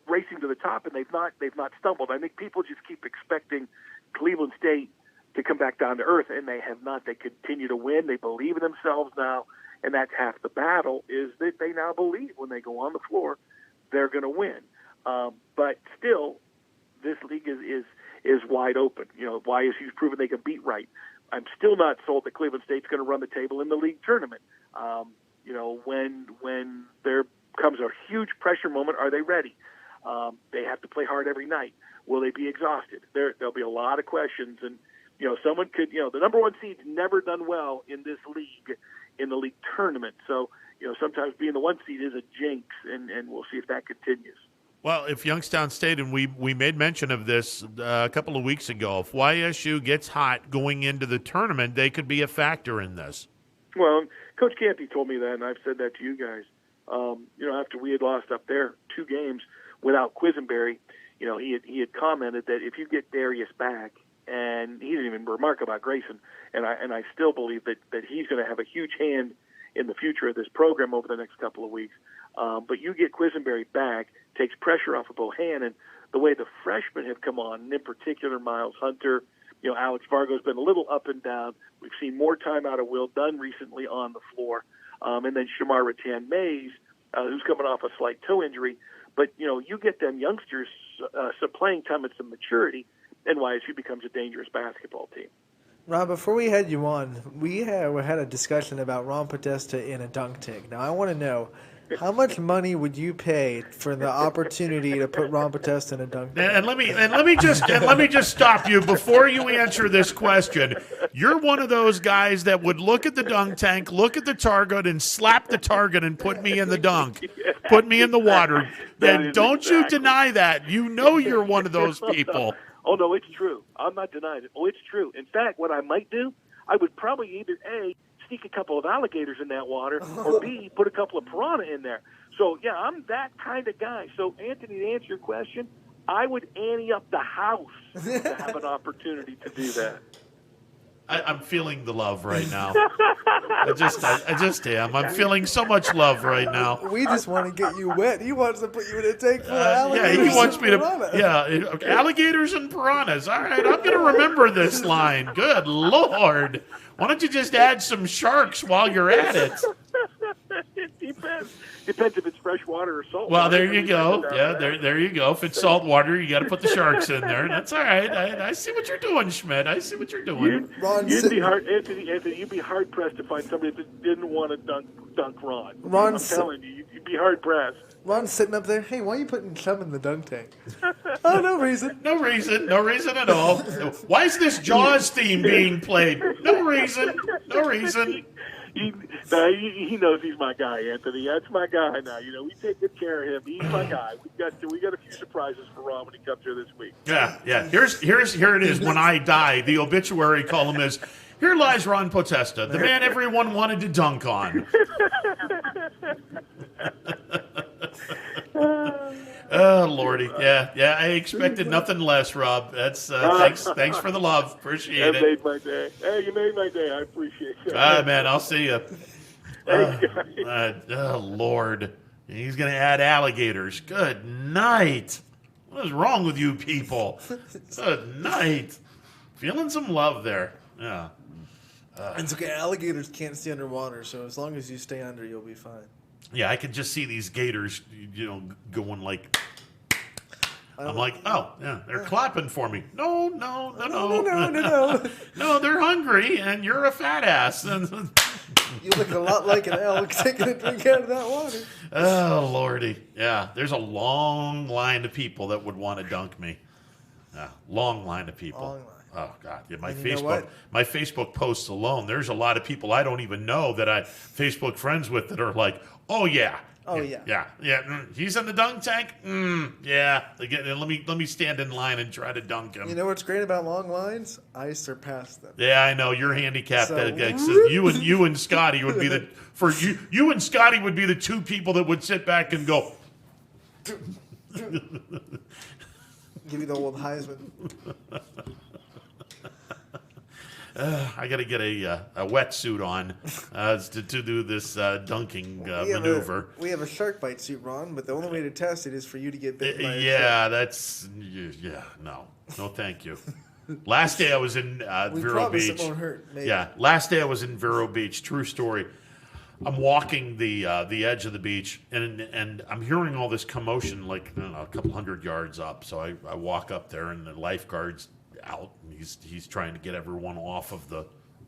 racing to the top, and they've not stumbled. I think people just keep expecting Cleveland State to come back down to earth, and they have not. They continue to win. They believe in themselves now, and that's half the battle. Is that they now believe when they go on the floor, they're going to win. But still, this league is wide open. YSU's proven they can beat Wright. I'm still not sold that Cleveland State's going to run the table in the league tournament. When there comes a huge pressure moment, are they ready? They have to play hard every night. Will they be exhausted? There'll be a lot of questions, and someone could. The number 1 seed's never done well in this league, in the league tournament. So sometimes being the 1 seed is a jinx, and we'll see if that continues. Well, if Youngstown State, and we made mention of this a couple of weeks ago, if YSU gets hot going into the tournament, they could be a factor in this. Well, Coach Campy told me that, and I've said that to you guys. after we had lost up there 2 games without Quisenberry, he had commented that if you get Darius back, and he didn't even remark about Grayson, and I still believe that he's going to have a huge hand in the future of this program over the next couple of weeks. But you get Quisenberry back, takes pressure off of Bohannon. The way the freshmen have come on, and in particular Miles Hunter, Alex Vargo's been a little up and down. We've seen more time out of Will Dunn recently on the floor. And then Shamar Rattan-Mays, who's coming off a slight toe injury. But, you get them youngsters some playing time and some maturity, NYSU becomes a dangerous basketball team. Ron, before we had you on, we had a discussion about Ron Potesta in a dunk tank. Now, I want to know, how much money would you pay for the opportunity to put Ron Potesta in a dunk tank? And let me just stop you before you answer this question. You're one of those guys that would look at the dunk tank, look at the target, and slap the target and put me in the dunk, put me in the water. And don't you deny that? You know you're one of those people. Oh, no, it's true. I'm not denying it. Oh, it's true. In fact, what I might do, I would probably either A, sneak a couple of alligators in that water, or B, put a couple of piranha in there. So, yeah, I'm that kind of guy. So, Anthony, to answer your question, I would ante up the house to have an opportunity to do that. I'm feeling the love right now. I just am. I'm feeling so much love right now. We just want to get you wet. He wants to put you in a tank full of alligators. Yeah, he wants me to. Yeah, alligators and piranhas. All right, I'm going to remember this line. Good Lord. Why don't you just add some sharks while you're at it? It depends. Depends if it's fresh water or salt. Well, there you go. Yeah, there you go. If it's salt water, you got to put the sharks in there. That's all right. I see what you're doing, Schmidt. I see what you're doing. You'd be hard, Anthony. You'd be hard pressed to find somebody that didn't want to dunk Ron. I'm telling you, you'd be hard pressed. Ron's sitting up there. Hey, why are you putting chum in the dunk tank? Oh, no reason. No reason at all. Why is this Jaws theme being played? No reason. He knows he's my guy, Anthony. That's my guy now. We take good care of him. He's my guy. We got a few surprises for Ron when he comes here this week. Yeah. Here it is. When I die, the obituary column is, "Here lies Ron Potesta, the man everyone wanted to dunk on." Oh, Lordy. Yeah. I expected nothing less, Rob. That's thanks for the love. Appreciate it. That made my day. Hey, you made my day. I appreciate it. All right, man. I'll see you. Oh, Lord. He's going to add alligators. Good night. What is wrong with you people? Good night. Feeling some love there. Yeah. It's okay. Alligators can't stay underwater, so as long as you stay under, you'll be fine. Yeah, I can just see these gators, going like. I'm like, oh, yeah, they're clapping for me. No. No, they're hungry, and you're a fat ass. You look a lot like an elk taking a drink out of that water. Oh, Lordy. Yeah, there's a long line of people that would want to dunk me. Long line of people. Long line. Oh, God. Yeah, my Facebook posts alone, there's a lot of people I don't even know that I Facebook friends with that are like, oh, yeah. Oh, yeah. Yeah. He's in the dunk tank? Yeah. Let me stand in line and try to dunk him. You know what's great about long lines? I surpass them. Yeah, I know. You're handicapped. So, you and Scotty would be you and Scotty would be the two people that would sit back and go. Give you the old Heisman. I got to get a wetsuit on to do this dunking maneuver. We have a shark bite suit, Ron, but the only way to test it is for you to get bitten by a shark. No, thank you. Last day I was in Vero Beach. It won't hurt, maybe. Yeah, last day I was in Vero Beach. True story. I'm walking the edge of the beach, and I'm hearing all this commotion, like a couple hundred yards up. So I walk up there, and the lifeguard's out, and he's trying to get everyone out of the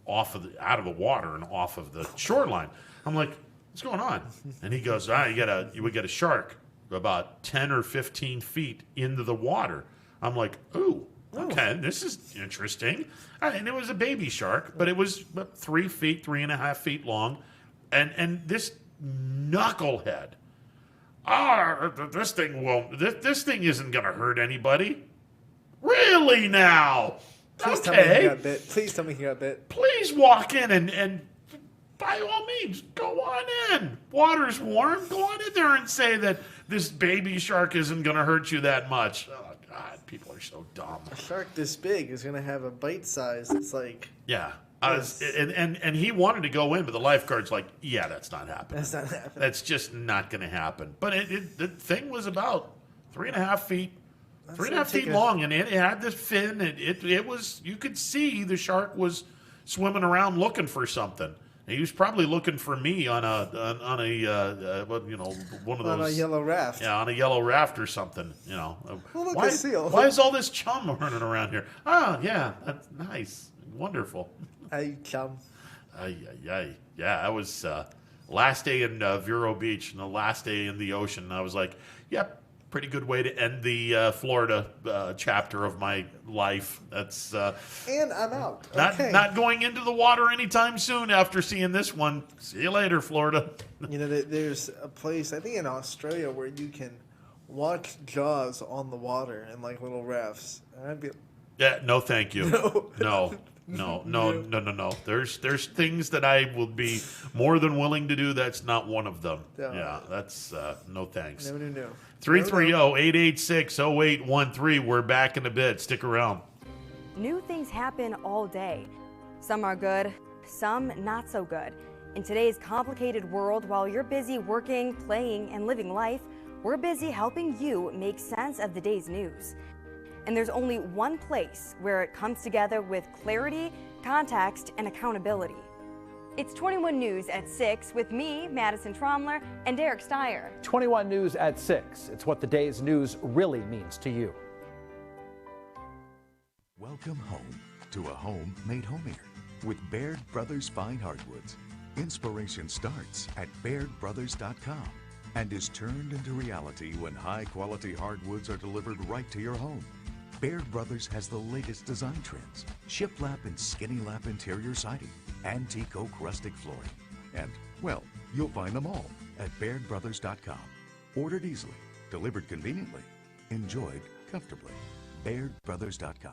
water and off of the shoreline. I'm like, what's going on? And he goes, we got a shark about 10 or 15 feet into the water. I'm like, ooh, okay, this is interesting. And it was a baby shark, but it was 3.5 feet long, and this knucklehead. This thing isn't gonna hurt anybody. Really now? Please tell me he got bit. Please tell me he got bit. Please walk in and by all means, go on in. Water's warm. Go on in there and say that this baby shark isn't going to hurt you that much. Oh, God, people are so dumb. A shark this big is going to have a bite size. It's like... Yeah. And he wanted to go in, but the lifeguard's like, yeah, that's not happening. That's not happening. That's just not going to happen. But the thing was about 3.5 feet. 3.5 feet long, and it had this fin. It was, you could see the shark was swimming around looking for something. And he was probably looking for me on a one of those, on a yellow raft. Yeah, on a yellow raft or something. You know, well, look, a seal. Why is all this chum running around here? Oh, yeah, that's nice, wonderful. Hey, chum. Yeah, that was last day in Vero Beach and the last day in the ocean. I was like, yep. Pretty good way to end the Florida chapter of my life. That's and I'm out. Not going into the water anytime soon after seeing this one. See you later, Florida. You know, there's a place I think in Australia where you can watch Jaws on the water in like little rafts. And I'd be no, thank you. No. There's things that I will be more than willing to do. That's not one of them. Yeah, that's no thanks. Never knew. 330-886-0813. We're back in a bit. Stick around. New things happen all day. Some are good, some not so good. In today's complicated world, while you're busy working, playing, and living life, we're busy helping you make sense of the day's news. And there's only one place where it comes together with clarity, context, and accountability. It's 21 News at 6 with me, Madison Tromler, and Derek Steyer. 21 News at 6. It's what the day's news really means to you. Welcome home to a home made homier with Baird Brothers Fine Hardwoods. Inspiration starts at BairdBrothers.com and is turned into reality when high-quality hardwoods are delivered right to your home. Baird Brothers has the latest design trends, shiplap and skinny lap interior siding, antique oak rustic flooring, and, well, you'll find them all at BairdBrothers.com. Ordered easily, delivered conveniently, enjoyed comfortably. BairdBrothers.com.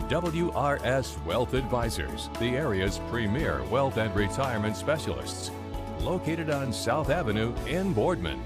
WRS Wealth Advisors, the area's premier wealth and retirement specialists. Located on South Avenue in Boardman.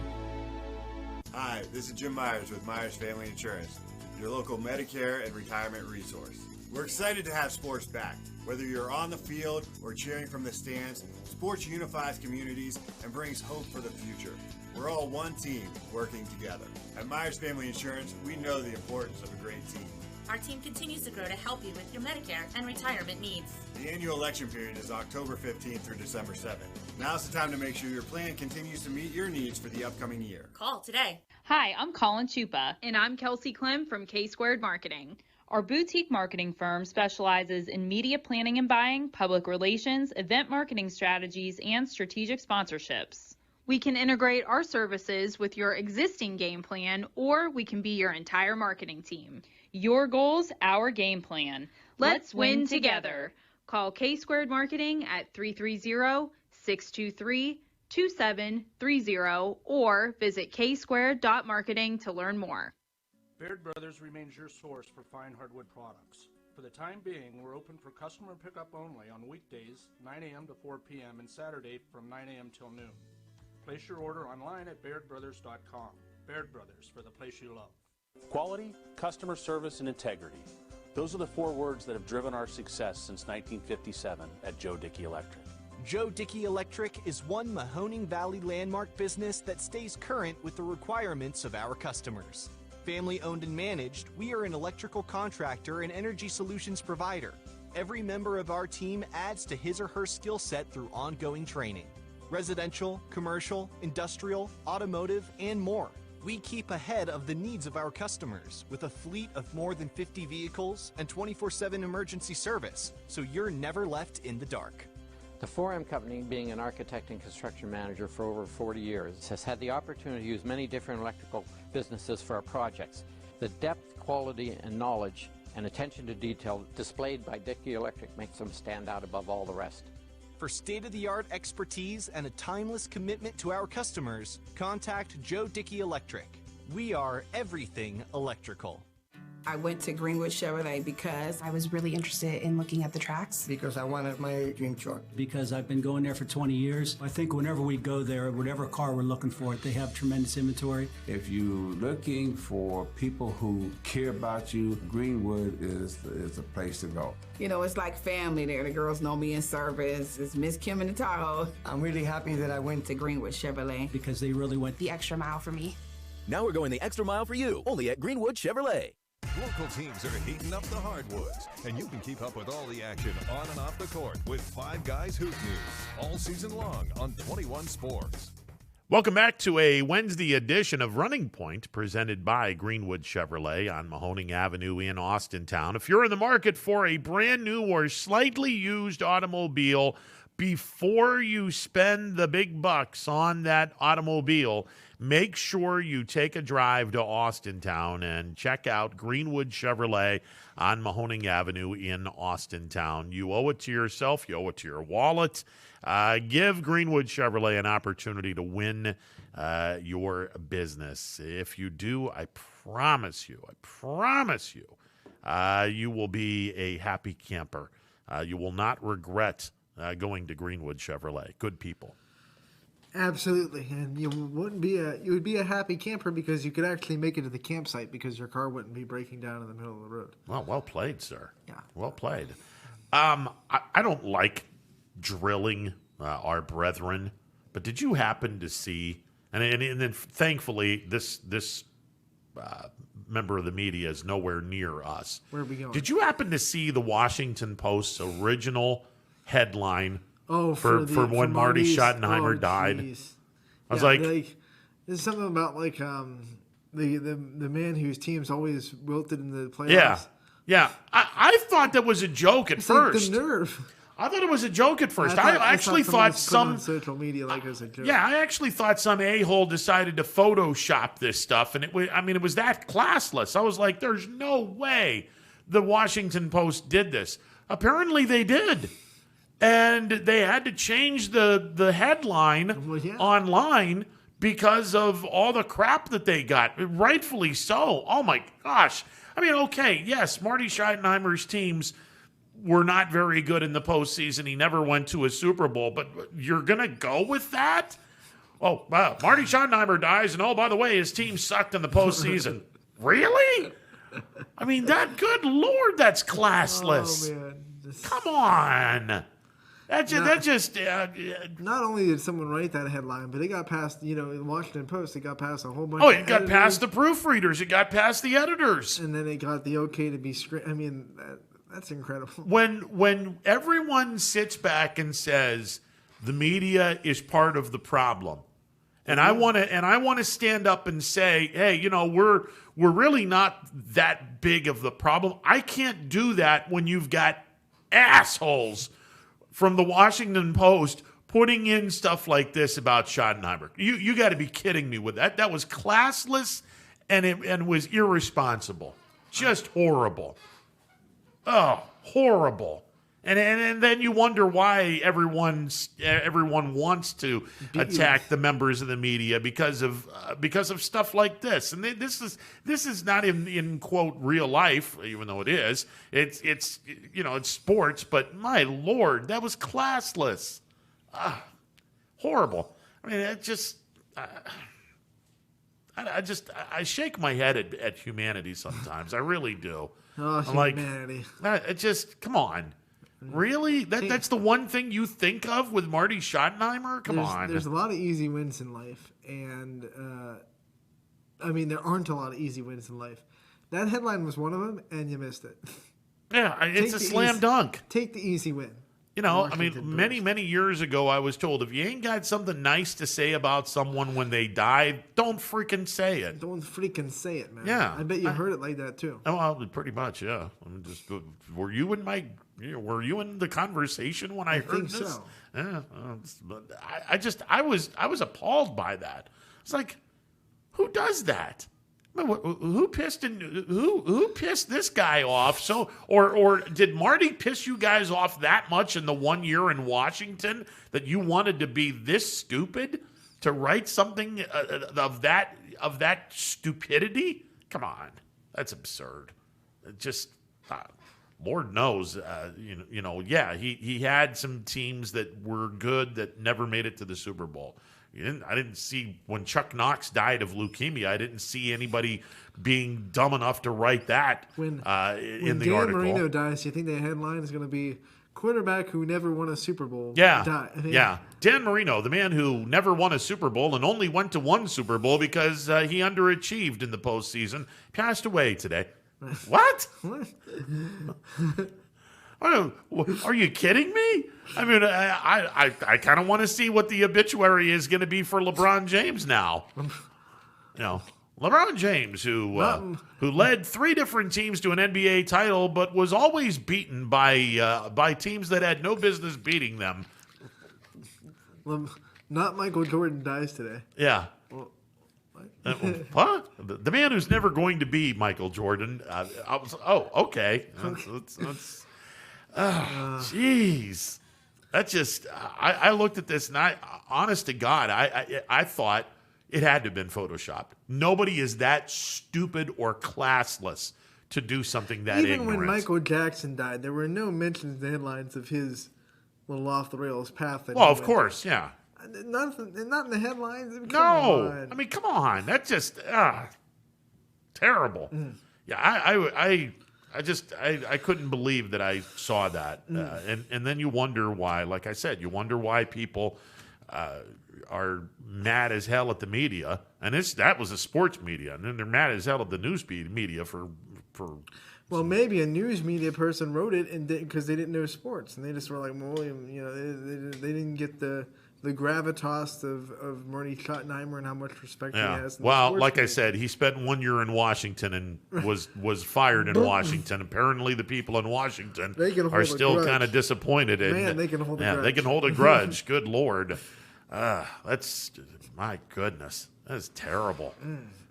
Hi, this is Jim Myers with Myers Family Insurance, your local Medicare and retirement resource. We're excited to have sports back. Whether you're on the field or cheering from the stands, sports unifies communities and brings hope for the future. We're all one team working together. At Myers Family Insurance, we know the importance of a great team. Our team continues to grow to help you with your Medicare and retirement needs. The annual election period is October 15th through December 7th. Now's the time to make sure your plan continues to meet your needs for the upcoming year. Call today. Hi, I'm Colin Chupa. And I'm Kelsey Clem from K-Squared Marketing. Our boutique marketing firm specializes in media planning and buying, public relations, event marketing strategies, and strategic sponsorships. We can integrate our services with your existing game plan, or we can be your entire marketing team. Your goals, our game plan. Let's win together. Call K-Squared Marketing at 330-623-2730 or visit ksquared.marketing to learn more. Baird Brothers remains your source for fine hardwood products. For the time being, we're open for customer pickup only on weekdays, 9 a.m. to 4 p.m. and Saturday from 9 a.m. till noon. Place your order online at BairdBrothers.com. Baird Brothers, for the place you love. Quality, customer service, and integrity. Those are the 4 words that have driven our success since 1957 at Joe Dickey Electric. Joe Dickey Electric is one Mahoning Valley landmark business that stays current with the requirements of our customers. Family owned and managed, we are an electrical contractor and energy solutions provider. Every member of our team adds to his or her skill set through ongoing training. Residential, commercial, industrial, automotive, and more. We keep ahead of the needs of our customers with a fleet of more than 50 vehicles and 24/7 emergency service, so you're never left in the dark. The 4M Company, being an architect and construction manager for over 40 years, has had the opportunity to use many different electrical businesses for our projects. The depth, quality, and knowledge and attention to detail displayed by Dickey Electric makes them stand out above all the rest. For state-of-the-art expertise and a timeless commitment to our customers, contact Joe Dickey Electric. We are everything electrical. I went to Greenwood Chevrolet because I was really interested in looking at the tracks. Because I wanted my dream truck. Because I've been going there for 20 years. I think whenever we go there, whatever car we're looking for, they have tremendous inventory. If you're looking for people who care about you, Greenwood is the place to go. You know, it's like family there. The girls know me in service. It's Miss Kim in the Tahoe. I'm really happy that I went to Greenwood Chevrolet. Because they really went the extra mile for me. Now we're going the extra mile for you, only at Greenwood Chevrolet. Local teams are heating up the hardwoods, and you can keep up with all the action on and off the court with Five Guys Hoop News all season long on 21 Sports. Welcome back to a Wednesday edition of Running Point presented by Greenwood Chevrolet on Mahoning Avenue in Austintown. If you're in the market for a brand new or slightly used automobile, before you spend the big bucks on that automobile, make sure you take a drive to Austintown and check out Greenwood Chevrolet on Mahoning Avenue in Austintown. You owe it to yourself. You owe it to your wallet. Give Greenwood Chevrolet an opportunity to win your business. If you do, I promise you, you will be a happy camper. You will not regret going to Greenwood Chevrolet. Good people. Absolutely, and you would be a happy camper because you could actually make it to the campsite because your car wouldn't be breaking down in the middle of the road. Well played, sir. Yeah, well played. I don't like drilling our brethren, but did you happen to see? And then thankfully this member of the media is nowhere near us. Where are we going? Did you happen to see the Washington Post's original headline? For when Marty Schottenheimer died. I was like, there's something about like the man whose team's always wilted in the playoffs. Yeah. I thought that was a joke at first. Like the nerve. I thought it was a joke at first. I actually thought some on social media like it was a joke. Yeah, I actually thought some a-hole decided to Photoshop this stuff, and it was that classless. I was like, there's no way the Washington Post did this. Apparently they did. And they had to change the headline online because of all the crap that they got. Rightfully so. Oh, my gosh. I mean, okay, yes, Marty Schottenheimer's teams were not very good in the postseason. He never went to a Super Bowl. But you're going to go with that? Oh, wow. Marty Schottenheimer dies, and oh, by the way, his team sucked in the postseason. Really? I mean, good Lord, that's classless. Oh, man. Come on. Not only did someone write that headline, but it got past, in the Washington Post, it got past a whole bunch of editors. Got past the proofreaders. It got past the editors. And then it got the okay to be I mean, that's incredible. When everyone sits back and says the media is part of the problem, and I want to stand up and say, hey, we're really not that big of the problem. I can't do that when you've got assholes from the Washington Post putting in stuff like this about Schottenheimer. You got to be kidding me with that. That was classless and was irresponsible. Just horrible. Oh, horrible. And then you wonder why everyone wants to attack the members of the media because of stuff like this. And this is not in quote real life, even though it is. It's sports, but my Lord, that was classless. Horrible. I mean, it just I shake my head at humanity sometimes. I really do. Oh, humanity. It just come on. Really? That's the one thing you think of with Marty Schottenheimer? Come on. There's a lot of easy wins in life, and I mean there aren't a lot of easy wins in life. That headline was one of them, and you missed it. Yeah, it's a slam dunk. Take the easy win. Many years ago, I was told if you ain't got something nice to say about someone when they die, don't freaking say it. Don't freaking say it, man. Yeah, I bet you heard it like that too. Oh, well, pretty much, yeah. Were you in the conversation when I heard this? So. Yeah, I was appalled by that. It's like, who does that? Who pissed this guy off? So, or did Marty piss you guys off that much in the 1 year in Washington that you wanted to be this stupid to write something of that stupidity? Come on, that's absurd. just Lord knows, he had some teams that were good that never made it to the Super Bowl. I didn't see when Chuck Knox died of leukemia. I didn't see anybody being dumb enough to write that in the Dan article. Marino dies, do you think the headline is going to be quarterback who never won a Super Bowl? Yeah, yeah. Dan Marino, the man who never won a Super Bowl and only went to one Super Bowl because he underachieved in the postseason, passed away today. What? Are you kidding me? I mean, I kind of want to see what the obituary is going to be for LeBron James now. LeBron James, who led 3 different teams to an NBA title, but was always beaten by teams that had no business beating them. Not Michael Jordan dies today. Yeah. What? The man who's never going to be Michael Jordan. Okay. Jeez. That just, I looked at this and honest to God, I thought it had to have been Photoshopped. Nobody is that stupid or classless to do something that ignorant. Even when Michael Jackson died, there were no mentions in the headlines of his little off-the-rails path. Well, of course, yeah. Not in the headlines. I mean, no. I mean, come on. That's just terrible. Yeah, I couldn't believe that I saw that. And then you wonder why, like I said, people are mad as hell at the media. And that was the sports media. And then they're mad as hell at the news media for well, maybe a news media person wrote it because they didn't know sports. And they just were like, well, they didn't get the gravitas of Marty Schottenheimer and how much respect he has. Well, like I said, he spent 1 year in Washington and was fired in Washington. Apparently, the people in Washington are still kind of disappointed. Man, they can hold a grudge. They can hold a grudge. Good Lord. That's, my goodness. That is terrible.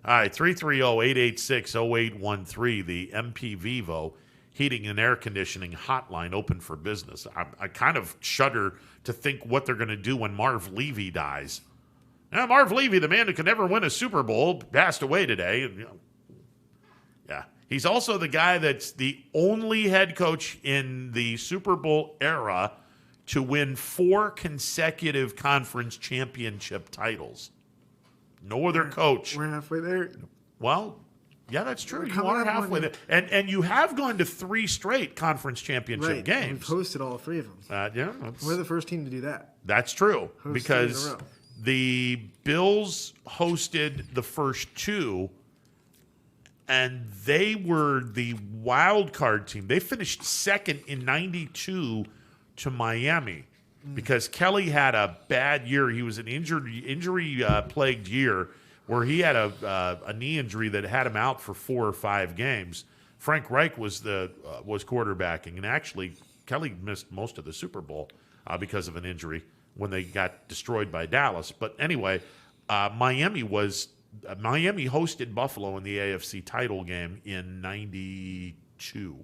All right, 330-886-0813, the MP Vivo heating and air conditioning hotline open for business. I kind of shudder to think what they're going to do when Marv Levy dies. Now, Marv Levy, the man who could never win a Super Bowl, passed away today. Yeah, he's also the guy that's the only head coach in the Super Bowl era to win 4 consecutive conference championship titles. No other coach. We're halfway there. Well, yeah, that's true. You are halfway there. And you have gone to 3 straight conference championship games. We've hosted all 3 of them. We're the first team to do that. That's true. Because the Bills hosted the first 2, and they were the wild card team. They finished second in 92 to Miami because Kelly had a bad year. He was an injury-plagued year where he had a knee injury that had him out for 4 or 5 games. Frank Reich was quarterbacking, and actually Kelly missed most of the Super Bowl because of an injury when they got destroyed by Dallas. But anyway, Miami hosted Buffalo in the AFC title game in 92.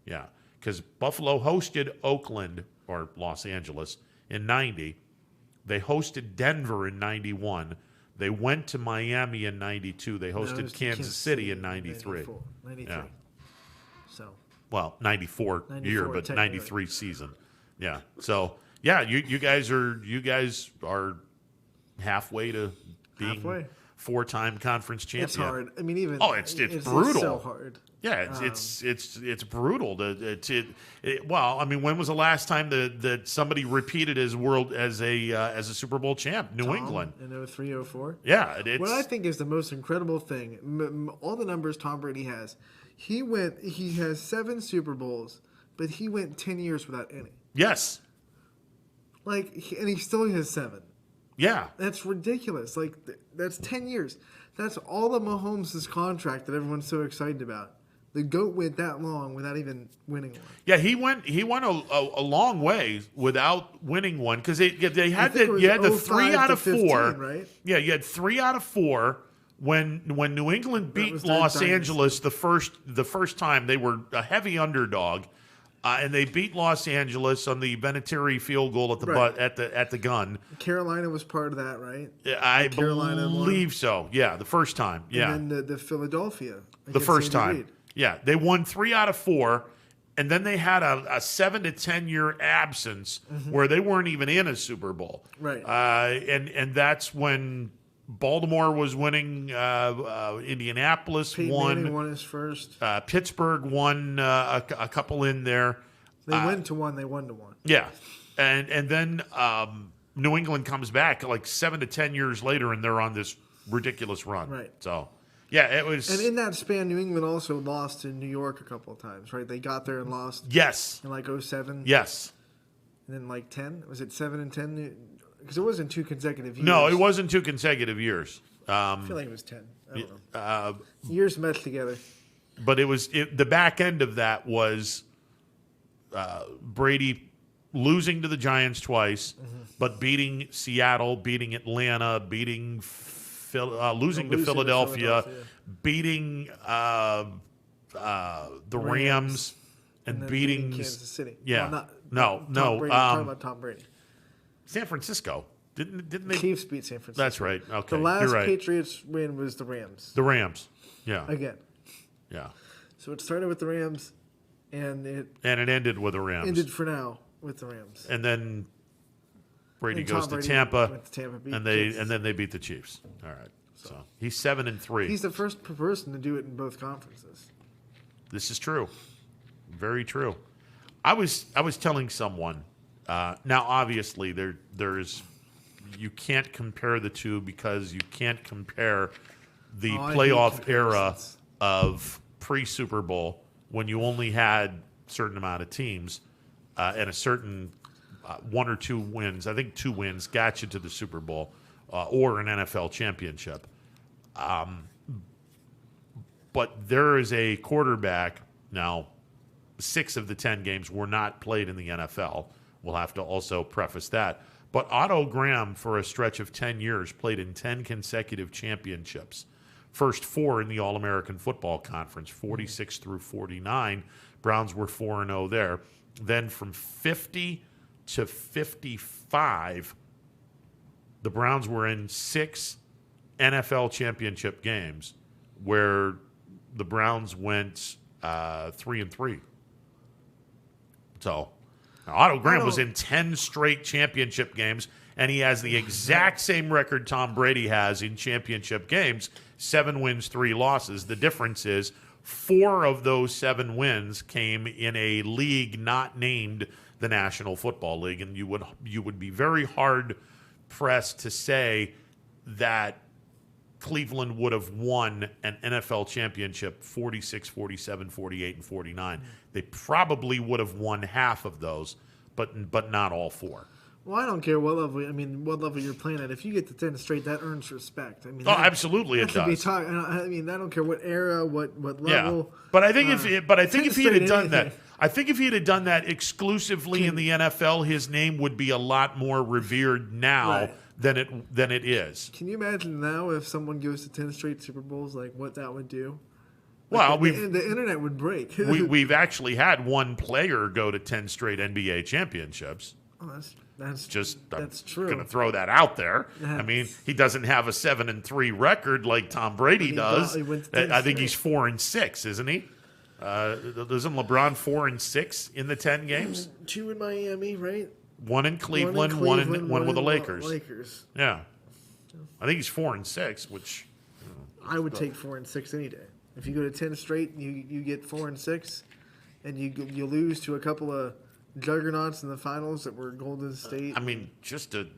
Yeah, because Buffalo hosted Oakland or Los Angeles in 90. They hosted Denver in 91. They went to Miami in 92. They hosted Kansas City in 93. 93. Yeah. So. Well, 94 year, but 93 season. Yeah. So yeah, you guys are halfway to being 4-time conference champion. It's hard. I mean, even it's brutal. It's so hard. Yeah, it's brutal. Well, I mean, when was the last time that somebody repeated as a Super Bowl champ? New England in 03, 04. Yeah, what I think is the most incredible thing, all the numbers Tom Brady has, he has 7 Super Bowls, but he went 10 years without any. Yes. And he still has 7. Yeah, that's ridiculous. That's 10 years. That's all of Mahomes' contract that everyone's so excited about. The GOAT went that long without even winning one. Yeah, he went a long way without winning one because you had the 3 out of 4, right? Yeah, you had 3 out of 4 when New England beat Los Angeles the first time. They were a heavy underdog, and they beat Los Angeles on the Vinatieri field goal at the at the gun. Carolina was part of that, right? I believe so. Yeah, the first time. Yeah, and then the Philadelphia the first time. Yeah, they won 3 out of 4, and then they had a 7 to 10 year absence where they weren't even in a Super Bowl. Right. And that's when Baltimore was winning. Indianapolis Peyton won. Manning won his first. Pittsburgh won a couple in there. They went to one. They won to one. Yeah, and then New England comes back like 7 to 10 years later, and they're on this ridiculous run. Right. So, yeah, it was. And in that span, New England also lost in New York a couple of times, right? They got there and lost. Yes. In like 07. Yes. And then like 10. Was it 7 and 10? Because it wasn't 2 consecutive years. No, it wasn't 2 consecutive years. I feel like it was 10. I don't know. Years meshed together. But it was the back end of that was Brady losing to the Giants twice, but beating Seattle, beating Atlanta, losing to Philadelphia, beating the Rams, and beating Kansas City. Yeah, Well, no. Brady. Talking about Tom Brady. San Francisco. Didn't they? Chiefs beat San Francisco. That's right. Okay, The last you're right. Patriots win was the Rams. The Rams. Yeah. Again. Yeah. So it started with the Rams, and it ended with the Rams. Ended for now with the Rams. And then Brady And goes Tom to Brady Tampa, went to Tampa, beat and the Chiefs. then they beat the Chiefs. All right. So he's 7-3. He's the first person to do it in both conferences. This is true. Very true. I was telling someone. Now, obviously, there's you can't compare the two because you can't compare the playoff era of pre-Super Bowl when you only had a certain amount of teams and a certain 1 or 2 wins. I think 2 wins got you to the Super Bowl or an NFL championship. But there is a quarterback now. 6 of the 10 games were not played in the NFL. We'll have to also preface that. But Otto Graham, for a stretch of 10 years, played in 10 consecutive championships. First 4 in the All-American Football Conference, 46 through 49. Browns were 4-0 there. Then from 50 to 55, the Browns were in 6 NFL championship games where the Browns went 3-3. So Otto Graham was in 10 straight championship games, and he has the exact same record Tom Brady has in championship games, 7 wins, 3 losses. The difference is 4 of those 7 wins came in a league not named the National Football League, and you would be very hard pressed to say that Cleveland would have won an NFL championship 46, 47, 48, and 49. They probably would have won half of those, but not all 4. Well, I don't care what level. What level you're playing at. If you get to 10 straight, that earns respect. Absolutely, it does. I don't care what era, what level. Yeah, but I think if he had done that, I think if he had done that exclusively in the NFL, his name would be a lot more revered now than it is. Can you imagine now if someone goes to 10 straight Super Bowls, like what that would do? Well, the internet would break. we've actually had one player go to 10 straight NBA championships. Oh, that's true. I'm going to throw that out there. I mean, he doesn't have a 7-3 record like Tom Brady does. I think he's 4-6, isn't he? Isn't LeBron 4-6 in the 10 games? 2 in Miami, right? 1 in Cleveland, one with the Lakers. Lakers. Yeah, I think he's 4-6, which I would take 4-6 any day. If you go to 10 straight, and you get 4-6, and you lose to a couple of juggernauts in the finals that were Golden State. I mean, just an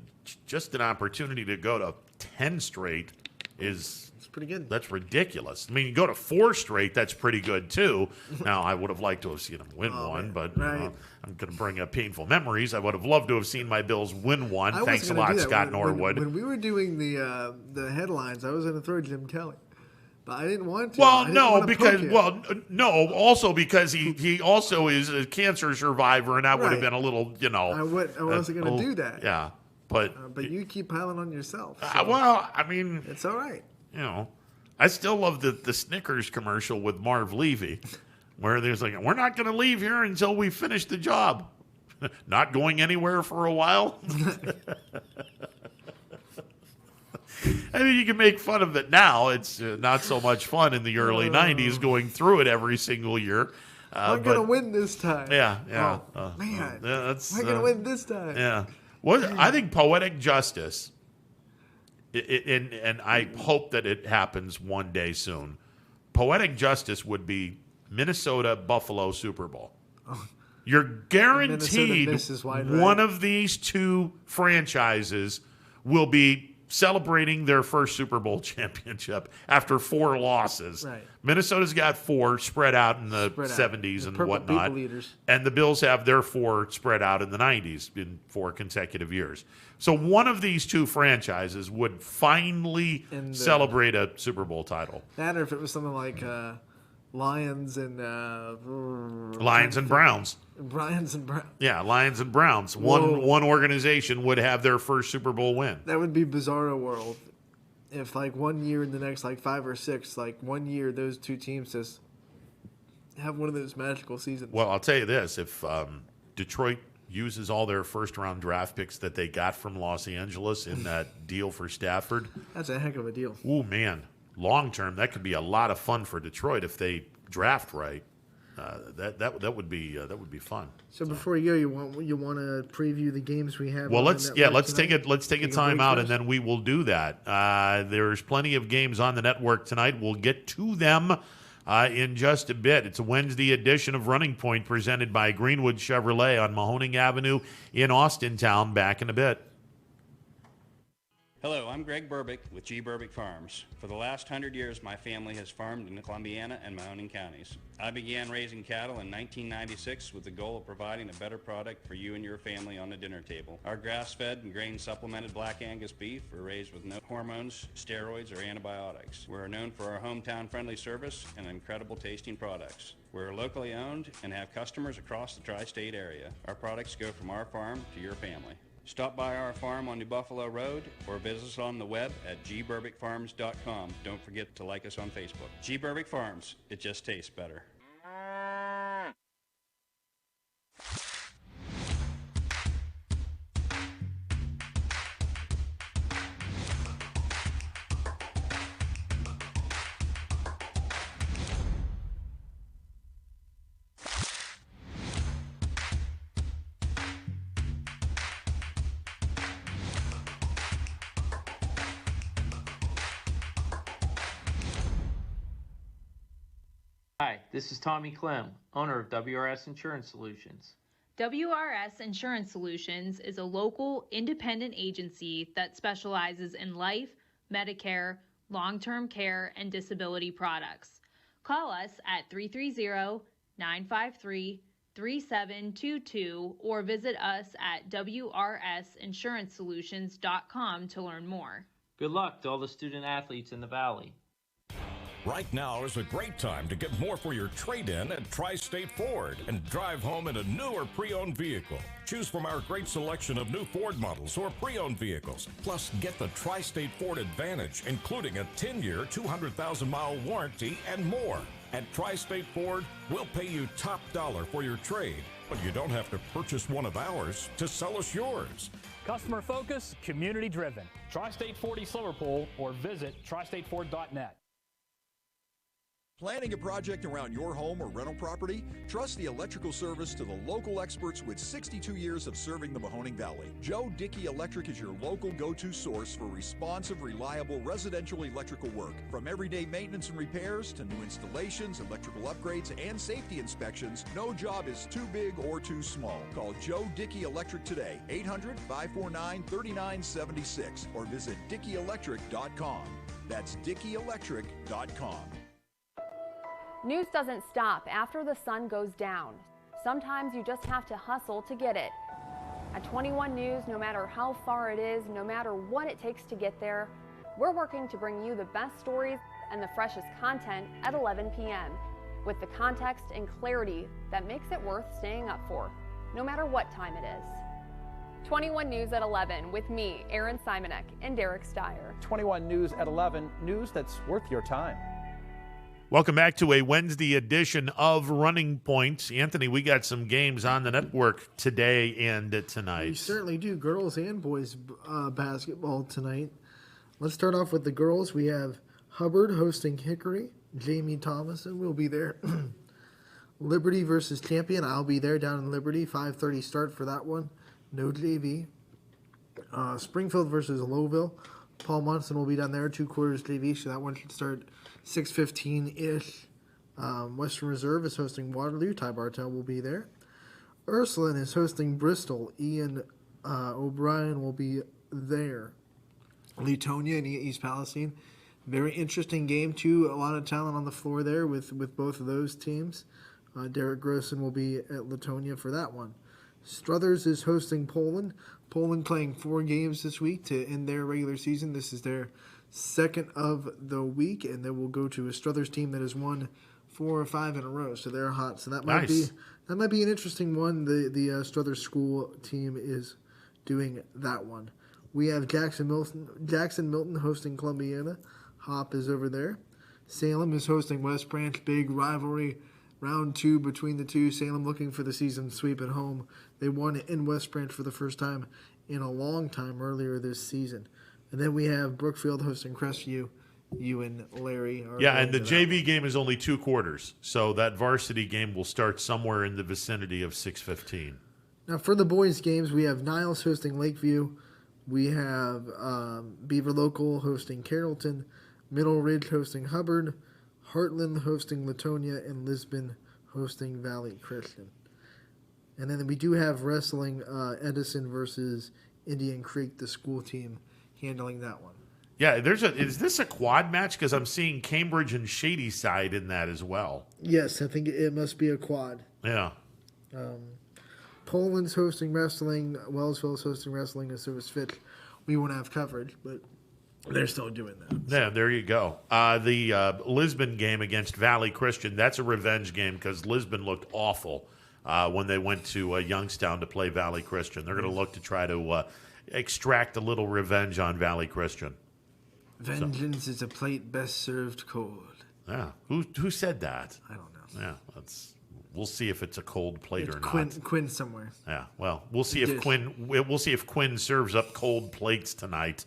opportunity to go to 10 straight is pretty good. That's ridiculous. I mean, you go to 4 straight, that's pretty good too. Now, I would have liked to have seen him win one, but I'm going to bring up painful memories. I would have loved to have seen my Bills win one. Thanks a lot, Scott Norwood. When we were doing the headlines, I was going to throw Jim Kelly. But I didn't want to. Also because he also is a cancer survivor, and that would have been a little, I wasn't going to do that. Yeah, but you keep piling on yourself. I mean, it's all right. I still love the Snickers commercial with Marv Levy, where there's like, we're not going to leave here until we finish the job. Not going anywhere for a while. I mean, you can make fun of it now. It's not so much fun in the early 90s going through it every single year. I'm going to win this time. Yeah. Man. That's, I'm going to win this time. Yeah. I think poetic justice, and I hope that it happens one day soon, poetic justice would be Minnesota-Buffalo Super Bowl. You're guaranteed one of these two franchises will be celebrating their first Super Bowl championship after 4 losses. Right. Minnesota's got 4 spread out in the 70s and whatnot. And the Bills have their 4 spread out in the 90s in 4 consecutive years. So one of these two franchises would finally celebrate a Super Bowl title. That or if it was something like Lions and Browns. Lions and Browns. Yeah, Lions and Browns. One organization would have their first Super Bowl win. That would be bizarro world. If like 1 year in the next like 5 or 6, like 1 year those two teams just have one of those magical seasons. Well, I'll tell you this: if Detroit uses all their first-round draft picks that they got from Los Angeles in that deal for Stafford, that's a heck of a deal. Oh man, long term that could be a lot of fun for Detroit if they draft right. That would be fun. So before you go, you want to preview the games we have? Well, let's take a time out and then we will do that. There's plenty of games on the network tonight. We'll get to them in just a bit. It's a Wednesday edition of Running Point presented by Greenwood Chevrolet on Mahoning Avenue in Austintown. Back in a bit. Hello, I'm Greg Burbick with G. Burbick Farms. For the last 100 years, my family has farmed in Columbiana and Mahoning counties. I began raising cattle in 1996 with the goal of providing a better product for you and your family on the dinner table. Our grass-fed and grain-supplemented Black Angus beef are raised with no hormones, steroids, or antibiotics. We're known for our hometown-friendly service and incredible tasting products. We're locally owned and have customers across the tri-state area. Our products go from our farm to your family. Stop by our farm on New Buffalo Road or visit us on the web at gburbickfarms.com. Don't forget to like us on Facebook. G. Burbick Farms, it just tastes better. Hi, this is Tommy Clem, owner of WRS Insurance Solutions. WRS Insurance Solutions is a local independent agency that specializes in life, Medicare, long-term care, and disability products. Call us at 330-953-3722 or visit us at wrsinsurancesolutions.com to learn more. Good luck to all the student athletes in the Valley. Right now is a great time to get more for your trade-in at Tri-State Ford and drive home in a new or pre-owned vehicle. Choose from our great selection of new Ford models or pre-owned vehicles. Plus, get the Tri-State Ford Advantage, including a 10-year, 200,000-mile warranty and more. At Tri-State Ford, we'll pay you top dollar for your trade, but you don't have to purchase one of ours to sell us yours. Customer focus, community driven. Tri-State Ford East Liverpool or visit tristateford.net. Planning a project around your home or rental property? Trust the electrical service to the local experts with 62 years of serving the Mahoning Valley. Joe Dickey Electric is your local go-to source for responsive, reliable residential electrical work. From everyday maintenance and repairs to new installations, electrical upgrades, and safety inspections, no job is too big or too small. Call Joe Dickey Electric today, 800-549-3976, or visit DickeyElectric.com. That's DickeyElectric.com. News doesn't stop after the sun goes down. Sometimes you just have to hustle to get it. At 21 News, no matter how far it is, no matter what it takes to get there, we're working to bring you the best stories and the freshest content at 11 p.m. with the context and clarity that makes it worth staying up for, no matter what time it is. 21 News at 11 with me, Aaron Simonek, and Derek Steyer. 21 News at 11, news that's worth your time. Welcome back to a Wednesday edition of Running Point. Anthony, we got some games on the network today and tonight. We certainly do. Girls and boys basketball tonight. Let's start off with the girls. We have Hubbard hosting Hickory. Jamie Thomason will be there. Liberty versus Champion. I'll be there down in Liberty. 5:30 start for that one. No JV. Springfield versus Lowville. Paul Munson will be down there, 2 quarters JV, so that one should start 6:15-ish. Western Reserve is hosting Waterloo. Ty Bartel will be there. Ursuline is hosting Bristol. Ian O'Brien will be there. Letonia and East Palestine. Very interesting game, too. A lot of talent on the floor there with both of those teams. Derek Grosson will be at Letonia for that one. Struthers is hosting Poland. Poland playing 4 games this week to end their regular season. This is their second of the week, and then we'll go to a Struthers team that has won 4 or 5 in a row, so they're hot. So that might be an interesting one. The Struthers school team is doing that one. We have Jackson Milton hosting Columbiana. Hop is over there. Salem is hosting West Branch. Big rivalry. Round 2 between the two. Salem looking for the season sweep at home. They won in West Branch for the first time in a long time earlier this season. And then we have Brookfield hosting Crestview. You and Larry are and the JV game is only 2 quarters, so that varsity game will start somewhere in the vicinity of 6:15. Now for the boys' games, we have Niles hosting Lakeview. We have Beaver Local hosting Carrollton. Middle Ridge hosting Hubbard. Heartland hosting Latonia, and Lisbon hosting Valley Christian. And then we do have wrestling Edison versus Indian Creek, the school team, handling that one. Yeah, is this a quad match? Because I'm seeing Cambridge and Shadyside in that as well. Yes, I think it must be a quad. Yeah. Poland's hosting wrestling. Wellsville's hosting wrestling, and so is Fitch. We won't have coverage, but they're still doing that. Yeah, there you go. The Lisbon game against Valley Christian, that's a revenge game because Lisbon looked awful when they went to Youngstown to play Valley Christian. They're going to look to try to extract a little revenge on Valley Christian. Vengeance is a plate best served cold. Yeah. Who said that? I don't know. Yeah, we'll see if it's a cold plate or not. Quinn somewhere. Yeah. Well, we'll see if Quinn serves up cold plates tonight.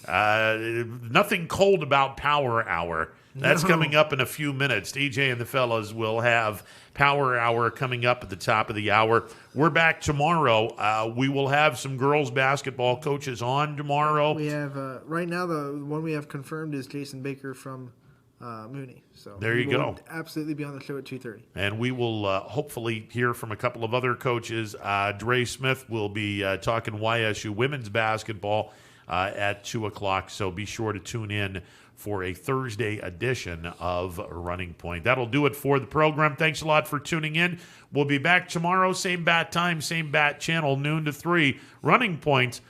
Nothing cold about Power Hour. That's coming up in a few minutes. DJ and the fellas will have Power Hour coming up at the top of the hour. We're back tomorrow. We will have some girls basketball coaches on tomorrow. We have right now the one we have confirmed is Jason Baker from Mooney. So there you go. Absolutely be on the show at 2:30. And we will hopefully hear from a couple of other coaches. Dre Smith will be talking YSU women's basketball at 2 o'clock. So be sure to tune in for a Thursday edition of Running Point. That'll do it for the program. Thanks a lot for tuning in. We'll be back tomorrow, same bat time, same bat channel, noon to 3. Running Point,